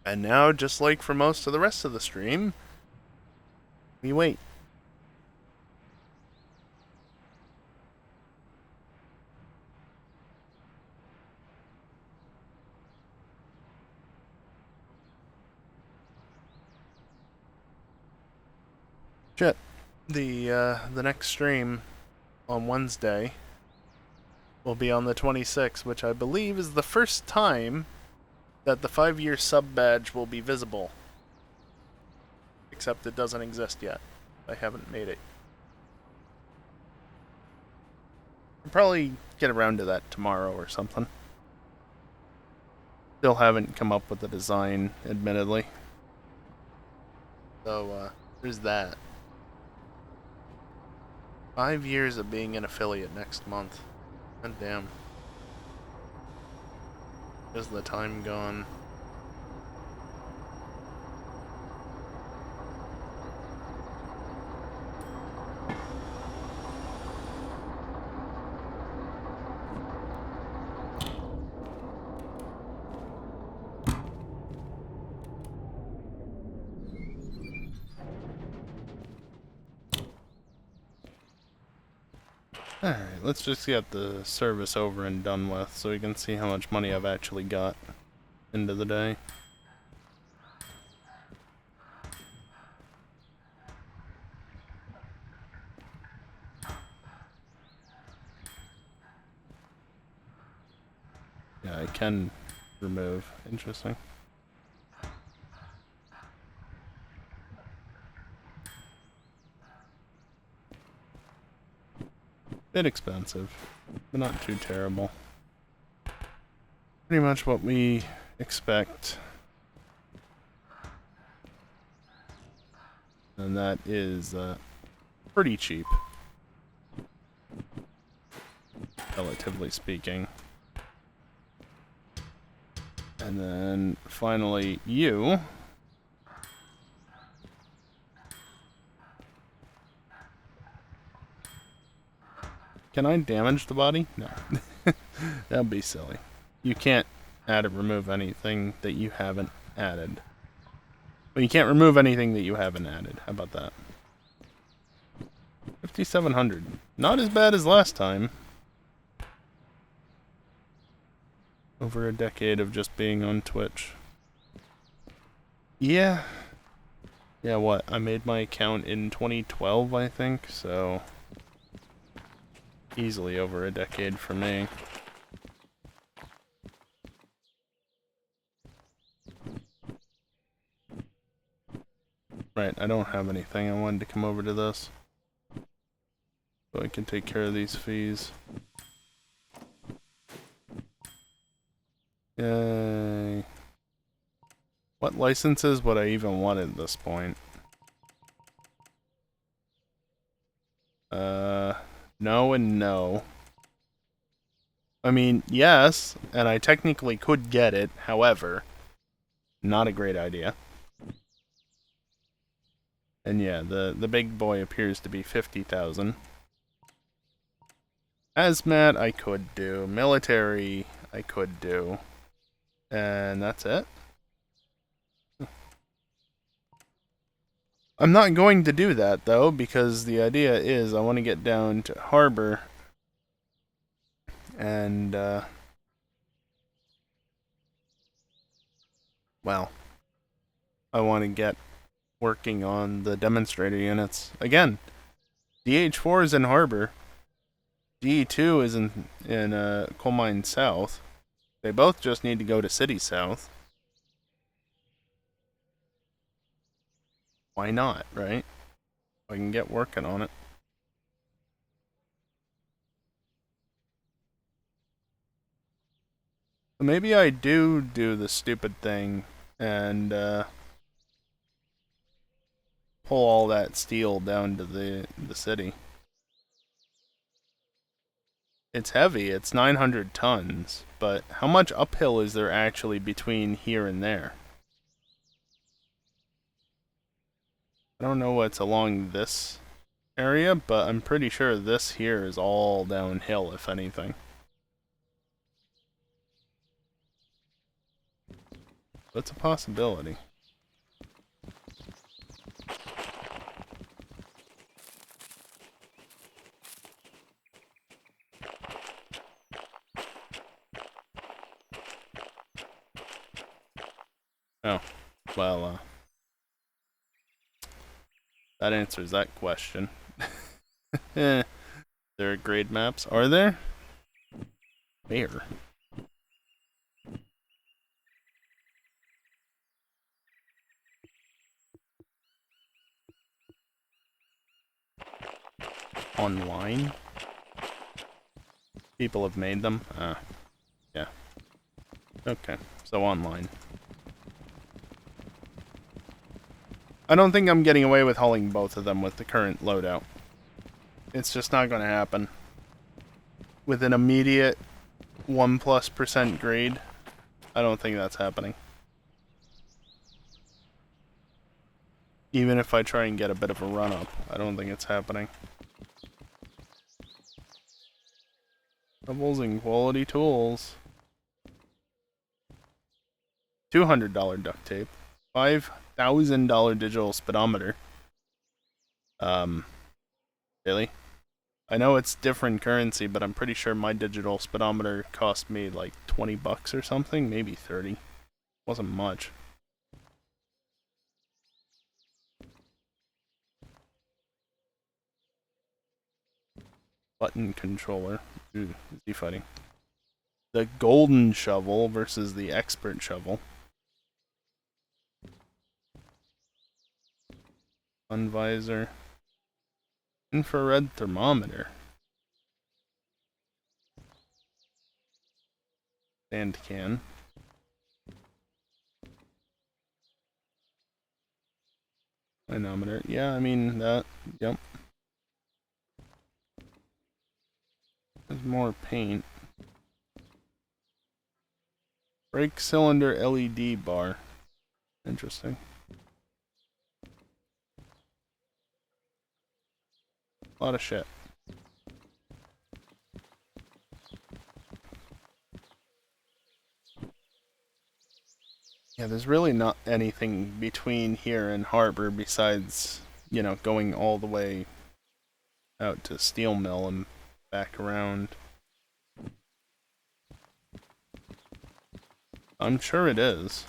And now, just like for most of the rest of the stream, we wait. Shit. The next stream on Wednesday will be on the 26th, which I believe is the first time that the 5-year sub badge will be visible. Except it doesn't exist yet. I haven't made it. I'll probably get around to that tomorrow or something. Still haven't come up with a design, admittedly. So, there's that. 5 years of being an affiliate next month. God damn. Where's the time gone? Alright, let's just get the service over and done with so we can see how much money I've actually got into the day. Yeah, I can remove. Interesting. Bit expensive, but not too terrible. Pretty much what we expect. And that is pretty cheap, relatively speaking. And then finally you. Can I damage the body? No. That'd be silly. You can't add or remove anything that you haven't added. Well, you can't remove anything that you haven't added. How about that? 5,700. Not as bad as last time. Over a decade of just being on Twitch. Yeah. Yeah, what? I made my account in 2012, I think, so easily over a decade for me. Right, I don't have anything. I wanted to come over to this so I can take care of these fees. Yay. What licenses would I even want at this point? No and no. I mean, yes, and I technically could get it, however, not a great idea. And yeah, the big boy appears to be 50,000. Hazmat I could do, military I could do, and that's it. I'm not going to do that, though, because the idea is I want to get down to Harbor and, well, I want to get working on the demonstrator units. Again, DH4 is in Harbor. DE2 is in Coal Mine South. They both just need to go to City South. Why not, right? I can get working on it. Maybe I do the stupid thing and pull all that steel down to the city. It's heavy, it's 900 tons, but how much uphill is there actually between here and there? I don't know what's along this area, but I'm pretty sure this here is all downhill, if anything. That's a possibility. Oh, well, that answers that question. There are grade maps. Are there? Where? Online? People have made them? Yeah. Okay, so online. I don't think I'm getting away with hauling both of them with the current loadout. It's just not going to happen. With an immediate 1+% grade, I don't think that's happening. Even if I try and get a bit of a run-up, I don't think it's happening. Troubles in quality tools. $200 duct tape. $5,000 digital speedometer. Really? I know it's different currency, but I'm pretty sure my digital speedometer cost me like 20 bucks or something, maybe 30. Wasn't much. Button controller. Ooh, is he fighting? The golden shovel versus the expert shovel. Sun visor. Infrared thermometer. Sand can. Manometer. Yeah, I mean, that. Yep. There's more paint. Brake cylinder LED bar. Interesting. A lot of shit. Yeah, there's really not anything between here and Harbor besides, you know, going all the way out to Steel Mill and back around. I'm sure it is.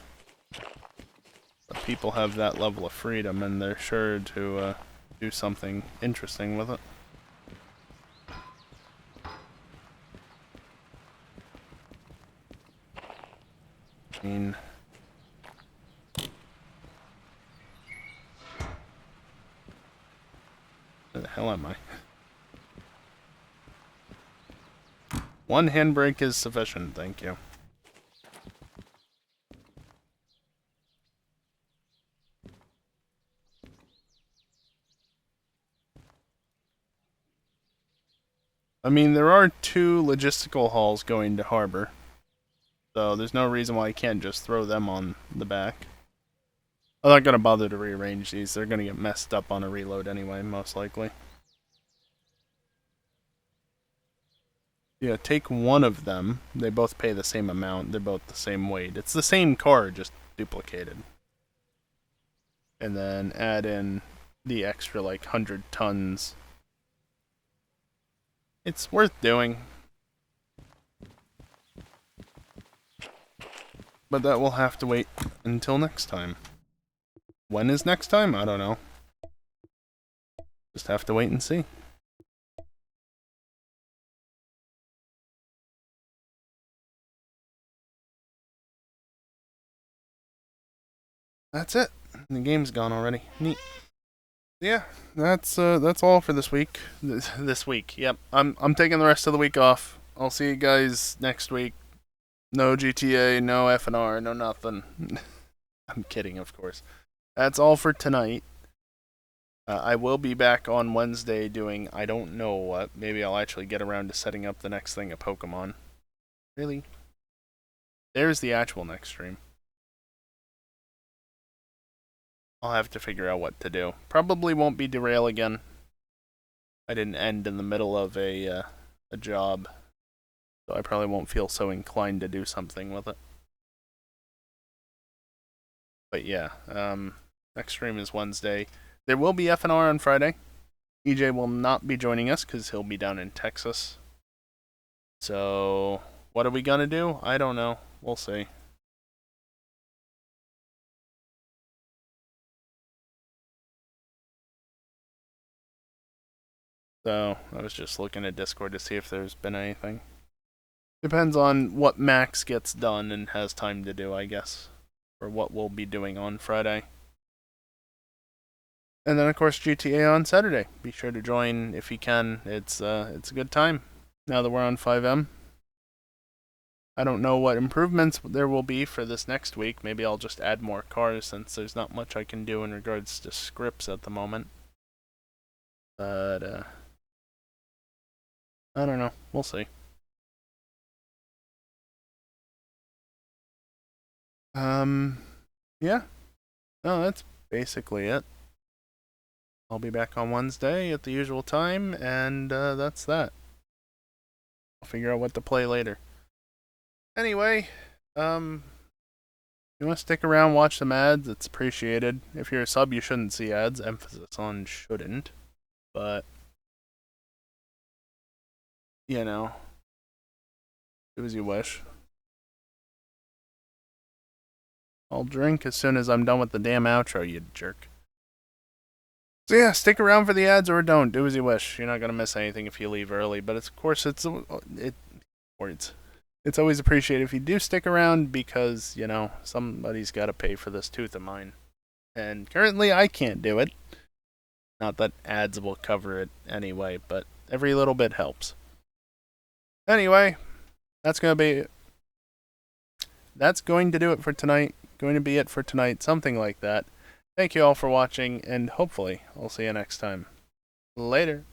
But people have that level of freedom and they're sure to do something interesting with it. I mean, where the hell am I? One handbrake is sufficient, thank you. I mean, there are 2 logistical halls going to Harbor, so there's no reason why I can't just throw them on the back. I'm not going to bother to rearrange these, they're going to get messed up on a reload anyway, most likely. Yeah, take one of them. They both pay the same amount. They're both the same weight. It's the same car, just duplicated. And then add in the extra, like, 100 tons. It's worth doing. But that will have to wait until next time. When is next time? I don't know. Just have to wait and see. That's it. The game's gone already. Neat. Yeah, that's all for this week. This week. Yep. I'm taking the rest of the week off. I'll see you guys next week. No GTA, no FNR, no nothing. I'm kidding, of course. That's all for tonight. I will be back on Wednesday doing I don't know what. Maybe I'll actually get around to setting up the next thing of Pokemon. Really? There's the actual next stream. I'll have to figure out what to do. Probably won't be Derail again. I didn't end in the middle of a job, so I probably won't feel so inclined to do something with it. But yeah, next stream is Wednesday. There will be FNR on Friday. EJ will not be joining us because he'll be down in Texas. So, what are we gonna do? I don't know. We'll see. So, I was just looking at Discord to see if there's been anything. Depends on what Max gets done and has time to do, I guess. Or what we'll be doing on Friday. And then, of course, GTA on Saturday. Be sure to join if you can. It's a good time. Now that we're on 5M. I don't know what improvements there will be for this next week. Maybe I'll just add more cars since there's not much I can do in regards to scripts at the moment. But, I don't know. We'll see. Yeah. No, that's basically it. I'll be back on Wednesday at the usual time, and that's that. I'll figure out what to play later. Anyway, you want to stick around, watch some ads, it's appreciated. If you're a sub, you shouldn't see ads. Emphasis on shouldn't. But, you know, do as you wish. I'll drink as soon as I'm done with the damn outro, you jerk. So yeah, stick around for the ads or don't. Do as you wish. You're not gonna miss anything if you leave early. But of course, it's always appreciated if you do stick around because you know somebody's got to pay for this tooth of mine, and currently I can't do it. Not that ads will cover it anyway, but every little bit helps. Anyway, that's going to do it for tonight. Going to be it for tonight, something like that. Thank you all for watching, and hopefully I'll see you next time. Later.